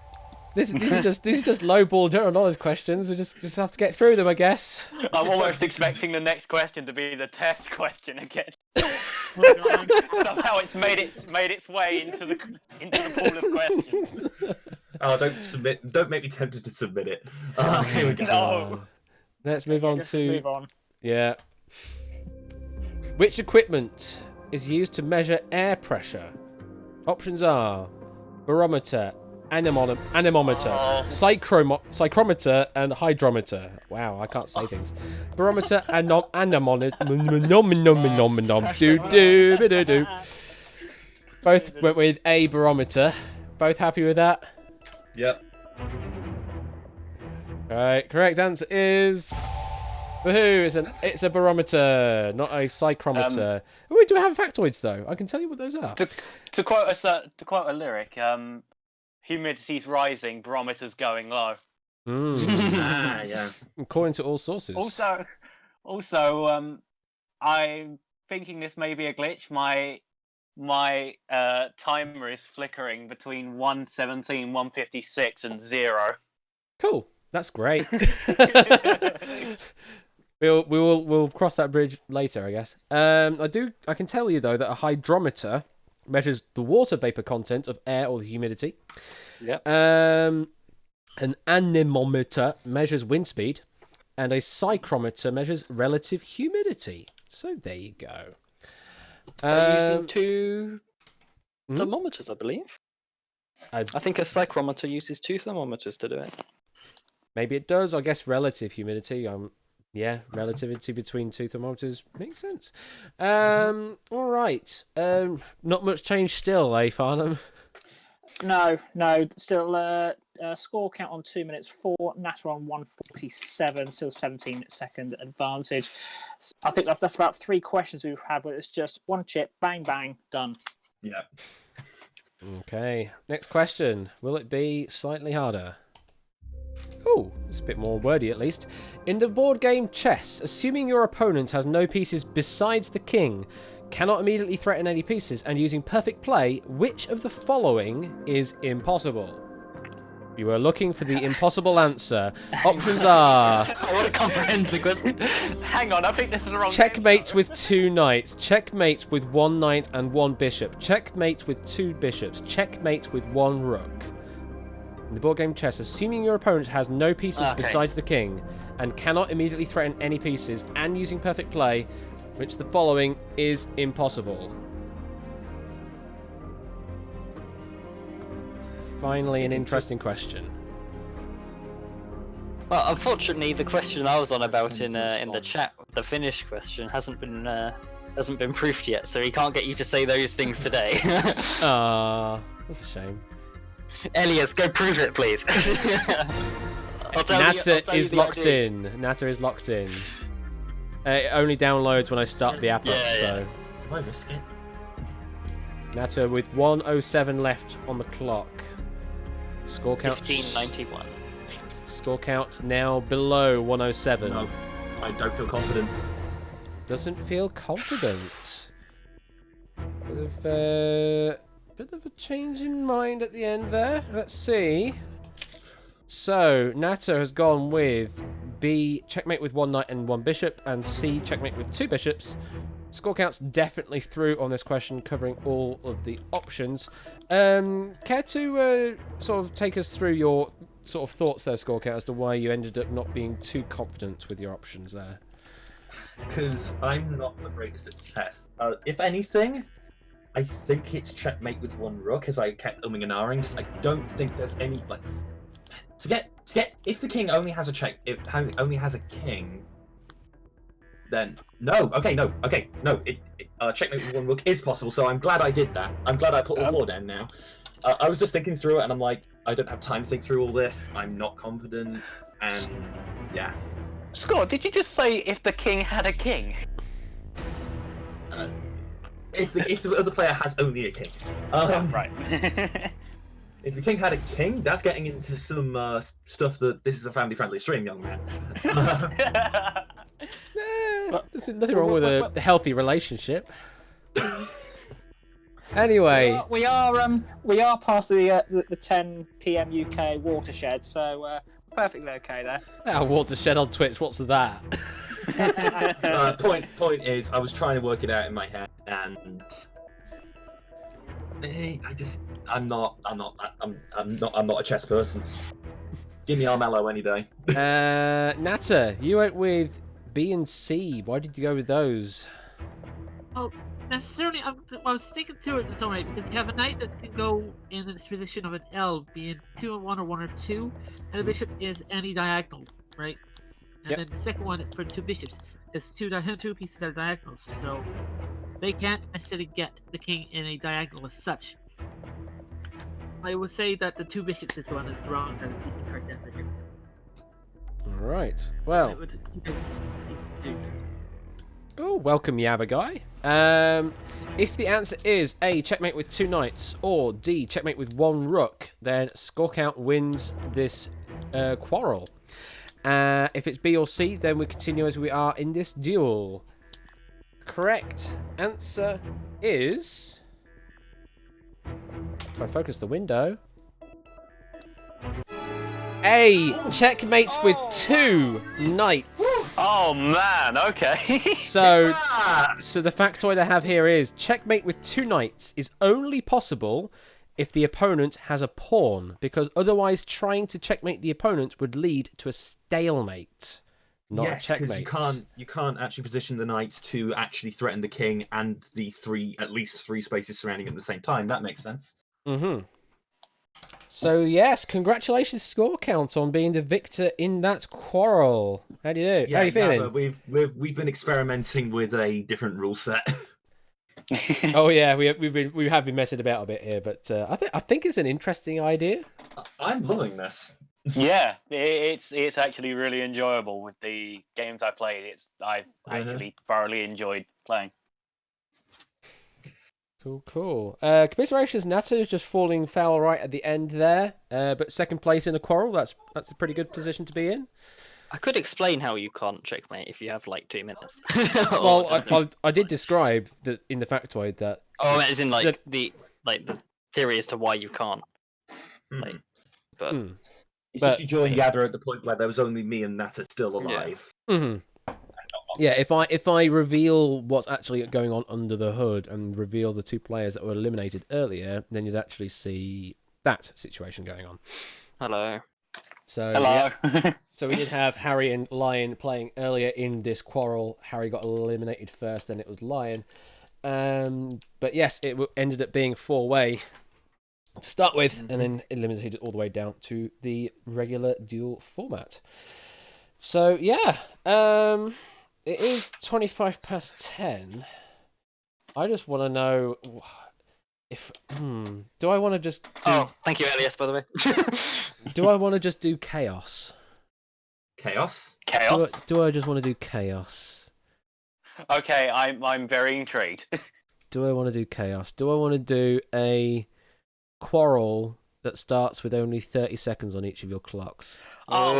These are just lowball general knowledge questions. We just have to get through them, I guess. I'm almost expecting the next question to be the test question again. Somehow it's made its way into the pool of questions. Oh, don't make me tempted to submit it. Oh, here we go. No. Let's move on Just to move on. yeah. Which equipment is used to measure air pressure? Options are barometer, anemometer, psychrometer, and hydrometer. Wow, I can't say things. Barometer, anemometer. Both went with a barometer. Both happy with that? Yep. Alright, correct answer is... Woohoo! It's a barometer, not a psychrometer. Do I have factoids though? I can tell you what those are. To quote a lyric, humidity's rising, barometer's going low. Yeah. According to all sources. Also, I'm thinking this may be a glitch. My timer is flickering between 117, 156, and 0. Cool. That's great. We'll cross that bridge later, I guess. I can tell you though that a hydrometer measures the water vapor content of air or the humidity. Yep. An anemometer measures wind speed, and a psychrometer measures relative humidity. So there you go. Using 2 thermometers, I believe. I think a psychrometer uses 2 thermometers to do it. Maybe it does. I guess relative humidity. Yeah, relativity between 2 thermometers makes sense. All right. Not much change still, eh, Farnham? No. Still, score count on 2 minutes 4. Natter on 147. Still 17-second advantage. I think that's about 3 questions we've had, but it's just one chip, bang, bang, done. Yeah. Okay. Next question. Will it be slightly harder? Oh, it's a bit more wordy at least. In the board game chess, assuming your opponent has no pieces besides the king, cannot immediately threaten any pieces, and using perfect play, which of the following is impossible? You are looking for the impossible answer. Options are... I want to comprehend the question. Hang on, I think this is the wrong checkmate with 2 knights, checkmate with 1 knight and 1 bishop, checkmate with 2 bishops, checkmate with 1 rook. In the board game chess, assuming your opponent has no pieces Okay. besides the king and cannot immediately threaten any pieces and using perfect play, which the following is impossible. Finally, an interesting question. Well, unfortunately, the question I was on about in the chat, the Finnish question, hasn't been proofed yet, so he can't get you to say those things today. Ah, that's a shame. Elias, go prove it, please. I'll tell Natter you is the locked idea. in. Natter is locked in. It only downloads when I start the app up, Yeah, so... Can I risk it? Natter with 1:07 left on the clock. Score count... 1591. Score count now below 1:07. No, I don't feel confident. Doesn't feel confident. Bit of a change in mind at the end there. Let's see. So, Natter has gone with B, checkmate with 1 knight and 1 bishop, and C, checkmate with 2 bishops. Score count's definitely through on this question, covering all of the options. Care to sort of take us through your sort of thoughts there, Score count, as to why you ended up not being too confident with your options there? Because I'm not the greatest at chess. If anything, I think it's checkmate with 1 rook, as I kept umming and ahhing. Because I don't think there's any like to get if the king only has a check, if only has a king, then no. Checkmate with 1 rook is possible. So I'm glad I did that. I'm glad I put all 4 down now. I was just thinking through it, and I'm like, I don't have time to think through all this. I'm not confident, and yeah. Scott, did you just say if the king had a king? If the other player has only a king. Right. If the king had a king, that's getting into some stuff that this is a family-friendly stream, young man. Nothing wrong with a healthy relationship. Anyway, So, we are past the 10 p.m. UK watershed, so perfectly okay there. watershed on Twitch, what's that? Point is, I was trying to work it out in my head, and I'm not a chess person. Give me Armello any day. Natter, you went with B and C. Why did you go with those? Well, necessarily, I was thinking through it in its own way, because you have a knight that can go in this position of an L, being 2 and 1 or 1 or 2, and the bishop is any diagonal, right? And Yep. then the second one for 2 bishops is 2 pieces that are diagonals, so they can't necessarily get the king in a diagonal as such. I would say that the 2 bishops is the one that's wrong, and it's the correct answer here. Alright, well... It would do. Oh, welcome, Yabba Guy. If the answer is A, checkmate with 2 knights, or D, checkmate with 1 rook, then Score Count wins this quarrel. If it's B or C, then we continue as we are in this duel. Correct answer is... If I focus the window... A, checkmate with 2 knights. Oh man, okay. So the factoid I have here is checkmate with 2 knights is only possible if the opponent has a pawn, because otherwise trying to checkmate the opponent would lead to a stalemate, not a Yes, checkmate. because you can't actually position the knights to actually threaten the king and the at least three spaces surrounding it at the same time. That makes sense. Mm-hmm. So yes, congratulations, Score Count, on being the victor in that quarrel. How do you do? How are you feeling? Yabba, we've been experimenting with a different rule set. Oh yeah, we have been messing about a bit here, but I think it's an interesting idea. I'm loving this. Yeah, it's actually really enjoyable with the games I've played. I've actually thoroughly enjoyed playing. Cool. Commiserations, Natter is just falling foul right at the end there, but second place in a quarrel. That's a pretty good position to be in. I could explain how you can't checkmate if you have like 2 minutes. Well, I did describe that in the factoid that. Oh, as in like the theory as to why you can't. Like, but It's just you joined Yadder at the point where there was only me and Natter still alive. Yeah. Mm-hmm. Yeah, if I reveal what's actually going on under the hood and reveal the 2 players that were eliminated earlier, then you'd actually see that situation going on. Hello. So Hello. yeah. So we did have Harry and Lion playing earlier in this quarrel. Harry got eliminated first, then it was Lion. But yes, it ended up being 4-way to start with, and then eliminated all the way down to the regular duel format. So yeah, it is 10:25. I just want to know if do I want to just do, Oh, thank you, Elias, by the way. do I want to just do chaos? Chaos. Chaos. Do I just want to do chaos? Okay, I'm very intrigued. Do I want to do chaos? Do I want to do a quarrel that starts with only 30 seconds on each of your clocks? Oh,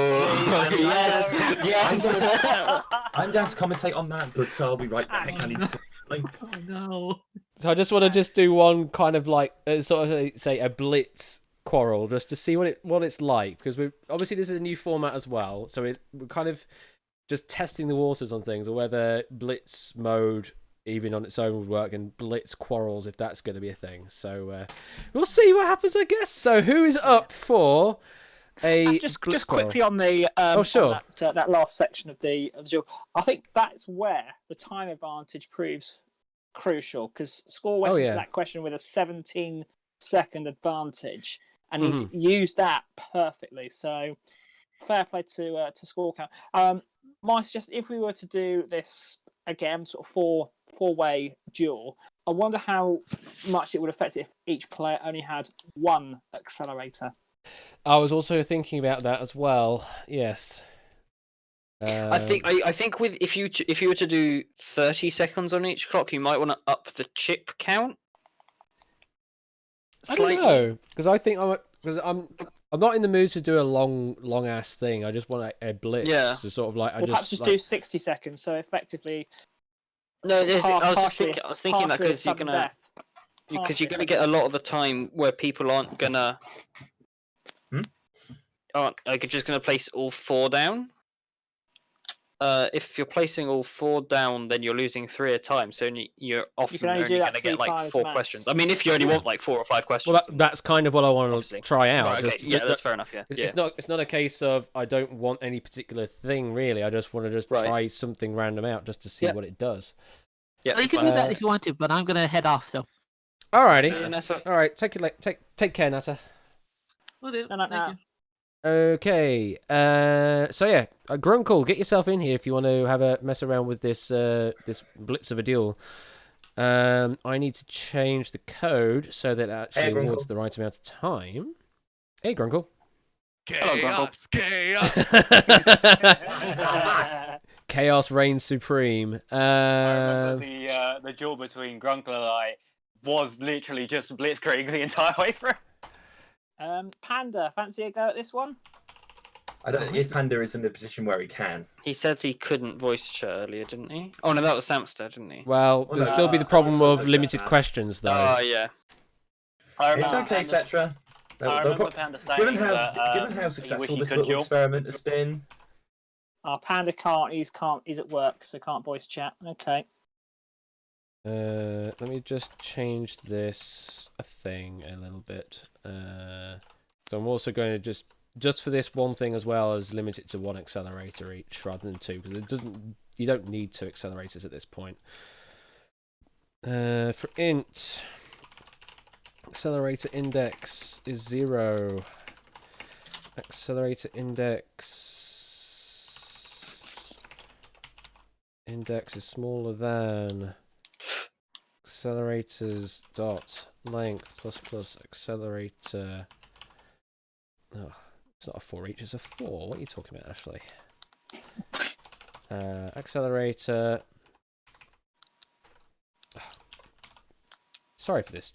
please. yes. I'm down to commentate on that, but I'll be right back. I need to. Oh no. So I just want to just do one kind of like sort of say a blitz quarrel just to see what it's like, because we obviously this is a new format as well, so we're kind of just testing the waters on things, or whether blitz mode even on its own would work, and blitz quarrels if that's going to be a thing. So we'll see what happens, I guess. So who is up for a Just blitz quarrel? quickly on the sure. on that last section of the duel. I think that's where the time advantage proves crucial, because Score went into that question with a 17-second advantage, and he's used that perfectly. So fair play to Score count. My suggestion, if we were to do this again, sort of four-way duel, I wonder how much it would affect it if each player only had one accelerator. I was also thinking about that as well. Yes. I think with if you were to do 30 seconds on each clock, you might want to up the chip count. Slightly. I don't know, because I'm not in the mood to do a long ass thing. I just want a blitz. Yeah. To sort of like Perhaps just do 60 seconds. So effectively. No, I was thinking that because you're gonna get a lot of the time where people aren't gonna just gonna place all 4 down. If you're placing all 4 down, then you're losing 3 at a time. So you're often only going to get like 4 questions. I mean, if you only want like 4 or 5 questions. Well, that's kind of what I want to try out. Right, okay. That's fair enough. Yeah. It's not a case of I don't want any particular thing really. I just want to try something random out just to see what it does. Yeah, well, you can do that if you want to, but I'm gonna head off. So. Alrighty. All right. Take care, Nata. Will do. Thank you. Okay, so yeah, Grunkle, get yourself in here if you want to have a mess around with this this blitz of a duel. I need to change the code so that it actually awards the right amount of time. Hey, Grunkle. Chaos, chaos. Chaos reigns supreme. I remember the duel between Grunkle and I was literally just blitzkrieg the entire way through. Panda, fancy a go at this one? I don't. If Panda is in the position where he can. He said he couldn't voice chat earlier, didn't he? Oh no, that was Samster, didn't he? Well, there'll still be the problem of limited questions, though. Oh yeah. It's okay, Cetra. Given how successful this little experiment has been. Panda can't. He's at work, so can't voice chat. Okay. Let me just change this thing a little bit. So I'm also going to just for this one thing as well as limit it to 1 accelerator each rather than 2, because you don't need 2 accelerators at this point. For int, accelerator index is 0. Accelerator index is smaller than accelerators dot length plus accelerator. Oh, it's not a 4 each, it's a 4. What are you talking about, Ashley? Accelerator. Oh. Sorry for this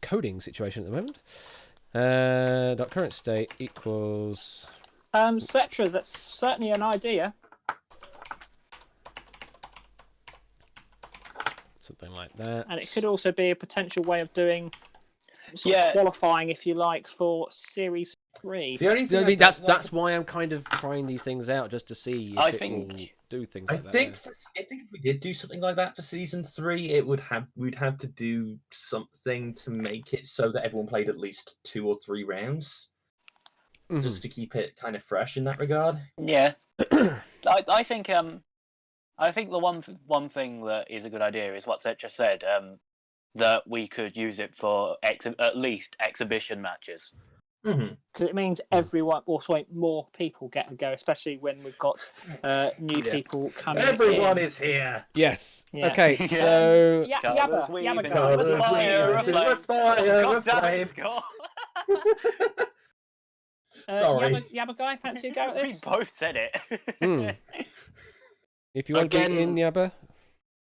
coding situation at the moment. Dot current state equals. Cetra, that's certainly an idea. Something like that. And it could also be a potential way of doing qualifying, if you like, for Series 3. The only thing that's why I'm kind of trying these things out, just to see if it will do things like that. I think if we did do something like that for Season 3, we'd have to do something to make it so that everyone played at least 2 or 3 rounds. just to keep it kind of fresh in that regard. Yeah, I think the one thing that is a good idea is what Setra said, that we could use it for at least exhibition matches. Because it means everyone, or sorry, more people get a go, especially when we've got new people coming Everyone in. is here. Yes. Yeah. Okay, so... Yabba, Yabba, Colours go. weaving into a fire of flame. Sorry. Yabba guy, fancy a go at We this? both said it. If you want to be in, Yabba?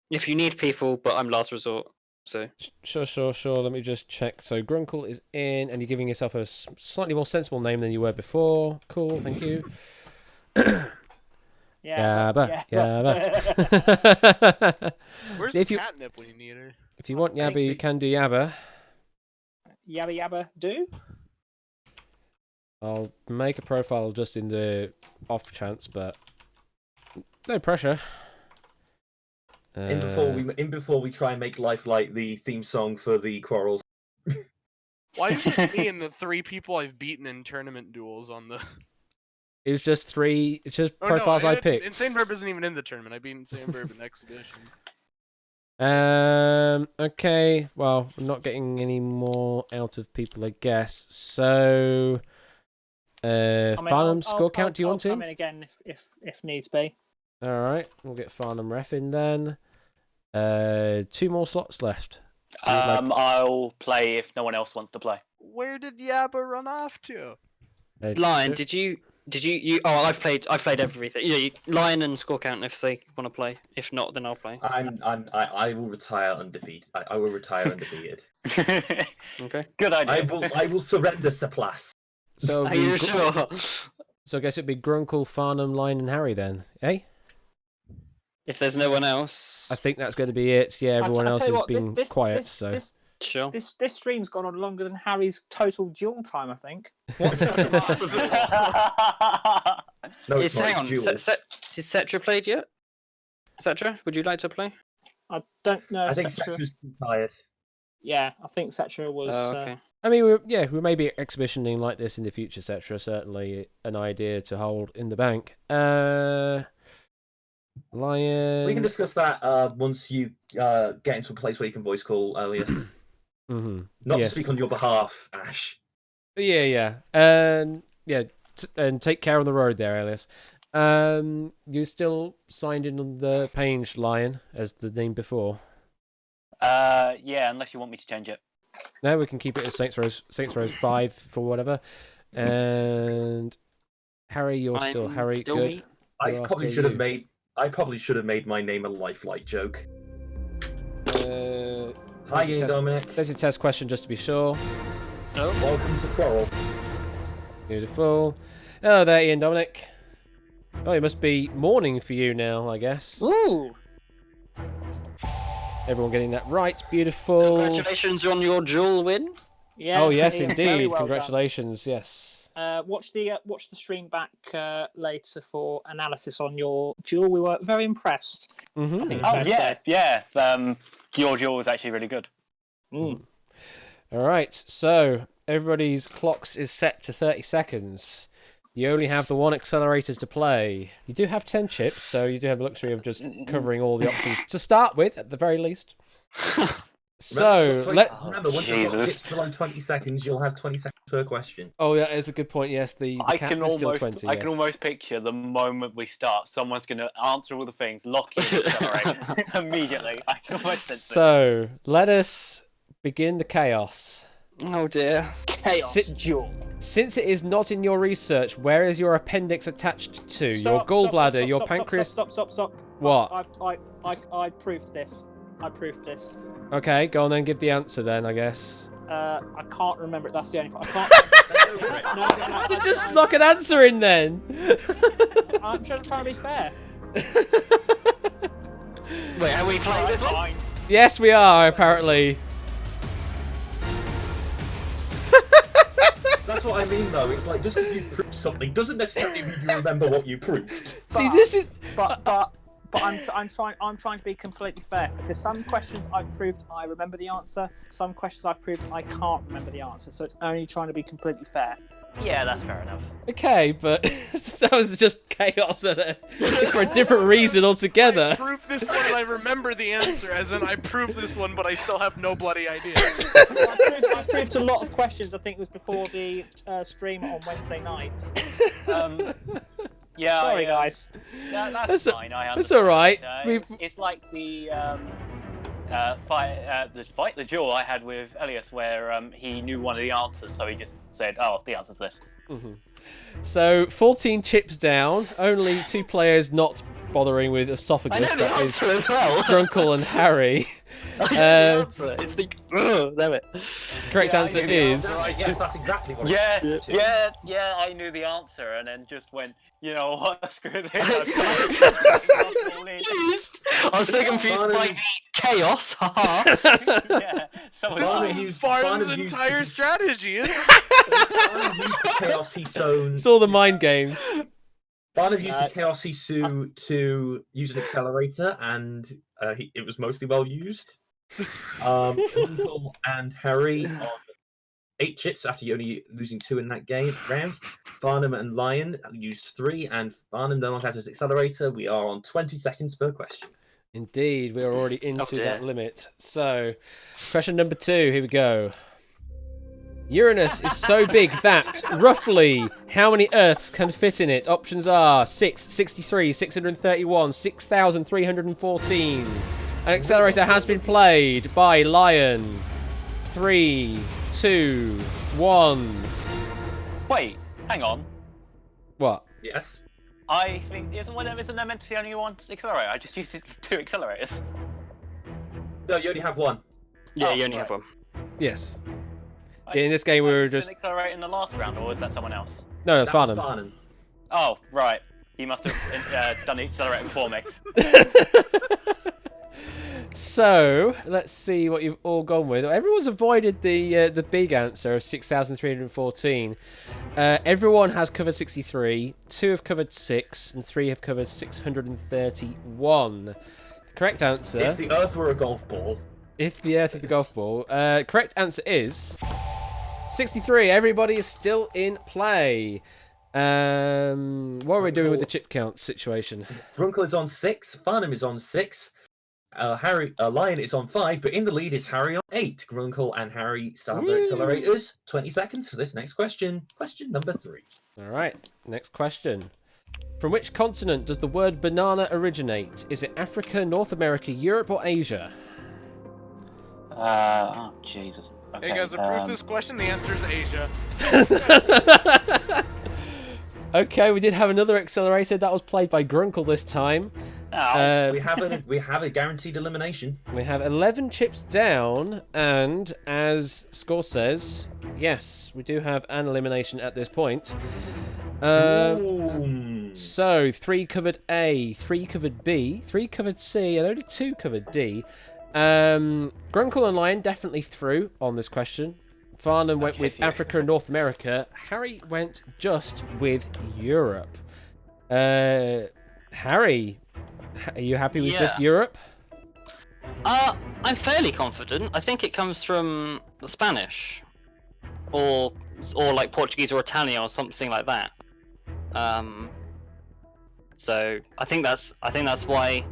If you need people, but I'm last resort, so... Sure. Let me just check. So Grunkle is in, and you're giving yourself a slightly more sensible name than you were before. Cool, thank you. Yabba. Where's If you- Catnip when you need her? If you want Yabba, you can do Yabba. Yabba, do? I'll make a profile just in the off chance, but no pressure. In before we try and make Life Light the theme song for the quarrels. Why is it me and the 3 people I've beaten in tournament duels on the... It was just 3. It's just Oh, profiles no, I picked. Insane Verb isn't even in the tournament. I beat Insane Verb in exhibition. Okay. Well, we're not getting any more out of people, I guess. So, Farnham score count. Do you want to? I'll come in again if needs be. All right, we'll get Farnham ref in then. 2 more slots left. I'll play if no one else wants to play. Where did Yabba run off to? Lion, did you? Oh, I've played everything. Yeah, Lion and score count if they want to play. If not, then I'll play. I will retire undefeated. I will retire undefeated. Okay. Good idea. I will surrender Surplus. So, Are you sure? So I guess it'd be Grunkle, Farnham, Lion, and Harry then, eh? If there's no one else, I think that's going to be it. Yeah, everyone else has been quiet. sure. This stream's gone on longer than Harry's total duel time, I think. What? No, it's not. It's duel. Has Cetra played yet? Cetra, would you like to play? I don't know. I think Cetra. Cetra's too tired. Yeah, I think Cetra was. Okay. I mean, we may be exhibitioning like this in the future, etc. Certainly an idea to hold in the bank. Lion. We can discuss that once you get into a place where you can voice call Elias. Not to speak on your behalf, Ash. Yeah. And take care on the road there, Elias. You still signed in on the page, Lion, as the name before. Yeah, unless you want me to change it. No, we can keep it as Saints Rose 5 for whatever. And Harry, you're still Harry. Still good. me. I probably should have made my name a lifelike joke. Hi, Ian Dominic. There's a test question just to be sure. No. Welcome to Quarrel. Beautiful. Hello there, Ian Dominic. Oh, it must be morning for you now, I guess. Ooh. Everyone getting that right. Beautiful. Congratulations on your duel win. Yeah. Oh yes, Ian, indeed. very well Congratulations. Yes. Watch the stream back later for analysis on your duel. We were very impressed. Mm-hmm. I think it's Oh fair to say. yeah. Your duel was actually really good. All right. So everybody's clocks is set to 30 seconds. You only have the one accelerator to play. You do have 10 chips, so you do have the luxury of just covering all the options to start with, at the very least. So remember, once your clock hits below 20 seconds, you'll have 20 seconds per question. Oh, that is a good point. Yes, the cap is still 20. I can almost picture the moment we start. Someone's going to answer all the things, lock in, accelerate immediately. I can almost sense it. So let us begin the chaos. Oh dear. Chaos duel. Since it is not in your research, where is your appendix attached to? Your gallbladder, your pancreas. Stop. What? I proved this. I proved this. Okay, go on then. Give the answer then, I guess. I can't remember it. That's the only part. I can't. No. Just lock an answer in then. I'm trying to be fair. Wait, are we playing this one? Yes, we are apparently. That's what I mean, though. It's like just because you proved something doesn't necessarily mean you remember what you proved. See, this is. But I'm trying to be completely fair, because some questions I've proved I remember the answer, some questions I've proved I can't remember the answer. So it's only trying to be completely fair. Yeah, that's fair enough. Okay, but that was just chaos for a different reason I altogether. proved this one and I remember the answer, as in I proved this one, but I still have no bloody idea. I proved a lot of questions. I think it was before the stream on Wednesday night. Yeah. Sorry, guys. That's fine. I That's understand. all right. It's like the the duel I had with Elias, where he knew one of the answers, so he just said, "Oh, the answer's this." So 14 chips down. Only 2 players not bothering with esophagus. I know the That is answer as well. Grunkle and Harry. I know the answer. It's the. Damn it. Correct Yeah, I answer knew the is. answer. Yes, that's exactly what. Yeah, I knew the answer, and then just went, you know what, screw this. Confused. I was so confused by the chaos. Haha. Yeah, someone Barnum This used- is Barnum's Barnum used entire the- strategy, isn't it? Barnum used the chaos he sown. It's all the mind games. Barnum used the chaos he sewed to use an accelerator, and it was mostly well used. Grunkle and Harry on 8 chips after only losing 2 in that round. Barnum and Lion used 3, and Barnum no longer has his accelerator. We are on 20 seconds per question. Indeed, we are already Oh, into dear. that limit. So, question number 2, here we go. Uranus is so big that, roughly, how many Earths can fit in it? Options are 6, 63, 631, 6,314. An accelerator has been played by Lion. 3, 2, 1. Wait, hang on. What? Yes. I think isn't there meant to be only one accelerator? I just used 2 accelerators. No, you only have one. Yeah, Oh, you only right. have one. Yes. Yeah, in this game, we were An just. accelerator in the last round, or was that someone else? No, that's That was Farnham. Oh, right. He must have done the accelerator before me. So let's see what you've all gone with. Everyone's avoided the big answer of 6,314. Everyone has covered 63. 2 have covered 6, and 3 have covered 631. The correct answer, If the Earth were a golf ball. if the Earth is the golf ball, correct answer is 63. Everybody is still in play. What are we doing with the chip count situation? Grunkle is on 6. Farnham is on 6. Lion is on 5, but in the lead is Harry on 8. Grunkle and Harry still have their accelerators. 20 seconds for this next question. Question number 3. All right, next question. From which continent does the word banana originate? Is it Africa, North America, Europe, or Asia? Oh, Jesus. Okay, Hey guys, to prove this question, the answer is Asia. Okay, we did have another accelerator. That was played by Grunkle this time. We have a guaranteed elimination. We have 11 chips down, and as score says, yes, we do have an elimination at this point. So 3 covered A, 3 covered B, 3 covered C, and only 2 covered D. Grunkle and Lion definitely through on this question. Farnham went with Africa and North America. Harry went just with Europe. Harry, are you happy with just Europe? I'm fairly confident. I think it comes from the Spanish, or like Portuguese or Italian or something like that. So I think that's why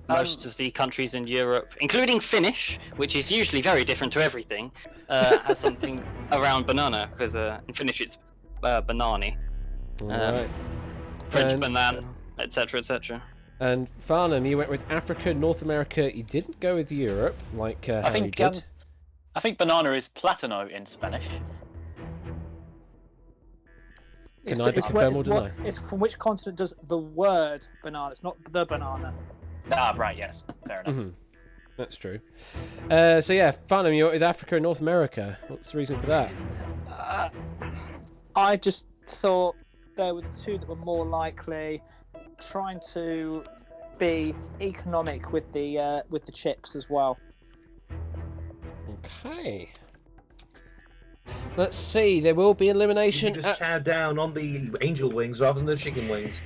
most of the countries in Europe, including Finnish, which is usually very different to everything, has something around banana, because in Finnish it's banani, Right. French And- banana, etc., etc. And Farnham, you went with Africa, North America. You didn't go with Europe, like Harry did. I think banana is platano in Spanish. Can either confirm or deny? It's from which continent does the word banana? It's not the banana. Ah, right, yes. Fair enough. Mhm. That's true. So yeah, Farnham, you went with Africa and North America. What's the reason for that? I just thought they were the two that were more likely, trying to be economic with the chips as well. Okay. Let's see. There will be You elimination. just chow down on the angel wings rather than the chicken wings.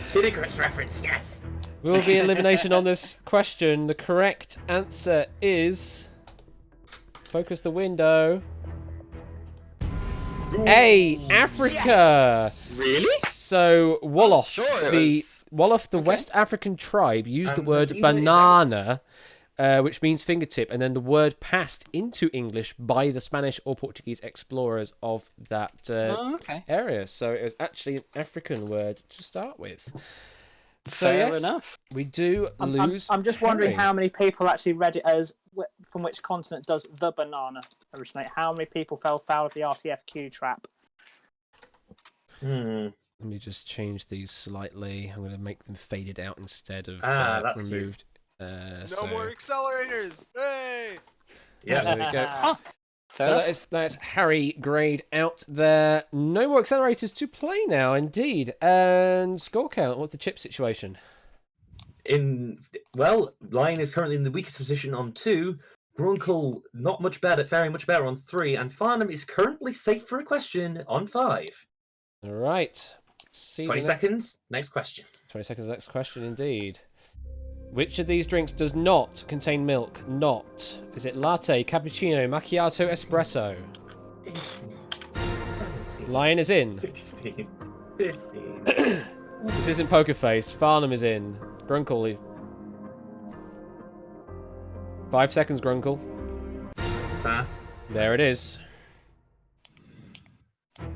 Kitty Chris reference, yes. Will be elimination on this question. The correct answer is. Focus the window. A. Africa. Really? So Wolof, sure it the was. West African tribe, used the And word the Viva is banana, which means fingertip, and then the word passed into English by the Spanish or Portuguese explorers of that Okay. area. So it was actually an African word to start with. So Fair yes, enough. we do lose. I'm just wondering Harry. how many people actually read it as from which continent does the banana originate? How many people fell foul of the RTFQ trap? Hmm. Let me just change these slightly. I'm going to make them faded out instead of That's cute. removed. No more accelerators! Hey! Yeah. There we go. Fair So enough. that's Harry grade out there. No more accelerators to play now, indeed. And score count. What's the chip situation? Lion is currently in the weakest position on 2. Grunkle not much better, very much better on 3, and Farnham is currently safe for a question on 5. All right. See 20 seconds. Next question. 20 seconds. Next question, indeed. Which of these drinks does not contain milk? Not. Is it latte, cappuccino, macchiato, espresso? 18, 17, Lion is in. 16, 15. This isn't Poker Face. Farnham is in. Grunkle. 5 seconds, Grunkle. Sir. There it is.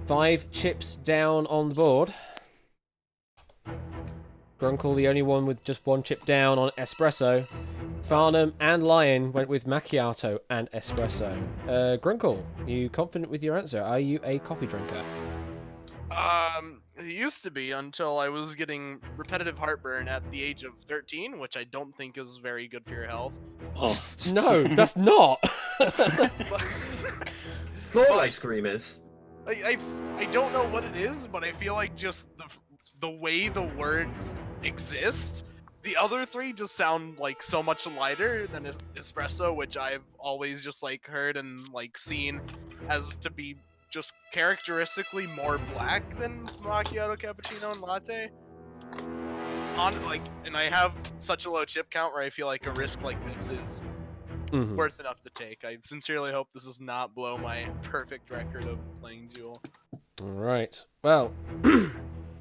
5 chips down on the board. Grunkle, the only one with just 1 chip down on espresso. Farnham and Lion went with macchiato and espresso. Grunkle, are you confident with your answer? Are you a coffee drinker? It used to be until I was getting repetitive heartburn at the age of 13, which I don't think is very good for your health. Oh. No, that's not. Floor ice cream is. I don't know what it is, but I feel like just the way the words exist, the other 3 just sound like so much lighter than espresso, which I've always just like heard and like seen as to be just characteristically more black than macchiato, cappuccino, and latte. And I have such a low chip count where I feel like a risk like this is worth enough to take. I sincerely hope this does not blow my perfect record of playing Jewel. All right. Well,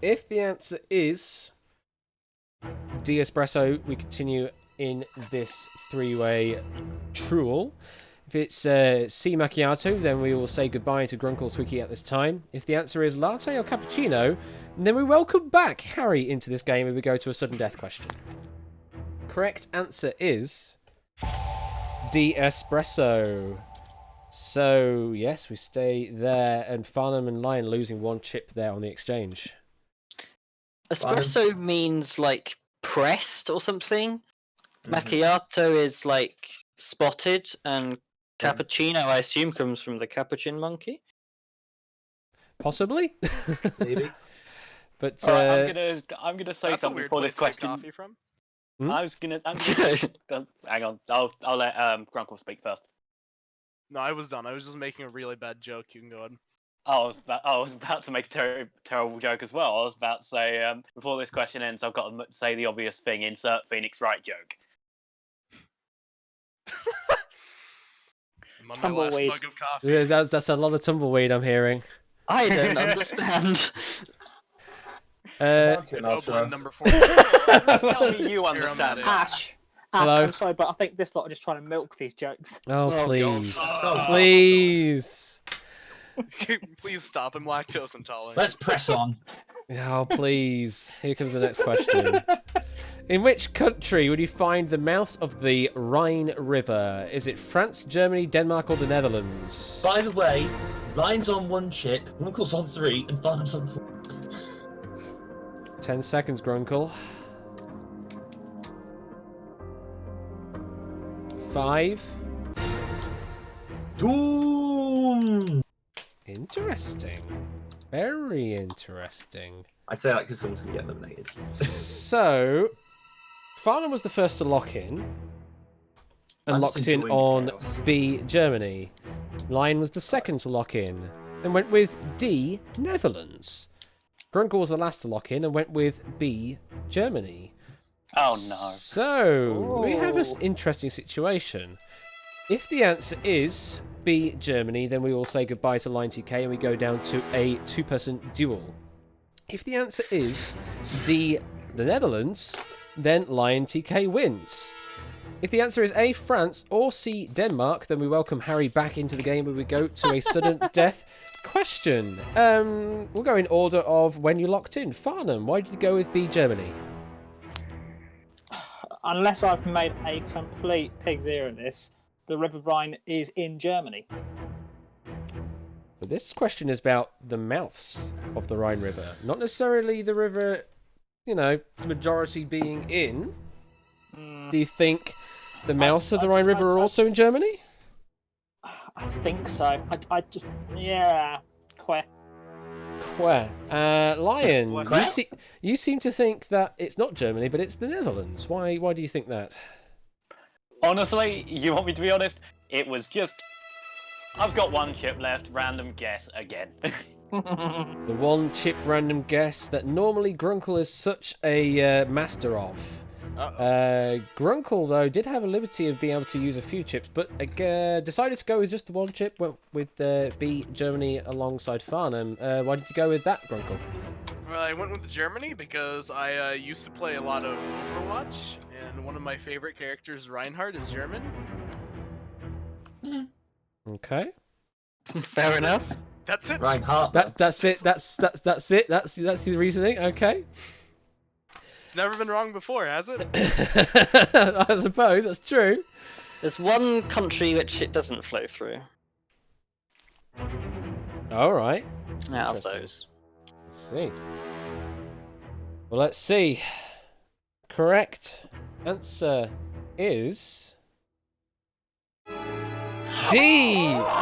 if the answer is D espresso, we continue in this 3-way truel. If it's C macchiato, then we will say goodbye to Grunkle Twiki at this time. If the answer is latte or cappuccino, then we welcome back Harry into this game and we go to a sudden death question. Correct answer is D espresso. So, yes, we stay there, and Farnham and Lion losing 1 chip there on the exchange. Espresso means like pressed or something. Macchiato is like spotted, and cappuccino, I assume, comes from the capuchin monkey. Possibly. Maybe. But I'm gonna say That's a something weird for place this to get question. coffee from. I'm gonna hang on. I'll let Grunkle speak first. No, I was done. I was just making a really bad joke. You can go ahead. I was about to make a terrible joke as well. I was about to say before this question ends, I've got to say the obvious thing: insert Phoenix Wright joke. I'm on my Tumbleweed. last mug of coffee. yeah, that's a lot of tumbleweed I'm hearing. I don't understand. Oberlin number 4. Tell me you understand. Ash, Hello? I'm sorry, but I think this lot are just trying to milk these jokes. Oh, Oh, please. God. Please. Please stop. I'm lactose intolerant. Let's press on. Oh, please. Here comes the next question. In which country would you find the mouths of the Rhine River? Is it France, Germany, Denmark, or the Netherlands? By the way, Lion's on 1 chip, Grunkle's on 3, and Farnham's on 4. 10 seconds, Grunkle. 5. Doom! Interesting. Very interesting. I say that because someone's going to get eliminated. So, Farnham was the first to lock in. And I'm just locked in enjoying on chaos. B, Germany. Lion was the second to lock in. And went with D, Netherlands. Grunkle was the last to lock in and went with B, Germany. Oh no. So, we have an interesting situation. If the answer is B, Germany, then we will say goodbye to Line TK and we go down to a two-person duel. If the answer is D, the Netherlands, then Lion TK wins. If the answer is A, France, or C, Denmark, then we welcome Harry back into the game and we go to a sudden death question. We'll go in order of when you locked in. Farnham, why did you go with B, Germany? Unless I've made a complete pig's ear of this, the River Rhine is in Germany. But this question is about the mouths of the Rhine River, not necessarily the river, majority being in. Do you think the mouths of the Rhine River are also in Germany? I think so. I just, yeah, queer. Lion, you seem to think that it's not Germany, but it's the Netherlands. Why do you think that? Honestly, you want me to be honest? It was just... I've got one chip left, random guess again. The one chip random guess that normally Grunkle is such a master of. Grunkle, though, did have a liberty of being able to use a few chips, but decided to go with just the one chip, went with B, Germany, alongside Farnham. Why did you go with that, Grunkle? Well, I went with Germany because I used to play a lot of Overwatch, and one of my favorite characters, Reinhardt, is German. Okay. Fair enough. That's it. Reinhardt. That's it. That's it. That's the reasoning. Okay. It's never been wrong before, has it? I suppose that's true. There's one country which it doesn't flow through. All right. Out of those. Let's see. Well, let's see. Correct answer is D,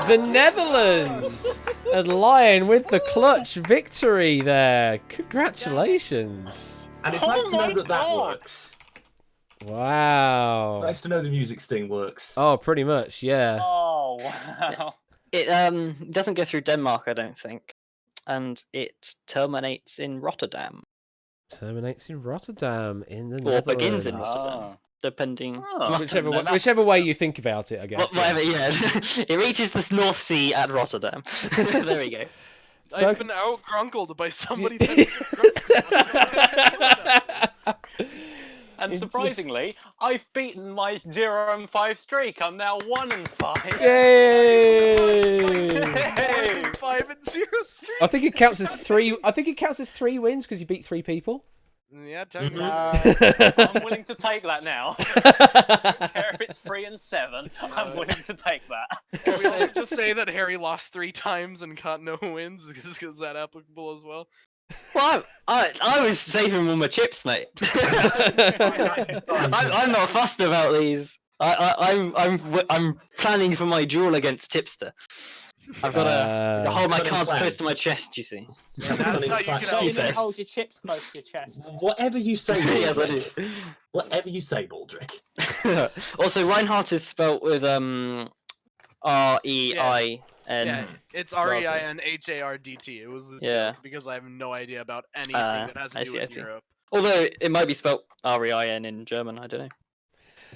the Netherlands. And Lion with the clutch victory there. Congratulations. And it's nice to know that works. Wow. It's nice to know the music sting works. Oh, pretty much, yeah. Oh, wow. It doesn't go through Denmark, I don't think. And it terminates in Rotterdam. Terminates in Rotterdam in the Or Netherlands. begins in Rotterdam. Depending... Whichever way you think about it, I guess. Whatever, yeah. It reaches the North Sea at Rotterdam. There we go. So... I've been out-grunkled by somebody. And surprisingly, I've beaten my 0-5 streak. I'm now 1-5. Yay! 5 and 0 streak. I think it counts as 3. I think it counts as 3 wins because you beat 3 people. Yeah, technically. I'm willing to take that now. I don't care if it's 3 and 7. I'm willing to take that. Can we also just say that Harry lost 3 times and got no wins? Is that applicable as well? Well, I was saving all my chips, mate. I'm not fussed about these. I'm planning for my duel against Tipster. I've got to hold my cards close to my chest, you see. That's how you can hold your chips close to your chest. Whatever you say, Baldrick. Yes, I do. Whatever you say, Baldrick. Also, Reinhardt is spelt with R-E-I-N. Yeah, it's R-E-I-N-H-A-R-D-T. It was a joke because I have no idea about anything that has to do with Europe. Although it might be spelt R-E-I-N in German, I don't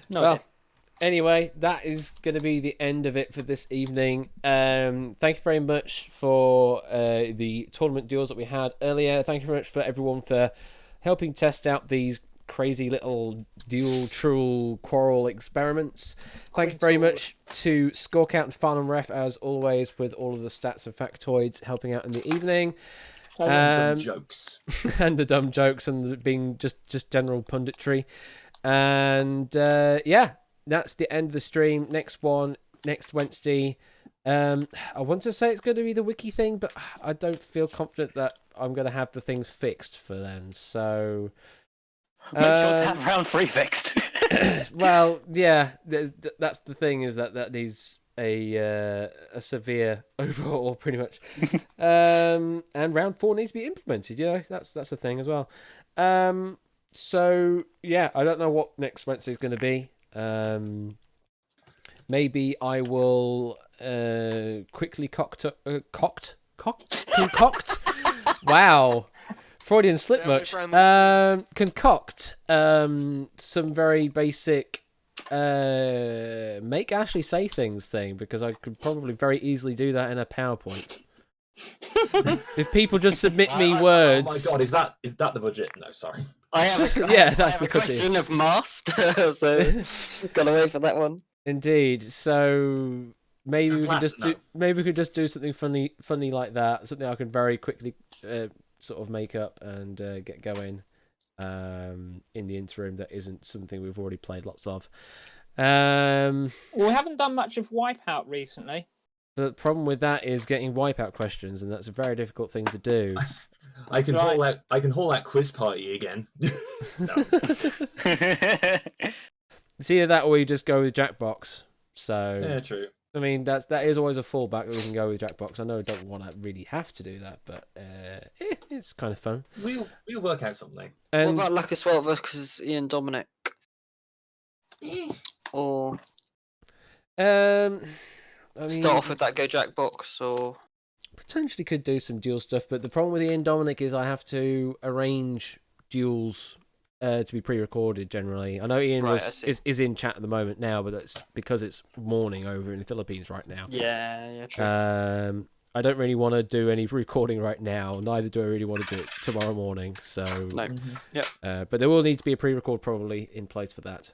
know. Well, anyway, that is going to be the end of it for this evening. Thank you very much for the tournament duels that we had earlier. Thank you very much for everyone for helping test out these crazy little dual true quarrel experiments. Thank you very much to Scorecount and Farnham Ref, as always, with all of the stats and factoids helping out in the evening. And the dumb jokes. And the dumb jokes and being just general punditry. And yeah, that's the end of the stream. Next Wednesday. I want to say it's going to be the wiki thing, but I don't feel confident that I'm going to have the things fixed for then. So make sure to have round 3 fixed. Well, yeah, that's the thing, is that needs a severe overhaul, pretty much. And round 4 needs to be implemented. You know, that's the thing as well. So yeah, I don't know what next Wednesday is going to be. Maybe I will quickly concoct. Wow, Freudian slip much. Concoct some very basic make Ashley say things thing, because I could probably very easily do that in a PowerPoint. If people just submit me words. Oh my god, is that the budget? No, sorry. I have a, Yeah, I that's have the a question of mast, so gotta wait for that one. Indeed. So maybe we could Blast just it, do something funny like that. Something I can very quickly sort of make up and get going in the interim. That isn't something we've already played lots of. We haven't done much of Wipeout recently. The problem with that is getting wipeout questions, and that's a very difficult thing to do. I can haul out quiz party again. No. It's either that or you just go with Jackbox. So Yeah, true. I mean, that is always a fallback that we can go with Jackbox. I know I don't want to really have to do that, but it's kind of fun. We'll work out something. And What about Lucas Welk versus Ian Dominic? Or I mean, start off with that Go Jackbox, or potentially could do some duel stuff, but the problem with Ian Dominic is I have to arrange duels to be pre-recorded generally. I know Ian is in chat at the moment now, but that's because it's morning over in the Philippines right now. yeah, true. I don't really want to do any recording right now. Neither do I really want to do it tomorrow morning. So No. Yep. But there will need to be a pre-record probably in place for that.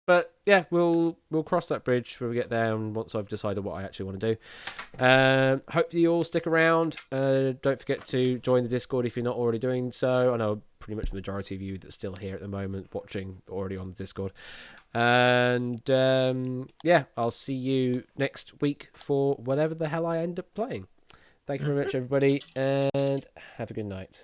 But yeah, we'll cross that bridge when we get there, and once I've decided what I actually want to do. Hope you all stick around. Don't forget to join the Discord if you're not already doing so. I know pretty much the majority of you that's still here at the moment watching already on the Discord. And yeah, I'll see you next week for whatever the hell I end up playing. Thank you very much, everybody, and have a good night.